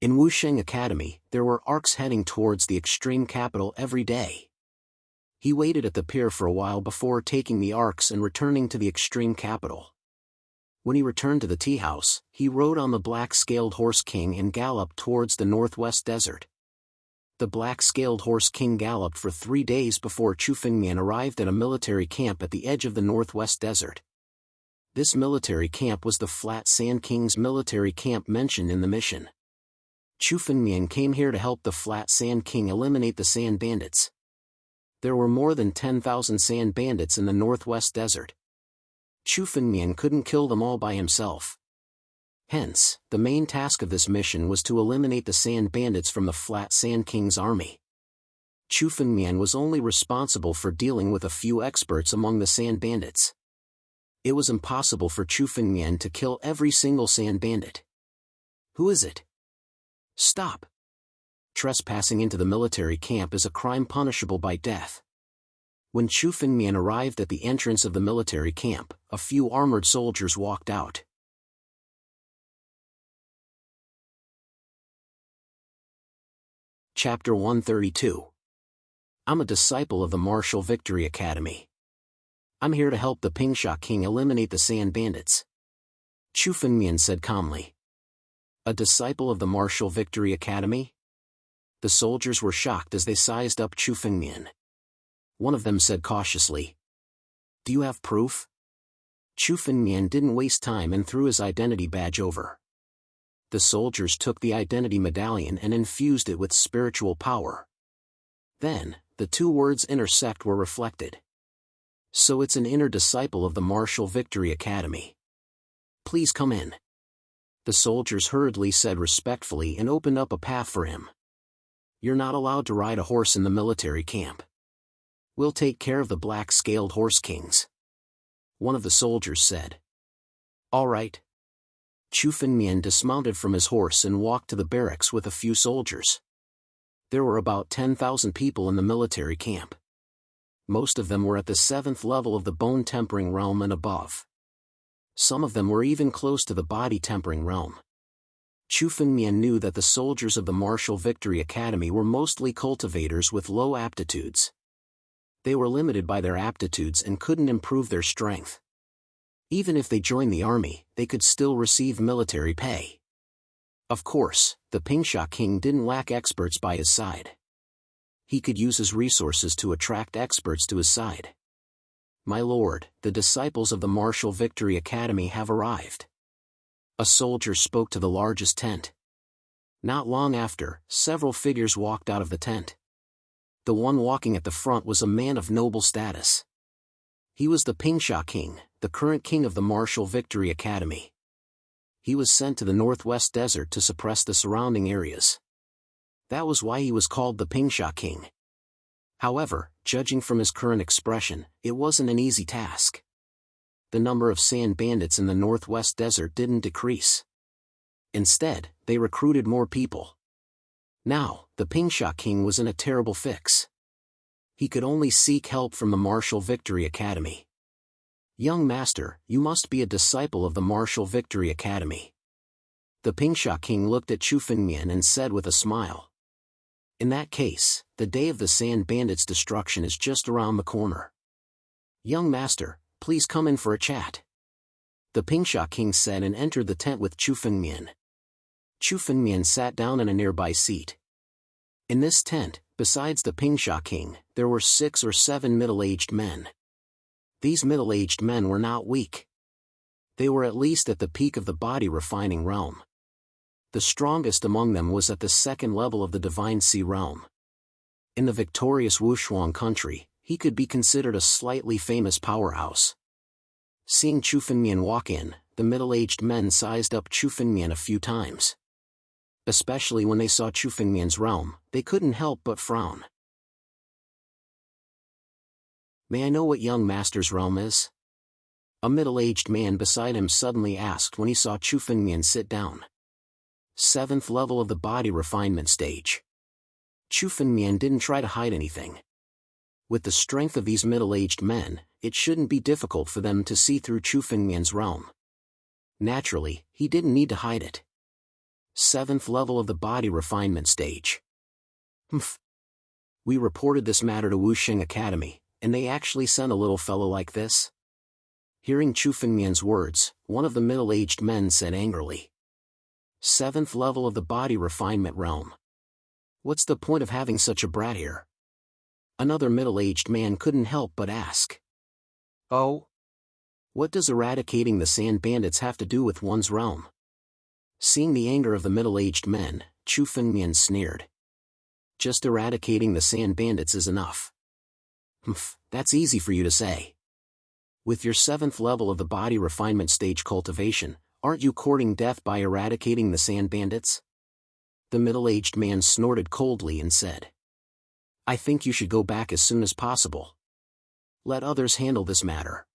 In Wusheng Academy, there were arcs heading towards the extreme capital every day. He waited at the pier for a while before taking the arcs and returning to the extreme capital. When he returned to the tea house, he rode on the black-scaled horse king and galloped towards the northwest desert. The black-scaled horse king galloped for 3 days before Chu Fengmian arrived at a military camp at the edge of the northwest desert. This military camp was the Flat Sand King's military camp mentioned in the mission. Chu Fengmian came here to help the Flat Sand King eliminate the sand bandits. There were more than 10,000 sand bandits in the northwest desert. Chu Fengmian couldn't kill them all by himself. Hence, the main task of this mission was to eliminate the sand bandits from the Flat Sand King's army. Chu Fengmian was only responsible for dealing with a few experts among the sand bandits. It was impossible for Chu Fengmian to kill every single sand bandit. Who is it? Stop! Trespassing into the military camp is a crime punishable by death. When Chu Fengmian arrived at the entrance of the military camp, a few armored soldiers walked out. Chapter 132. I'm a disciple of the Martial Victory Academy. I'm here to help the Pingsha King eliminate the sand bandits. Chu Fengmian said calmly. A disciple of the Martial Victory Academy? The soldiers were shocked as they sized up Chu Fengmian. One of them said cautiously. Do you have proof? Chu Fengmian didn't waste time and threw his identity badge over. The soldiers took the identity medallion and infused it with spiritual power. Then, the two words intersect were reflected. So it's an inner disciple of the Martial Victory Academy. Please come in. The soldiers hurriedly said respectfully and opened up a path for him. You're not allowed to ride a horse in the military camp. We'll take care of the black-scaled horse kings. One of the soldiers said. All right. Chu Fengmian dismounted from his horse and walked to the barracks with a few soldiers. There were about 10,000 people in the military camp. Most of them were at the 7th level of the bone-tempering realm and above. Some of them were even close to the body-tempering realm. Chu Fengmian knew that the soldiers of the Martial Victory Academy were mostly cultivators with low aptitudes. They were limited by their aptitudes and couldn't improve their strength. Even if they joined the army, they could still receive military pay. Of course, the Pingsha King didn't lack experts by his side. He could use his resources to attract experts to his side. My lord, the disciples of the Martial Victory Academy have arrived. A soldier spoke to the largest tent. Not long after, several figures walked out of the tent. The one walking at the front was a man of noble status. He was the Pingsha King, the current king of the Martial Victory Academy. He was sent to the Northwest Desert to suppress the surrounding areas. That was why he was called the Pingsha King. However, judging from his current expression, it wasn't an easy task. The number of sand bandits in the Northwest Desert didn't decrease. Instead, they recruited more people. Now, the Pingsha King was in a terrible fix. He could only seek help from the Martial Victory Academy. Young master, you must be a disciple of the Martial Victory Academy. The Pingsha King looked at Chu Fengmian and said with a smile. In that case, the day of the Sand Bandits' destruction is just around the corner. Young master, please come in for a chat. The Pingsha King said and entered the tent with Chu Fengmian. Chu Fengmian sat down in a nearby seat. In this tent, besides the Pingsha King, there were 6 or 7 middle-aged men. These middle-aged men were not weak. They were at least at the peak of the body-refining realm. The strongest among them was at the 2nd level of the Divine Sea realm. In the victorious Wushuang country, he could be considered a slightly famous powerhouse. Seeing Chu Fengmian walk in, the middle-aged men sized up Chu Fengmian a few times. Especially when they saw Chu Fengmian's realm, they couldn't help but frown. May I know what young master's realm is? A middle-aged man beside him suddenly asked when he saw Chu Fengmian sit down. 7th level of the body refinement stage. Chu Fengmian didn't try to hide anything. With the strength of these middle-aged men, it shouldn't be difficult for them to see through Chu Fengmian's realm. Naturally, he didn't need to hide it. 7th level of the body refinement stage. We reported this matter to Wuxing Academy, and they actually sent a little fellow like this? Hearing Chu Fengmian's words, one of the middle-aged men said angrily. 7th level of the body refinement realm. What's the point of having such a brat here? Another middle-aged man couldn't help but ask. Oh? What does eradicating the sand bandits have to do with one's realm? Seeing the anger of the middle-aged men, Chu Fengmian sneered. Just eradicating the sand bandits is enough. That's easy for you to say. With your 7th level of the body refinement stage cultivation, aren't you courting death by eradicating the sand bandits? The middle-aged man snorted coldly and said. I think you should go back as soon as possible. Let others handle this matter.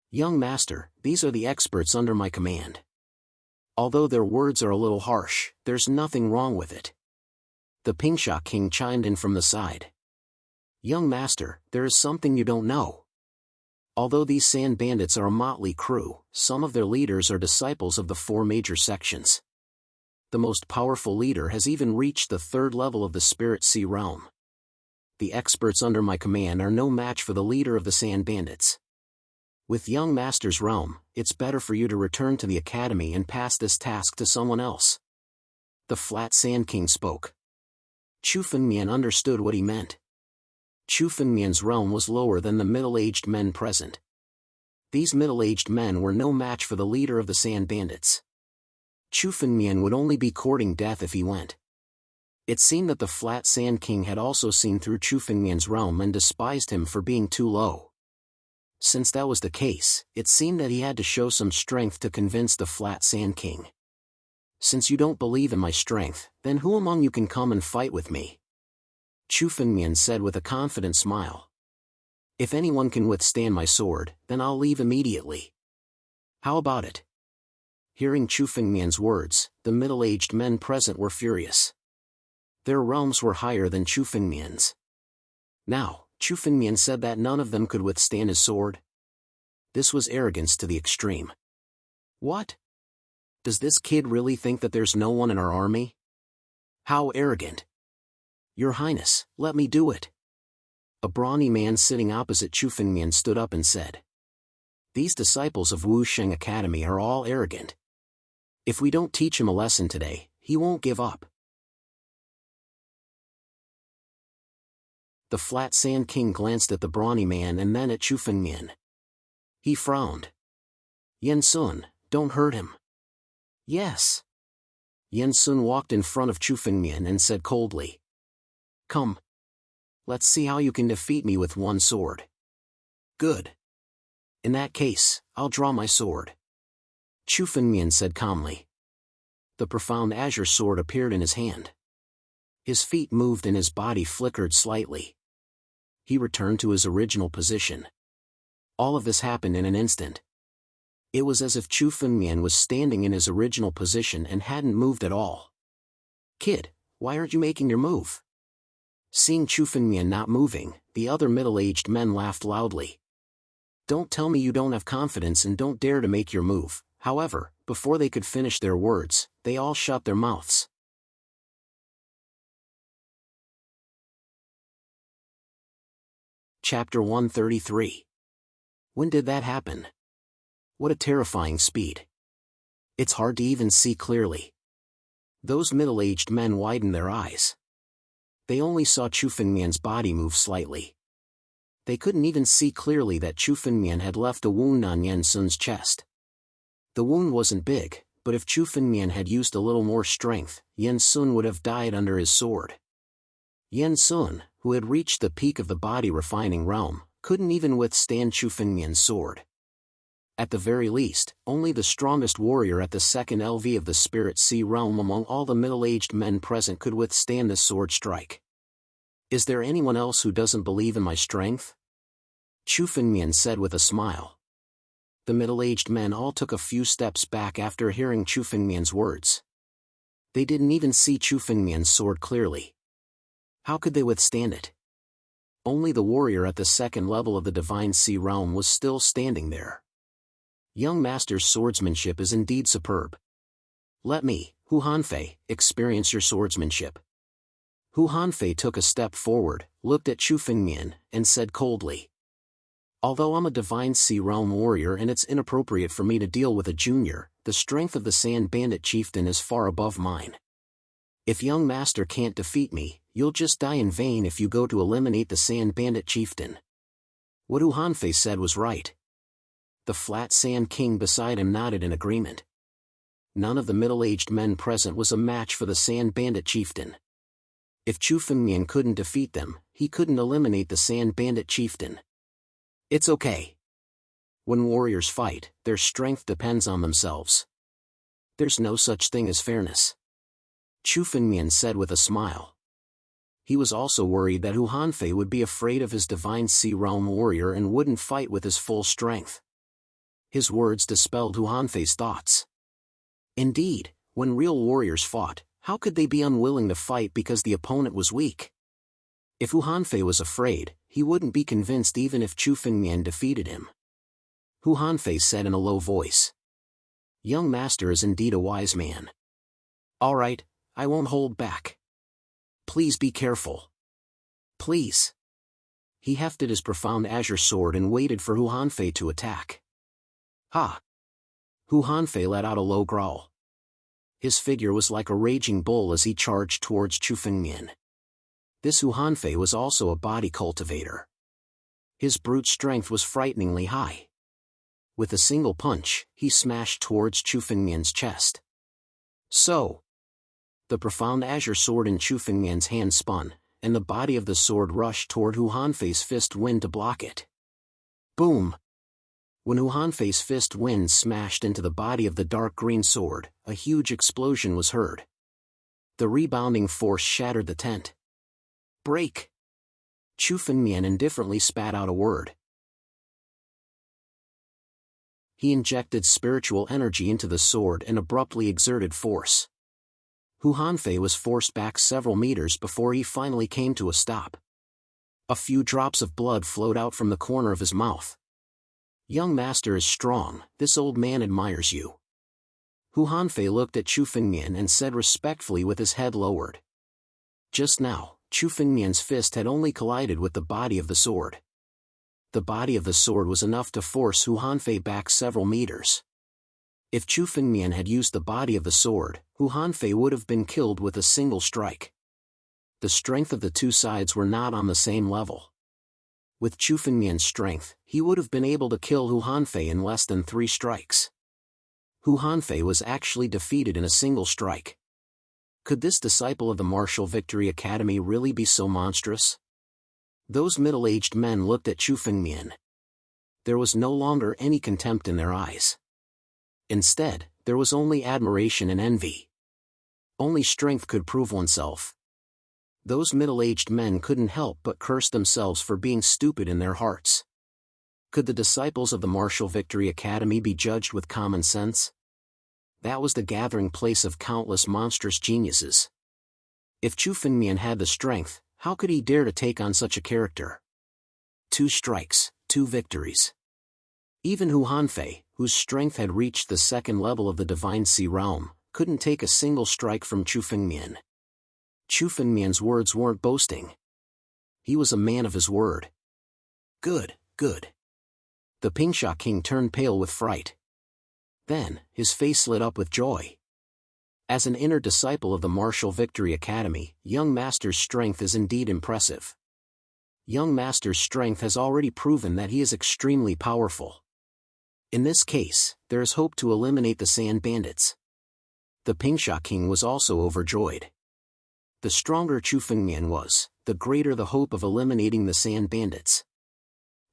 Young master, these are the experts under my command. Although their words are a little harsh, there's nothing wrong with it. The Pingsha King chimed in from the side. Young master, there is something you don't know. Although these sand bandits are a motley crew, some of their leaders are disciples of the 4 major sections. The most powerful leader has even reached the 3rd level of the Spirit Sea realm. The experts under my command are no match for the leader of the sand bandits. With young master's realm, it's better for you to return to the academy and pass this task to someone else. The Flat Sand King spoke. Chu Fengmian understood what he meant. Chu Fengmian's realm was lower than the middle-aged men present, These middle-aged men were no match for the leader of the Sand Bandits. Chu Fengmian would only be courting death if he went. It seemed that the Flat Sand King had also seen through Chu Fengmian's realm and despised him for being too low. Since that was the case, it seemed that he had to show some strength to convince the Flat Sand King. Since you don't believe in my strength, then who among you can come and fight with me? Chu Fengmian said with a confident smile. If anyone can withstand my sword, then I'll leave immediately. How about it? Hearing Chu Fengmian's words, the middle-aged men present were furious. Their realms were higher than Chu Fengmian's. Now, Chu Fengmian said that none of them could withstand his sword. This was arrogance to the extreme. What? Does this kid really think that there's no one in our army? How arrogant! Your Highness, let me do it. A brawny man sitting opposite Chu Fengmian stood up and said. These disciples of Wu Sheng Academy are all arrogant. If we don't teach him a lesson today, he won't give up. The Flat Sand King glanced at the brawny man and then at Chu Fengmian. He frowned. Yen Sun, don't hurt him. Yes. Yen Sun walked in front of Chu Fengmian and said coldly. Come. Let's see how you can defeat me with one sword. Good. In that case, I'll draw my sword. Chu Fengmian said calmly. The profound azure sword appeared in his hand. His feet moved and his body flickered slightly. He returned to his original position. All of this happened in an instant. It was as if Chu Fengmian was standing in his original position and hadn't moved at all. Kid, why aren't you making your move? Seeing Chu Fengmian not moving, the other middle-aged men laughed loudly. Don't tell me you don't have confidence and don't dare to make your move. However, before they could finish their words, they all shut their mouths. Chapter 133. When did that happen? What a terrifying speed. It's hard to even see clearly. Those middle-aged men widened their eyes. They only saw Chu Fengmian's body move slightly. They couldn't even see clearly that Chu Fengmian had left a wound on Yen Sun's chest. The wound wasn't big, but if Chu Fengmian had used a little more strength, Yen Sun would have died under his sword. Yen Sun, who had reached the peak of the body-refining realm, couldn't even withstand Chu Fengmian's sword. At the very least, only the strongest warrior at the second LV of the Spirit Sea realm among all the middle-aged men present could withstand this sword strike. Is there anyone else who doesn't believe in my strength? Chu Fengmian said with a smile. The middle-aged men all took a few steps back after hearing Chu Fengmian's words. They didn't even see Chu Fengmian's sword clearly. How could they withstand it? Only the warrior at the second level of the Divine Sea realm was still standing there. Young Master's swordsmanship is indeed superb. Let me, Hu Hanfei, experience your swordsmanship. Hu Hanfei took a step forward, looked at Chu Fengmian, and said coldly. Although I'm a Divine Sea realm warrior and it's inappropriate for me to deal with a junior, the strength of the Sand Bandit chieftain is far above mine. If young master can't defeat me, you'll just die in vain if you go to eliminate the Sand Bandit chieftain. What Hu Hanfei said was right. The Flat Sand King beside him nodded in agreement. None of the middle-aged men present was a match for the Sand Bandit chieftain. If Chu Fengmian couldn't defeat them, he couldn't eliminate the Sand Bandit chieftain. It's okay. When warriors fight, their strength depends on themselves. There's no such thing as fairness. Chu Fengmian said with a smile. He was also worried that Hu Hanfei would be afraid of his Divine Sea realm warrior and wouldn't fight with his full strength. His words dispelled Hu Hanfei's thoughts. Indeed, when real warriors fought, how could they be unwilling to fight because the opponent was weak? If Hu Hanfei was afraid, he wouldn't be convinced even if Chu Fengmian defeated him. Hu Hanfei said in a low voice. Young master is indeed a wise man. All right, I won't hold back. Please be careful. Please. He hefted his profound azure sword and waited for Hu Hanfei to attack. Ha! Hu Hanfei let out a low growl. His figure was like a raging bull as he charged towards Chu Fengmian. This Hu Hanfei was also a body cultivator. His brute strength was frighteningly high. With a single punch, he smashed towards Chu Fengmian's chest. So, the profound azure sword in Chu Fengmian's hand spun, and the body of the sword rushed toward Hu Hanfei's fist wind to block it. Boom! When Hu Hanfei's fist wind smashed into the body of the dark green sword, a huge explosion was heard. The rebounding force shattered the tent. Break! Chu Fengmian indifferently spat out a word. He injected spiritual energy into the sword and abruptly exerted force. Hu Hanfei was forced back several meters before he finally came to a stop. A few drops of blood flowed out from the corner of his mouth. Young master is strong, this old man admires you. Hu Hanfei looked at Chu Fengmian and said respectfully with his head lowered. Just now, Chu Fengmian's fist had only collided with the body of the sword. The body of the sword was enough to force Hu Hanfei back several meters. If Chu Fengmian had used the body of the sword, Hu Hanfei would have been killed with a single strike. The strength of the two sides were not on the same level. With Chu Fengmian's strength, he would have been able to kill Hu Hanfei in less than 3 strikes. Hu Hanfei was actually defeated in a single strike. Could this disciple of the Martial Victory Academy really be so monstrous? Those middle-aged men looked at Chu Fengmian. There was no longer any contempt in their eyes. Instead, there was only admiration and envy. Only strength could prove oneself. Those middle-aged men couldn't help but curse themselves for being stupid in their hearts. Could the disciples of the Martial Victory Academy be judged with common sense? That was the gathering place of countless monstrous geniuses. If Chu Fengmian had the strength, how could he dare to take on such a character? 2 strikes, 2 victories. Even Hu Hanfei, whose strength had reached the 2nd level of the Divine Sea realm, couldn't take a single strike from Chu Fengmian. Chu Fengmian's words weren't boasting. He was a man of his word. Good, good. The Pingsha king turned pale with fright. Then, his face lit up with joy. As an inner disciple of the Martial Victory Academy, young master's strength is indeed impressive. Young master's strength has already proven that he is extremely powerful. In this case, there is hope to eliminate the Sand Bandits. The Pingsha king was also overjoyed. The stronger Chu Fengmian was, the greater the hope of eliminating the Sand Bandits.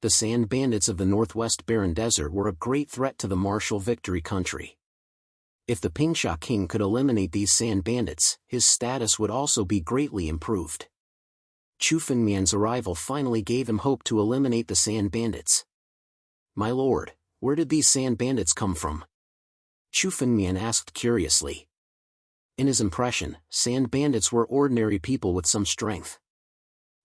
The Sand Bandits of the Northwest Barren Desert were a great threat to the Martial Victory country. If the Pingsha king could eliminate these Sand Bandits, his status would also be greatly improved. Chu Fengmian's arrival finally gave him hope to eliminate the Sand Bandits. My lord, where did these Sand Bandits come from? Chu Fengmian asked curiously. In his impression, Sand Bandits were ordinary people with some strength.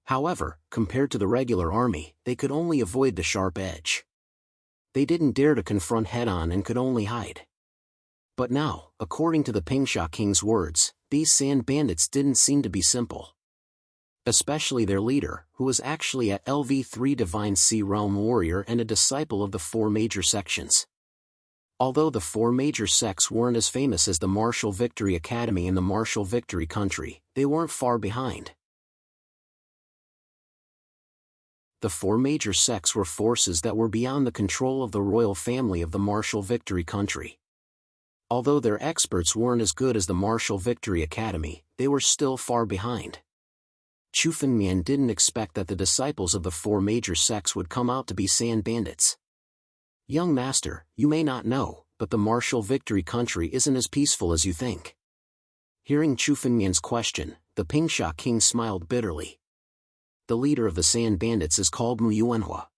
However, compared to the regular army, they could only avoid the sharp edge. They didn't dare to confront head-on and could only hide. But now, according to the Pingsha king's words, these Sand Bandits didn't seem to be simple. Especially their leader, who was actually a LV3 Divine Sea Realm warrior and a disciple of the 4 major sections. Although the 4 major sects weren't as famous as the Martial Victory Academy in the Martial Victory country, they weren't far behind. The 4 major sects were forces that were beyond the control of the royal family of the Martial Victory country. Although their experts weren't as good as the Martial Victory Academy, they were still far behind. Chu Fengmian didn't expect that the disciples of the 4 major sects would come out to be Sand Bandits. Young master, you may not know, but the Martial Victory country isn't as peaceful as you think. Hearing Chu Fengmian's question, the Pingsha king smiled bitterly. The leader of the Sand Bandits is called Mu Yuanhua.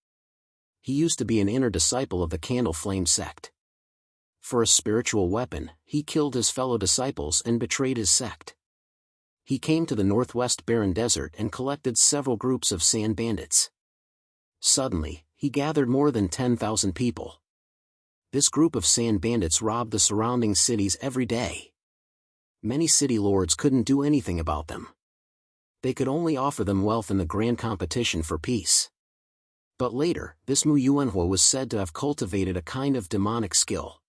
He used to be an inner disciple of the Candle Flame sect. For a spiritual weapon, he killed his fellow disciples and betrayed his sect. He came to the Northwest Barren Desert and collected several groups of Sand Bandits. Suddenly, he gathered more than 10,000 people. This group of Sand Bandits robbed the surrounding cities every day. Many city lords couldn't do anything about them. They could only offer them wealth in the grand competition for peace. But later, this Mu Yuanhua was said to have cultivated a kind of demonic skill.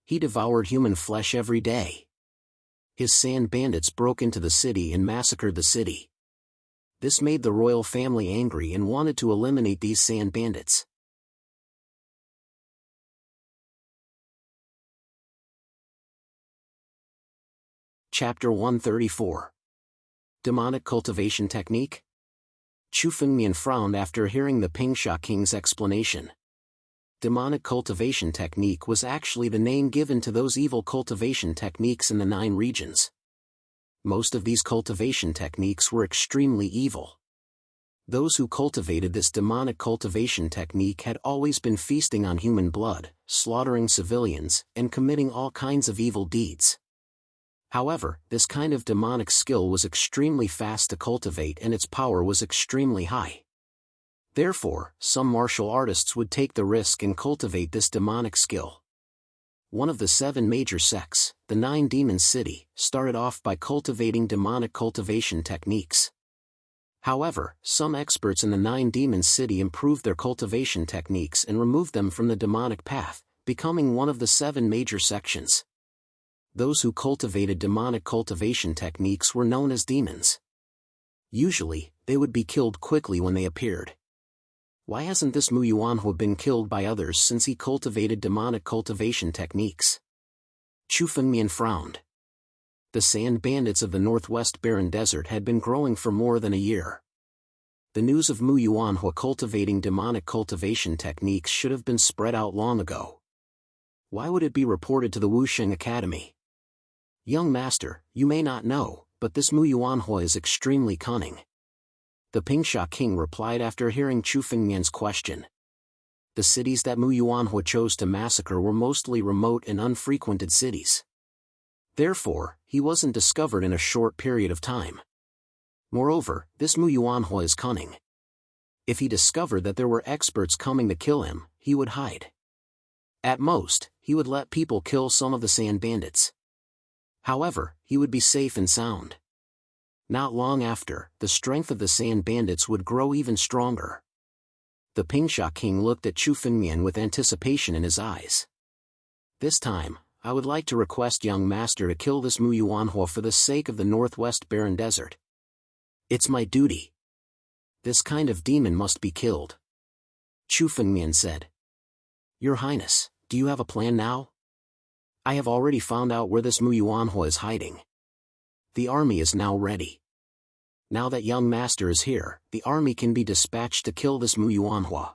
He devoured human flesh every day. His Sand Bandits broke into the city and massacred the city. This made the royal family angry and wanted to eliminate these Sand Bandits. Chapter 134. Demonic Cultivation Technique? Chu Fengmian frowned after hearing the Pingsha King's explanation. Demonic cultivation technique was actually the name given to those evil cultivation techniques in the 9 regions. Most of these cultivation techniques were extremely evil. Those who cultivated this demonic cultivation technique had always been feasting on human blood, slaughtering civilians, and committing all kinds of evil deeds. However, this kind of demonic skill was extremely fast to cultivate and its power was extremely high. Therefore, some martial artists would take the risk and cultivate this demonic skill. One of the 7 major sects, the 9 Demon City, started off by cultivating demonic cultivation techniques. However, some experts in the 9 Demon City improved their cultivation techniques and removed them from the demonic path, becoming one of the 7 major sections. Those who cultivated demonic cultivation techniques were known as demons. Usually, they would be killed quickly when they appeared. Why hasn't this Mu Yuanhua been killed by others since he cultivated demonic cultivation techniques? Chu Fengmian frowned. The sand bandits of the Northwest Barren Desert had been growing for more than a year. The news of Mu Yuanhua cultivating demonic cultivation techniques should have been spread out long ago. Why would it be reported to the Wusheng Academy? Young master, you may not know, but this Mu Yuanhua is extremely cunning. The Pingsha King replied after hearing Chu Fengmian's question. The cities that Mu Yuanhua chose to massacre were mostly remote and unfrequented cities. Therefore, he wasn't discovered in a short period of time. Moreover, this Mu Yuanhua is cunning. If he discovered that there were experts coming to kill him, he would hide. At most, he would let people kill some of the sand bandits. However, he would be safe and sound. Not long after, the strength of the sand bandits would grow even stronger. The Pingsha King looked at Chu Fengmian with anticipation in his eyes. This time, I would like to request young master to kill this Mu Yuanhua for the sake of the Northwest Barren Desert. It's my duty. This kind of demon must be killed. Chu Fengmian said. Your Highness, do you have a plan now? I have already found out where this Mu Yuanhua is hiding. The army is now ready. Now that young master is here, the army can be dispatched to kill this Mu Yuanhua.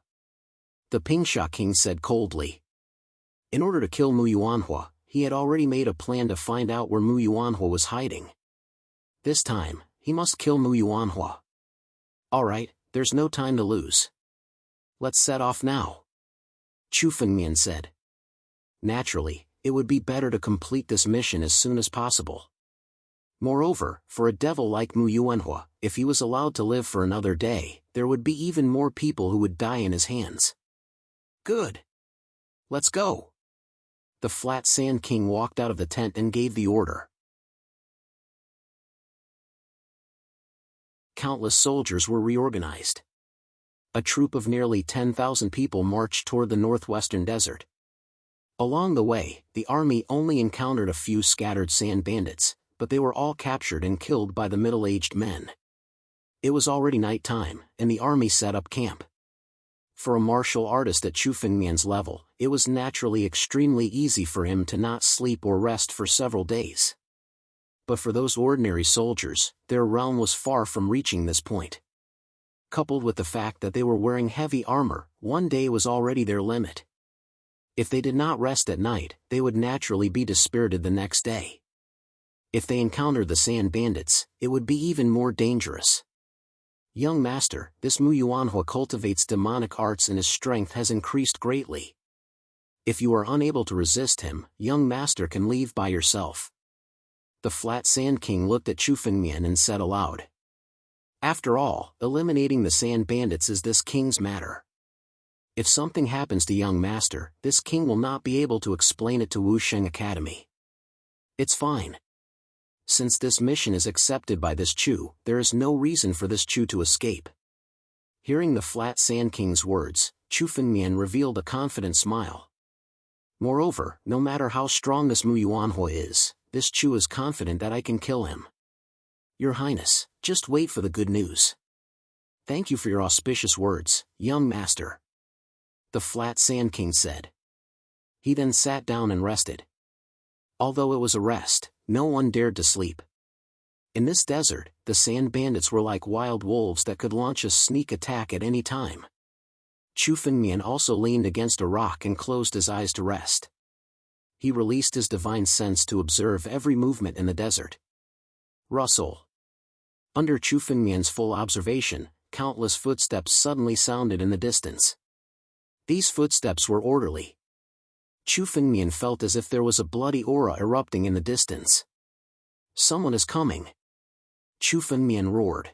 The Pingsha King said coldly. In order to kill Mu Yuanhua, he had already made a plan to find out where Mu Yuanhua was hiding. This time, he must kill Mu Yuanhua. Alright, there's no time to lose. Let's set off now. Chu Fengmian said. Naturally, it would be better to complete this mission as soon as possible. Moreover, for a devil like Mu Yuanhua, if he was allowed to live for another day, there would be even more people who would die in his hands. Good. Let's go. The Flat Sand King walked out of the tent and gave the order. Countless soldiers were reorganized. A troop of nearly 10,000 people marched toward the northwestern desert. Along the way, the army only encountered a few scattered sand bandits, but they were all captured and killed by the middle-aged men. It was already night time, and the army set up camp. For a martial artist at Chu Fengmian's level, it was naturally extremely easy for him to not sleep or rest for several days. But for those ordinary soldiers, their realm was far from reaching this point. Coupled with the fact that they were wearing heavy armor, one day was already their limit. If they did not rest at night, they would naturally be dispirited the next day. If they encountered the sand bandits, it would be even more dangerous. Young master, this Mu Yuanhua cultivates demonic arts and his strength has increased greatly. If you are unable to resist him, young master can leave by yourself. The Flat Sand King looked at Chu Fengmian and said aloud. After all, eliminating the sand bandits is this king's matter. If something happens to young master, this king will not be able to explain it to Wusheng Academy. It's fine. Since this mission is accepted by this Chu, there is no reason for this Chu to escape. Hearing the Flat Sand King's words, Chu Fengmian revealed a confident smile. Moreover, no matter how strong this Mu Yuanhua is, this Chu is confident that I can kill him. Your Highness, just wait for the good news. Thank you for your auspicious words, young master. The Flat Sand King said. He then sat down and rested. Although it was a rest, No one dared to sleep. In this desert, the sand bandits were like wild wolves that could launch a sneak attack at any time. Chu Fengmian also leaned against a rock and closed his eyes to rest. He released his divine sense to observe every movement in the desert. Rustle. Under Chu Fengmian's full observation, countless footsteps suddenly sounded in the distance. These footsteps were orderly. Chu Fengmian felt as if there was a bloody aura erupting in the distance. Someone is coming. Chu Fengmian roared.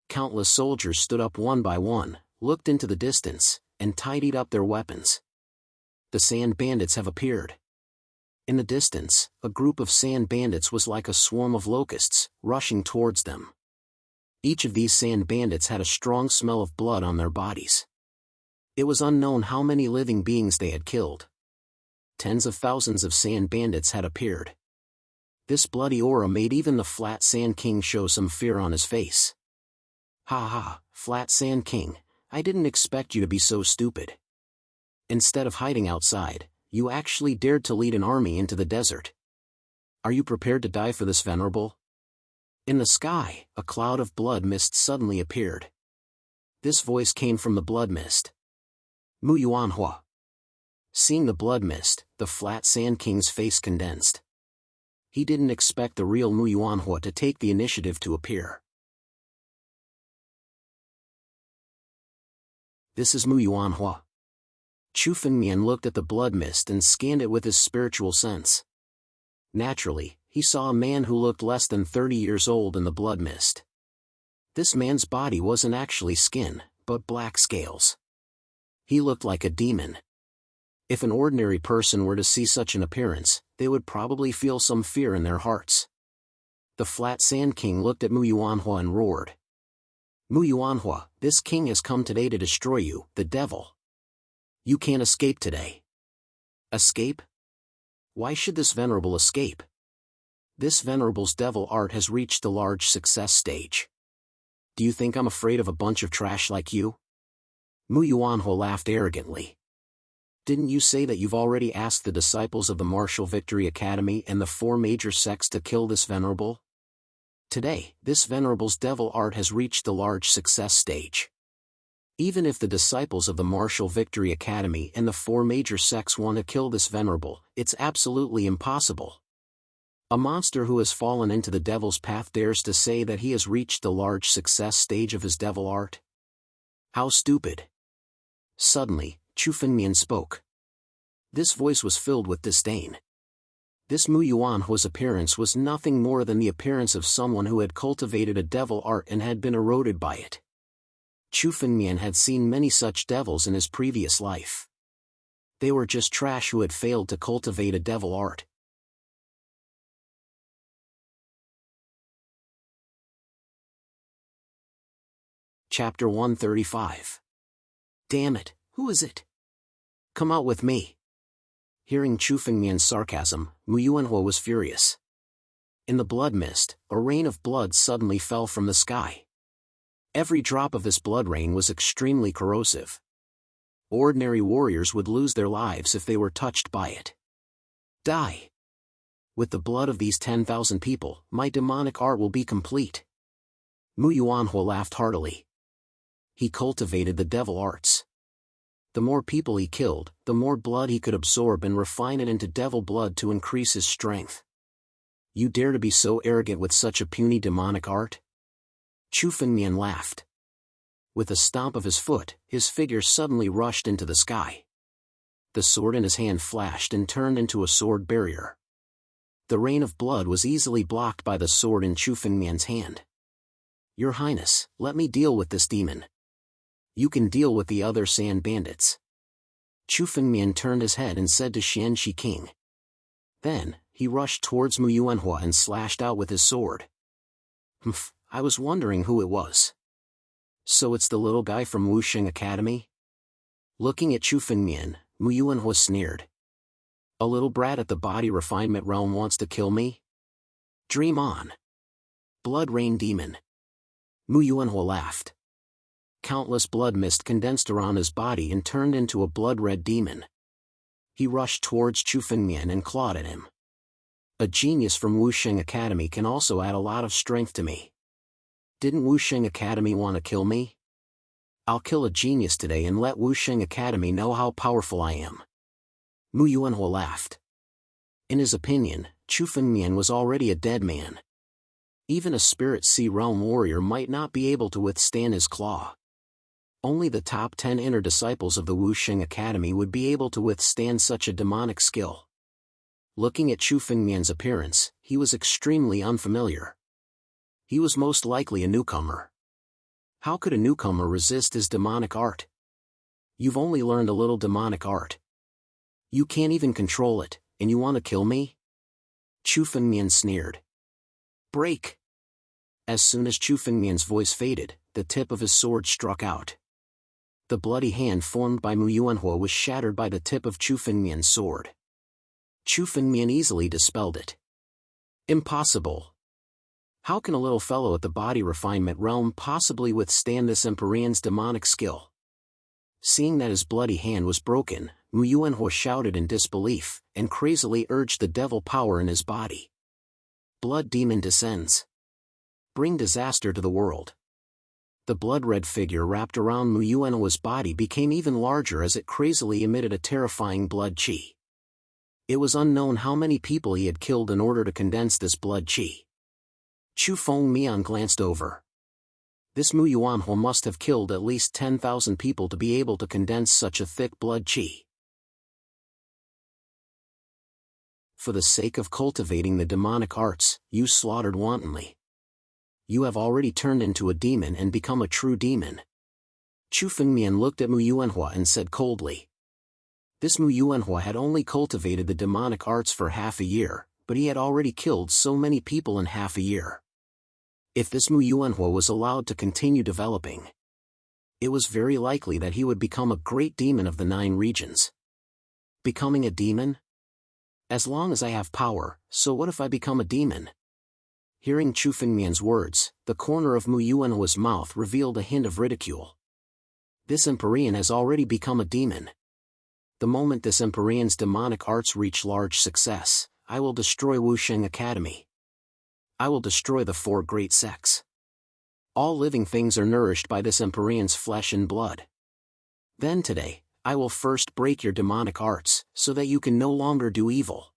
Countless soldiers stood up one by one, looked into the distance, and tidied up their weapons. The sand bandits have appeared. In the distance, a group of sand bandits was like a swarm of locusts, rushing towards them. Each of these sand bandits had a strong smell of blood on their bodies. It was unknown how many living beings they had killed. Tens of thousands of sand bandits had appeared. This bloody aura made even the Flat Sand King show some fear on his face. Ha ha, Flat Sand King, I didn't expect you to be so stupid. Instead of hiding outside, you actually dared to lead an army into the desert. Are you prepared to die for this venerable? In the sky, a cloud of blood mist suddenly appeared. This voice came from the blood mist. Mu Yuanhua. Seeing the blood mist, the Flat Sand King's face condensed. He didn't expect the real Mu Yuanhua to take the initiative to appear. This is Mu Yuanhua. Chu Fengmian looked at the blood mist and scanned it with his spiritual sense. Naturally, he saw a man who looked less than 30 years old in the blood mist. This man's body wasn't actually skin, but black scales. He looked like a demon. If an ordinary person were to see such an appearance, they would probably feel some fear in their hearts. The Flat Sand King looked at Mu Yuanhua and roared. Mu Yuanhua, this king has come today to destroy you, the devil. You can't escape today. Escape? Why should this venerable escape? This venerable's devil art has reached the large success stage. Do you think I'm afraid of a bunch of trash like you? Mu Yuanhua laughed arrogantly. Didn't you say that you've already asked the disciples of the Martial Victory Academy and the 4 major sects to kill this venerable? Today, this venerable's devil art has reached the large success stage. Even if the disciples of the Martial Victory Academy and the 4 major sects want to kill this venerable, it's absolutely impossible. A monster who has fallen into the devil's path dares to say that he has reached the large success stage of his devil art? How stupid. Suddenly, Chu Fengmian spoke. This voice was filled with disdain. This Mu Yuanhua's appearance was nothing more than the appearance of someone who had cultivated a devil art and had been eroded by it. Chu Fengmian had seen many such devils in his previous life. They were just trash who had failed to cultivate a devil art. Chapter 135. Damn it, who is it? Come out with me. Hearing Chu Fengmian's sarcasm, Mu Yuanhua was furious. In the blood mist, a rain of blood suddenly fell from the sky. Every drop of this blood rain was extremely corrosive. Ordinary warriors would lose their lives if they were touched by it. Die. With the blood of these 10,000 people, my demonic art will be complete. Mu Yuanhua laughed heartily. He cultivated the devil arts. The more people he killed, the more blood he could absorb and refine it into devil blood to increase his strength. You dare to be so arrogant with such a puny demonic art? Chu Fengmian laughed. With a stomp of his foot, his figure suddenly rushed into the sky. The sword in his hand flashed and turned into a sword barrier. The rain of blood was easily blocked by the sword in Chu Fengmian's hand. Your Highness, let me deal with this demon. You can deal with the other sand bandits. Chu Fengmian turned his head and said to Xianxi King. Then, he rushed towards Mu Yuanhua and slashed out with his sword. Humph, I was wondering who it was. So it's the little guy from Wuxing Academy? Looking at Chu Fengmian, Mu Yuanhua sneered. A little brat at the body refinement realm wants to kill me? Dream on. Blood rain demon. Mu Yuanhua laughed. Countless blood mist condensed around his body and turned into a blood-red demon. He rushed towards Chu Fengmian and clawed at him. A genius from Wuxing Academy can also add a lot of strength to me. Didn't Wuxing Academy want to kill me? I'll kill a genius today and let Wuxing Academy know how powerful I am. Mu Yuanhua laughed. In his opinion, Chu Fengmian was already a dead man. Even a Spirit Sea Realm warrior might not be able to withstand his claw. Only the top 10 inner disciples of the Wuxing Academy would be able to withstand such a demonic skill. Looking at Chu Fengmian's appearance, he was extremely unfamiliar. He was most likely a newcomer. How could a newcomer resist his demonic art? You've only learned a little demonic art. You can't even control it, and you want to kill me? Chu Fengmian sneered. Break! As soon as Chu Fengmian's voice faded, the tip of his sword struck out. The bloody hand formed by Mu Yuanhua was shattered by the tip of Chu Fengmian's sword. Chu Fengmian easily dispelled it. Impossible! How can a little fellow at the body refinement realm possibly withstand this Empyrean's demonic skill? Seeing that his bloody hand was broken, Mu Yuanhua shouted in disbelief, and crazily urged the devil power in his body. Blood demon descends. Bring disaster to the world. The blood-red figure wrapped around Mu Yuanhua's body became even larger as it crazily emitted a terrifying blood qi. It was unknown how many people he had killed in order to condense this blood qi. Chu Fengmian glanced over. This Mu Yuanhua must have killed at least 10,000 people to be able to condense such a thick blood qi. For the sake of cultivating the demonic arts, you slaughtered wantonly. You have already turned into a demon and become a true demon. Chu Fengmian looked at Mu Yuanhua and said coldly. This Mu Yuanhua had only cultivated the demonic arts for half a year, but he had already killed so many people in half a year. If this Mu Yuanhua was allowed to continue developing, it was very likely that he would become a great demon of the 9 regions. Becoming a demon? As long as I have power, so what if I become a demon? Hearing Chu Fengmian's words, the corner of Mu Yuanhua's mouth revealed a hint of ridicule. This Empyrean has already become a demon. The moment this Empyrean's demonic arts reach large success, I will destroy Wuxing Academy. I will destroy the 4 great sects. All living things are nourished by this Empyrean's flesh and blood. Then today, I will first break your demonic arts, so that you can no longer do evil.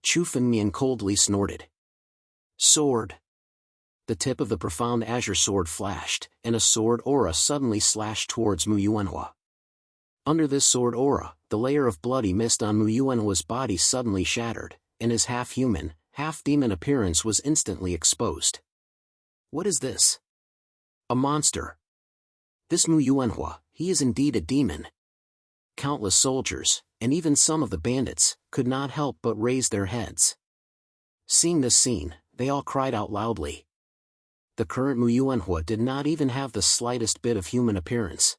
Chu Fengmian coldly snorted. Sword. The tip of the profound azure sword flashed, and a sword aura suddenly slashed towards Mu Yuanhua. Under this sword aura, the layer of bloody mist on Mu Yuanhua's body suddenly shattered, and his half-human, half-demon appearance was instantly exposed. What is this? A monster. This Mu Yuanhua, he is indeed a demon. Countless soldiers, and even some of the bandits, could not help but raise their heads. Seeing this scene, they all cried out loudly. The current Mu Yuanhua did not even have the slightest bit of human appearance.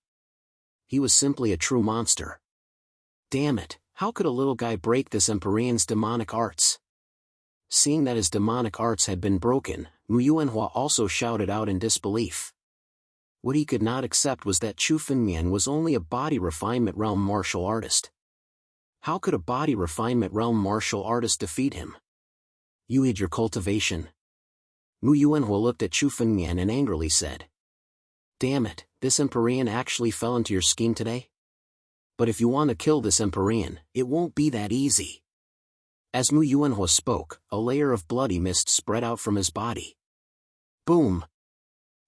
He was simply a true monster. Damn it, how could a little guy break this Empyrean's demonic arts? Seeing that his demonic arts had been broken, Mu Yuanhua also shouted out in disbelief. What he could not accept was that Chu Fengmian was only a body refinement realm martial artist. How could a body refinement realm martial artist defeat him? You hid your cultivation. Mu Yuanhua looked at Chu Fengmian and angrily said. Damn it, this Empyrean actually fell into your scheme today? But if you want to kill this Empyrean, it won't be that easy. As Mu Yuanhua spoke, a layer of bloody mist spread out from his body. Boom!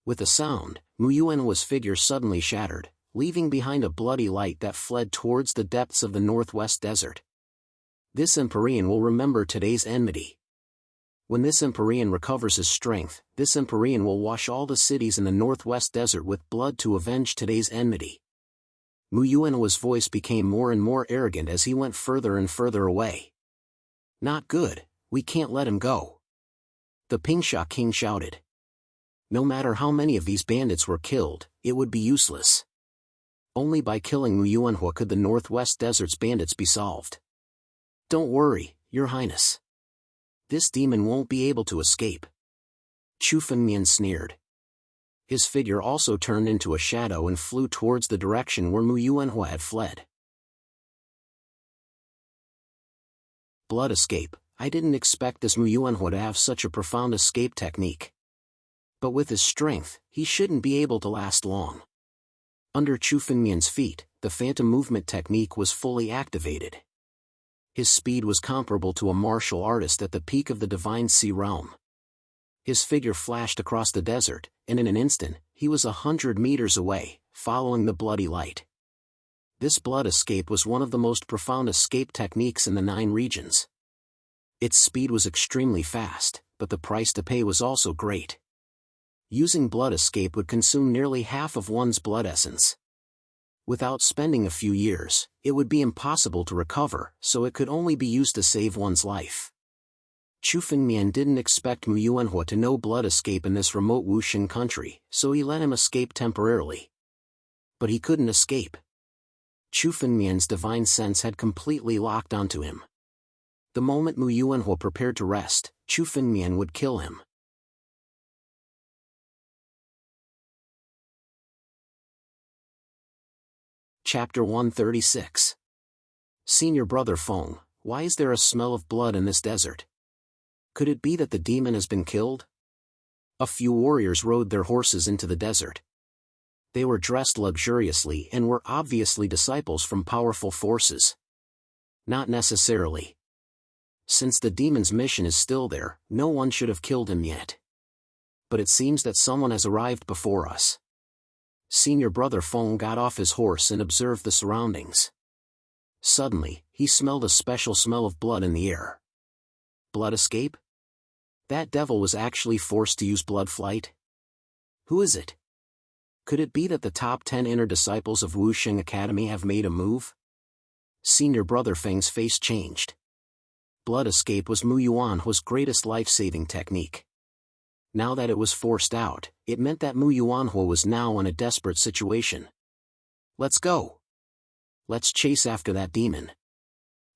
With a sound, Mu Yuanhua's figure suddenly shattered, leaving behind a bloody light that fled towards the depths of the northwest desert. This Empyrean will remember today's enmity. When this Empyrean recovers his strength, this Empyrean will wash all the cities in the northwest desert with blood to avenge today's enmity. Mu Yuanhua's voice became more and more arrogant as he went further and further away. Not good, we can't let him go. The Pingsha King shouted. No matter how many of these bandits were killed, it would be useless. Only by killing Mu Yuanhua could the northwest desert's bandits be solved. Don't worry, Your Highness. This demon won't be able to escape. Chu Fengmian sneered. His figure also turned into a shadow and flew towards the direction where Mu Yuanhua had fled. Blood escape, I didn't expect this Mu Yuanhua to have such a profound escape technique. But with his strength, he shouldn't be able to last long. Under Chu Fengmian's feet, the phantom movement technique was fully activated. His speed was comparable to a martial artist at the peak of the Divine Sea realm. His figure flashed across the desert, and in an instant, he was 100 meters away, following the bloody light. This blood escape was one of the most profound escape techniques in the 9 regions. Its speed was extremely fast, but the price to pay was also great. Using blood escape would consume nearly half of one's blood essence. Without spending a few years, it would be impossible to recover, so it could only be used to save one's life. Chu Fengmian didn't expect Mu Yuanhua to know blood escape in this remote Wuxing country, so he let him escape temporarily. But he couldn't escape. Chu Fengmian's divine sense had completely locked onto him. The moment Mu Yuanhua prepared to rest, Chu Fengmian would kill him. Chapter 136. Senior Brother Feng, why is there a smell of blood in this desert? Could it be that the demon has been killed? A few warriors rode their horses into the desert. They were dressed luxuriously and were obviously disciples from powerful forces. Not necessarily. Since the demon's mission is still there, no one should have killed him yet. But it seems that someone has arrived before us. Senior Brother Feng got off his horse and observed the surroundings. Suddenly, he smelled a special smell of blood in the air. Blood escape? That devil was actually forced to use blood flight? Who is it? Could it be that the top 10 inner disciples of Wuxing Academy have made a move? Senior Brother Feng's face changed. Blood escape was Mu Yuanhua's greatest life-saving technique. Now that it was forced out, it meant that Mu Yuanhua was now in a desperate situation. Let's go. Let's chase after that demon.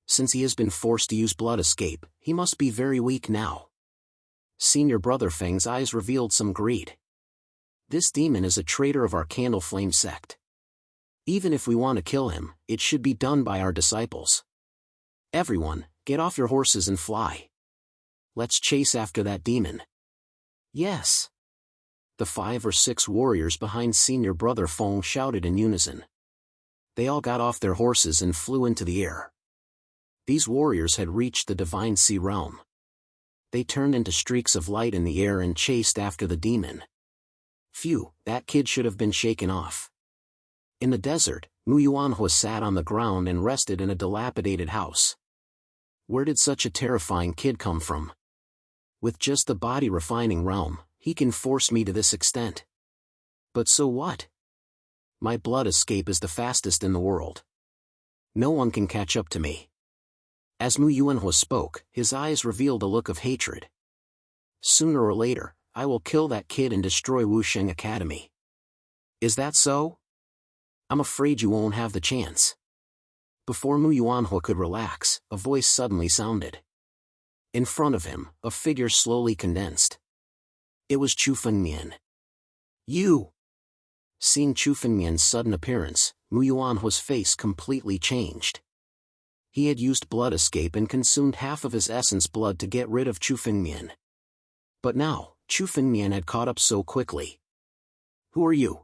Since he has been forced to use blood escape, he must be very weak now. Senior Brother Feng's eyes revealed some greed. This demon is a traitor of our Candle Flame sect. Even if we want to kill him, it should be done by our disciples. Everyone, get off your horses and fly. Let's chase after that demon. Yes. The 5 or 6 warriors behind Senior Brother Feng shouted in unison. They all got off their horses and flew into the air. These warriors had reached the Divine Sea realm. They turned into streaks of light in the air and chased after the demon. Phew, that kid should have been shaken off. In the desert, Mu Yuanhua sat on the ground and rested in a dilapidated house. Where did such a terrifying kid come from? With just the body-refining realm, he can force me to this extent. But so what? My blood escape is the fastest in the world. No one can catch up to me. As Mu Yuanhua spoke, his eyes revealed a look of hatred. Sooner or later, I will kill that kid and destroy Wuxing Academy. Is that so? I'm afraid you won't have the chance. Before Mu Yuanhua could relax, a voice suddenly sounded. In front of him, a figure slowly condensed. It was Chu Fengmian. You! Seeing Chu Fengmian's sudden appearance, Mu Yuanhua's face completely changed. He had used blood escape and consumed half of his essence blood to get rid of Chu Fengmian. But now, Chu Fengmian had caught up so quickly. Who are you?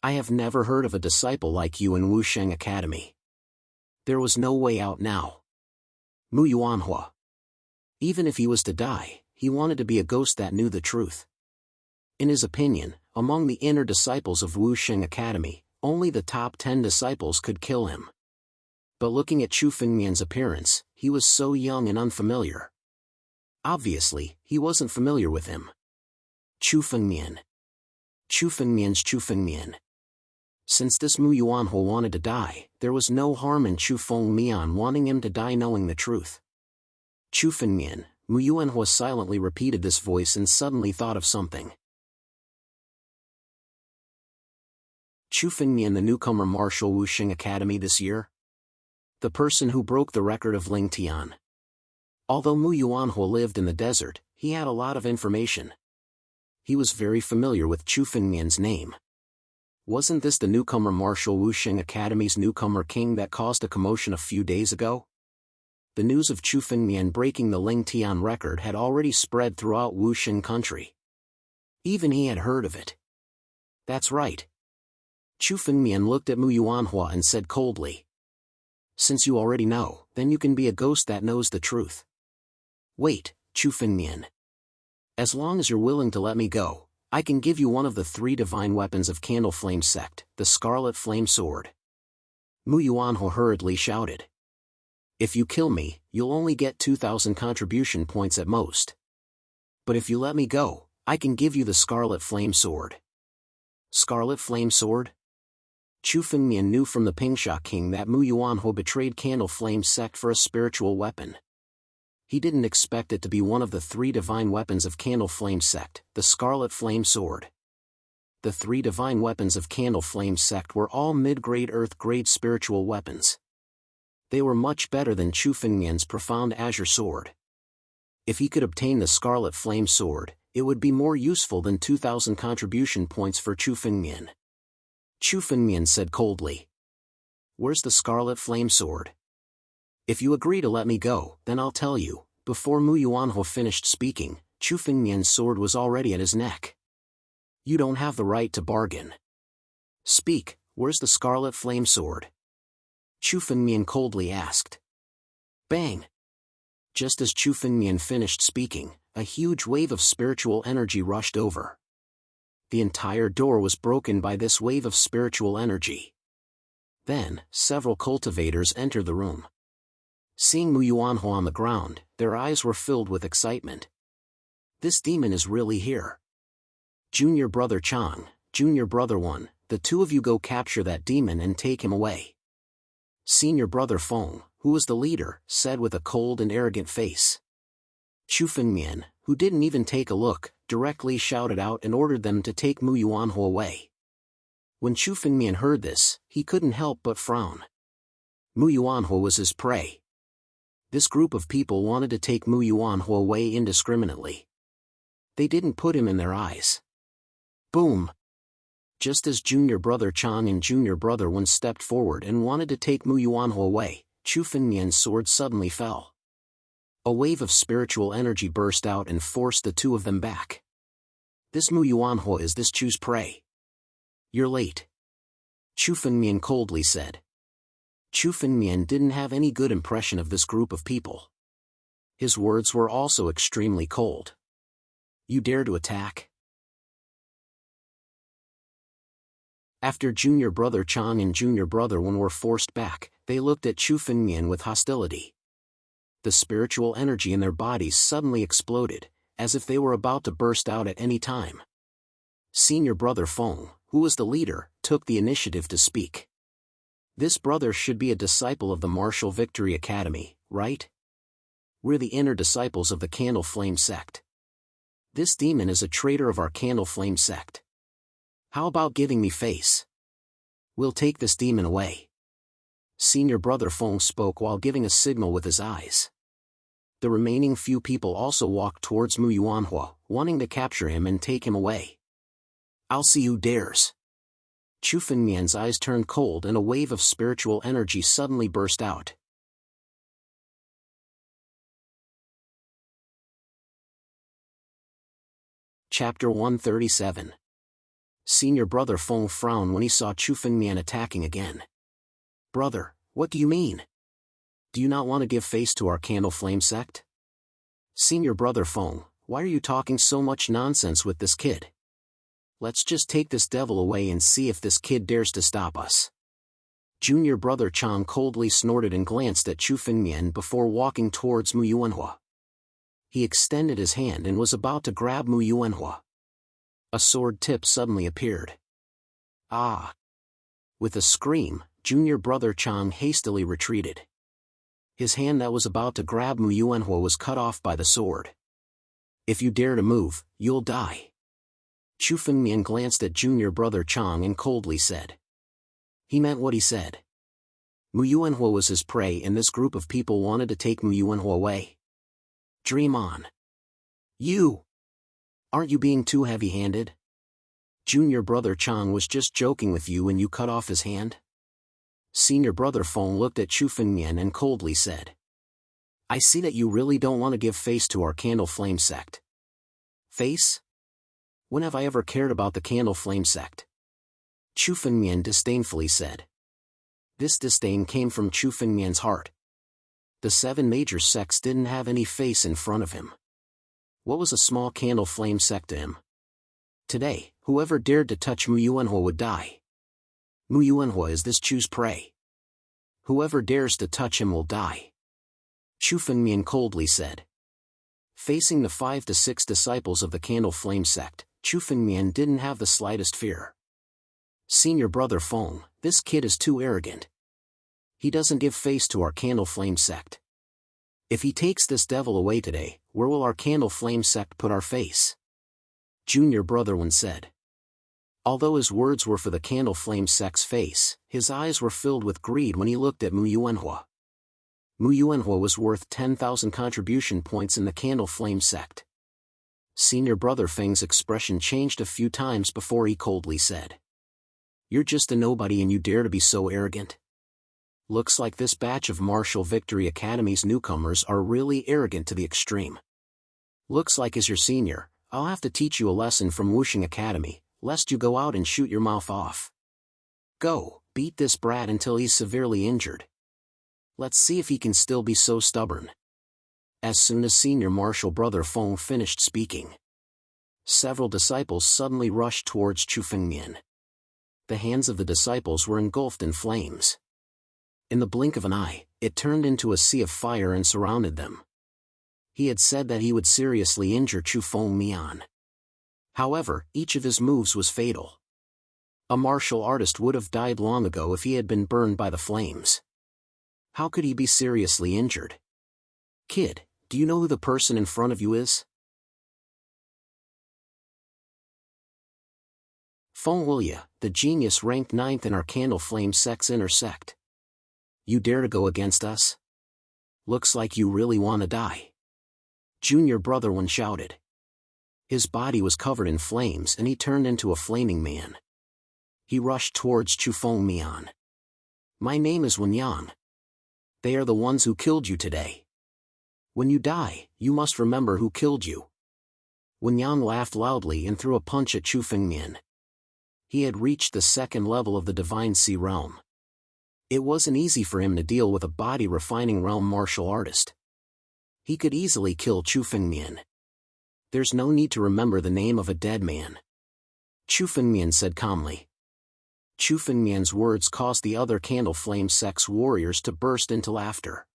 I have never heard of a disciple like you in Wuxing Academy. There was no way out now. Mu Yuanhua. Even if he was to die, he wanted to be a ghost that knew the truth. In his opinion, among the inner disciples of Wuxing Academy, only the top 10 disciples could kill him. But looking at Chu Fengmian's appearance, he was so young and unfamiliar. Obviously, he wasn't familiar with him. Chu Fengmian. Chu Fengmian's Chu Fengmian. Since this Mu Yuanhua wanted to die, there was no harm in Chu Fengmian wanting him to die knowing the truth. Chu Fengmian, Mu Yuanhua silently repeated this voice and suddenly thought of something. Chu Fengmian, the newcomer Marshal Wuxing Academy this year? The person who broke the record of Ling Tian. Although Mu Yuanhua lived in the desert, he had a lot of information. He was very familiar with Chu Fengmian's name. Wasn't this the newcomer Marshal Wuxing Academy's newcomer king that caused a commotion a few days ago? the news of Chu Fengmian breaking the Ling Tian record had already spread throughout Wuxing country. Even he had heard of it. That's right. Chu Fengmian looked at Mu Yuanhua and said coldly. Since you already know, then you can be a ghost that knows the truth. Wait, Chu Fengmian. As long as you're willing to let me go, I can give you one of the 3 divine weapons of Candle Flame sect, the Scarlet Flame Sword. Mu Yuanhua hurriedly shouted. If you kill me, you'll only get 2,000 contribution points at most. But if you let me go, I can give you the Scarlet Flame Sword. Scarlet Flame Sword? Chu Fengmian knew from the Pingsha King that Mu Yuanhua betrayed Candle Flame sect for a spiritual weapon. He didn't expect it to be one of the 3 divine weapons of Candle Flame sect, the Scarlet Flame Sword. The 3 divine weapons of Candle Flame sect were all mid-grade earth-grade spiritual weapons. They were much better than Chu Fengmian's profound azure sword. If he could obtain the Scarlet Flame Sword, it would be more useful than 2,000 contribution points for Chu Fengmian. Chu Fengmian said coldly. Where's the Scarlet Flame Sword? If you agree to let me go, then I'll tell you. Before Mu Yuanhua finished speaking, Chu Fengmian's sword was already at his neck. You don't have the right to bargain. Speak, where's the Scarlet Flame Sword? Chu Fengmian coldly asked. Bang! Just as Chu Fengmian finished speaking, a huge wave of spiritual energy rushed over. The entire door was broken by this wave of spiritual energy. Then, several cultivators entered the room. Seeing Mu Yuanhua on the ground, their eyes were filled with excitement. This demon is really here. Junior Brother Chang, Junior Brother 1, the 2 of you go capture that demon and take him away. Senior Brother Feng, who was the leader, said with a cold and arrogant face. Chu Fengmian, who didn't even take a look, directly shouted out and ordered them to take Mu Yuanhua away. When Chu Fengmian heard this, he couldn't help but frown. Mu Yuanhua was his prey. This group of people wanted to take Mu Yuanhua away indiscriminately. They didn't put him in their eyes. Boom! Just as Junior Brother Chang and Junior Brother 1 stepped forward and wanted to take Mu Yuanhua away, Chu Fengmian's sword suddenly fell. A wave of spiritual energy burst out and forced the 2 of them back. This Mu Yuanhua is this Chu's prey. You're late. Chu Fengmian coldly said. Chu Fengmian didn't have any good impression of this group of people. His words were also extremely cold. You dare to attack? After Junior Brother Chang and Junior Brother 1 were forced back, they looked at Chu Fengmian with hostility. The spiritual energy in their bodies suddenly exploded, as if they were about to burst out at any time. Senior Brother Feng, who was the leader, took the initiative to speak. This brother should be a disciple of the Martial Victory Academy, right? We're the inner disciples of the Candle Flame sect. This demon is a traitor of our Candle Flame sect. How about giving me face? We'll take this demon away. Senior Brother Feng spoke while giving a signal with his eyes. The remaining few people also walked towards Mu Yuanhua, wanting to capture him and take him away. I'll see who dares. Chu Fengmian's eyes turned cold and a wave of spiritual energy suddenly burst out. Chapter 137. Senior Brother Feng frowned when he saw Chu Fengmian attacking again. Brother, what do you mean? Do you not want to give face to our Candle Flame sect? Senior Brother Feng, why are you talking so much nonsense with this kid? Let's just take this devil away and see if this kid dares to stop us. Junior Brother Chang coldly snorted and glanced at Chu Fengmian before walking towards Mu Yuanhua. He extended his hand and was about to grab Mu Yuanhua. A sword tip suddenly appeared. Ah! With a scream, Junior Brother Chang hastily retreated. His hand that was about to grab Mu Yuanhua was cut off by the sword. If you dare to move, you'll die. Chu Fengmian glanced at Junior Brother Chang and coldly said. He meant what he said. Mu Yuanhua was his prey and this group of people wanted to take Mu Yuanhua away. Dream on. You! Aren't you being too heavy-handed? Junior Brother Chang was just joking with you when you cut off his hand. Senior Brother Feng looked at Chu Fengmian and coldly said. I see that you really don't want to give face to our Candle Flame sect. Face? When have I ever cared about the Candle Flame sect? Chu Fengmian disdainfully said. This disdain came from Chu Fengmian's heart. The 7 major sects didn't have any face in front of him. What was a small Candle Flame sect to him? Today, whoever dared to touch Mu Yuanhua would die. Mu Yuanhua is this Chu's prey. Whoever dares to touch him will die. Chu Fengmian coldly said. Facing the 5 to 6 disciples of the Candle Flame sect, Chu Fengmian didn't have the slightest fear. Senior brother Feng, this kid is too arrogant. He doesn't give face to our Candle Flame sect. If he takes this devil away today, where will our Candle Flame sect put our face? Junior brother Wen said. Although his words were for the Candle Flame sect's face, his eyes were filled with greed when he looked at Mu Yuanhua. Mu Yuanhua was worth 10,000 contribution points in the Candle Flame sect. Senior brother Feng's expression changed a few times before he coldly said. You're just a nobody and you dare to be so arrogant? Looks like this batch of Martial Victory Academy's newcomers are really arrogant to the extreme. Looks like as your senior, I'll have to teach you a lesson from Wuxing Academy, lest you go out and shoot your mouth off. Go, beat this brat until he's severely injured. Let's see if he can still be so stubborn. As soon as senior martial brother Feng finished speaking, several disciples suddenly rushed towards Chu Fengmian. The hands of the disciples were engulfed in flames. In the blink of an eye, it turned into a sea of fire and surrounded them. He had said that he would seriously injure Chu Fengmian. However, each of his moves was fatal. A martial artist would have died long ago if he had been burned by the flames. How could he be seriously injured? Kid, do you know who the person in front of you is? Feng Wuya, the genius ranked 9th in our Candle Flame sect's inner sect. You dare to go against us? Looks like you really want to die. Junior brother Wen shouted. His body was covered in flames and he turned into a flaming man. He rushed towards Chu Fengmian. My name is Wen Yang. They are the ones who killed you today. When you die, you must remember who killed you. Wen Yang laughed loudly and threw a punch at Chu Fengmian. He had reached the 2nd level of the Divine Sea Realm. It wasn't easy for him to deal with a body-refining realm martial artist. He could easily kill Chu Fengmian. There's no need to remember the name of a dead man. Chu Fengmian said calmly. Chu Fengmian's words caused the other Candle Flame sect's warriors to burst into laughter.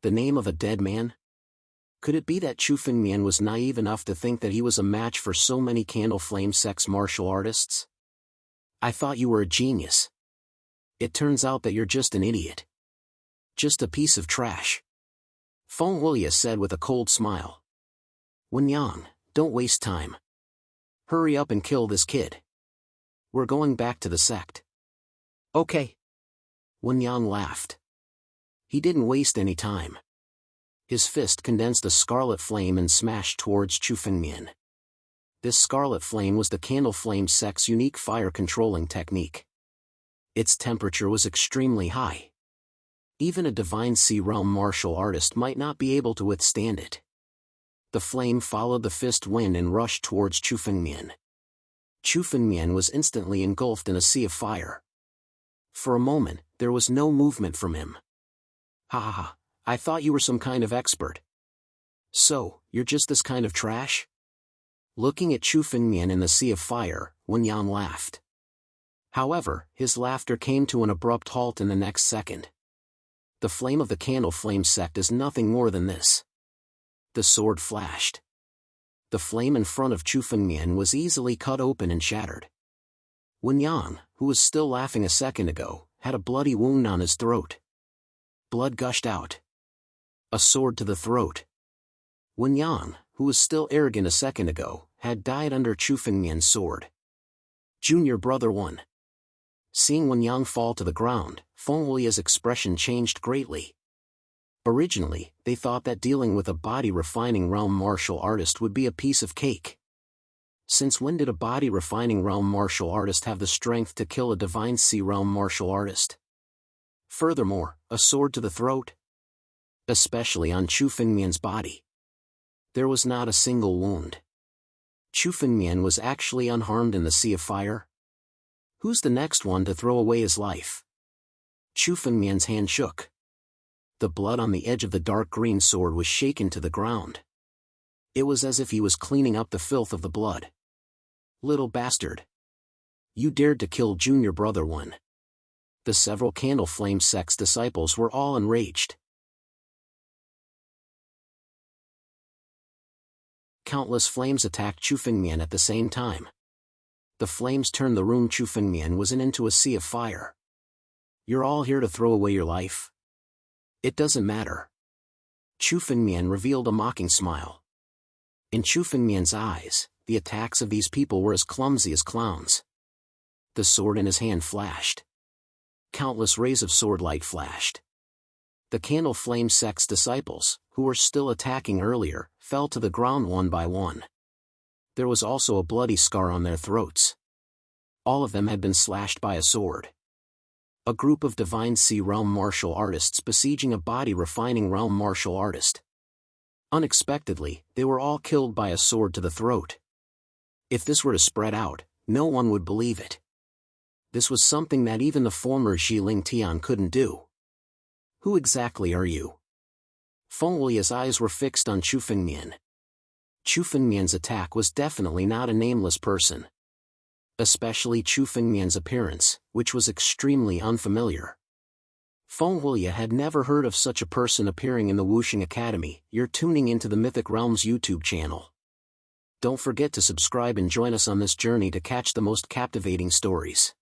The name of a dead man? Could it be that Chu Fengmian was naive enough to think that he was a match for so many Candle Flame sect's martial artists? I thought you were a genius. It turns out that you're just an idiot. Just a piece of trash. Feng Wuya said with a cold smile. Wen Yang, don't waste time. Hurry up and kill this kid. We're going back to the sect. Okay. Wen Yang laughed. He didn't waste any time. His fist condensed a scarlet flame and smashed towards Chu Fengmian. This scarlet flame was the Candle Flame sect's unique fire-controlling technique. Its temperature was extremely high. Even a Divine Sea Realm martial artist might not be able to withstand it. The flame followed the fist wind and rushed towards Chu Fengmian. Chu Fengmian was instantly engulfed in a sea of fire. For a moment, there was no movement from him. Ha ha ha, I thought you were some kind of expert. So, you're just this kind of trash? Looking at Chu Fengmian in the sea of fire, Wen Yang laughed. However, his laughter came to an abrupt halt in the next second. The flame of the Candle Flame sect is nothing more than this. The sword flashed. The flame in front of Chu Fengmian was easily cut open and shattered. Wen Yang, who was still laughing a second ago, had a bloody wound on his throat. Blood gushed out. A sword to the throat. Wen Yang, who was still arrogant a second ago, had died under Chu Fengmian's sword. Junior brother Wen. Seeing Wen Yang fall to the ground, Feng Wuya's expression changed greatly. Originally, they thought that dealing with a body-refining realm martial artist would be a piece of cake. Since when did a body-refining realm martial artist have the strength to kill a Divine Sea Realm martial artist? Furthermore, a sword to the throat? especially on Chu Fengmian's body. There was not a single wound. Chu Fengmian was actually unharmed in the sea of fire? Who's the next one to throw away his life? Chu Fengmian's hand shook. The blood on the edge of the dark green sword was shaken to the ground. It was as if he was cleaning up the filth of the blood. Little bastard. You dared to kill junior brother one. The several candle flame sect's disciples were all enraged. Countless flames attacked Chu Fengmian at the same time. The flames turned the room Chu Fengmian was in into a sea of fire. You're all here to throw away your life? It doesn't matter. Chu Fengmian revealed a mocking smile. In Chu Fengmian's eyes, the attacks of these people were as clumsy as clowns. The sword in his hand flashed. Countless rays of sword light flashed. The candle flame sect's disciples, who were still attacking earlier, fell to the ground one by one. There was also a bloody scar on their throats. All of them had been slashed by a sword. A group of Divine Sea Realm martial artists besieging a body refining realm martial artist. Unexpectedly, they were all killed by a sword to the throat. If this were to spread out, no one would believe it. This was something that even the former Jiling Tian couldn't do. Who exactly are you? Feng Wulia's eyes were fixed on Chu Fengmian. Chu Fengmian's attack was definitely not a nameless person. Especially Chu Fengmian's appearance, which was extremely unfamiliar. Feng Wulia had never heard of such a person appearing in the Wuxing Academy. You're tuning into the Mythic Realms YouTube channel. Don't forget to subscribe and join us on this journey to catch the most captivating stories.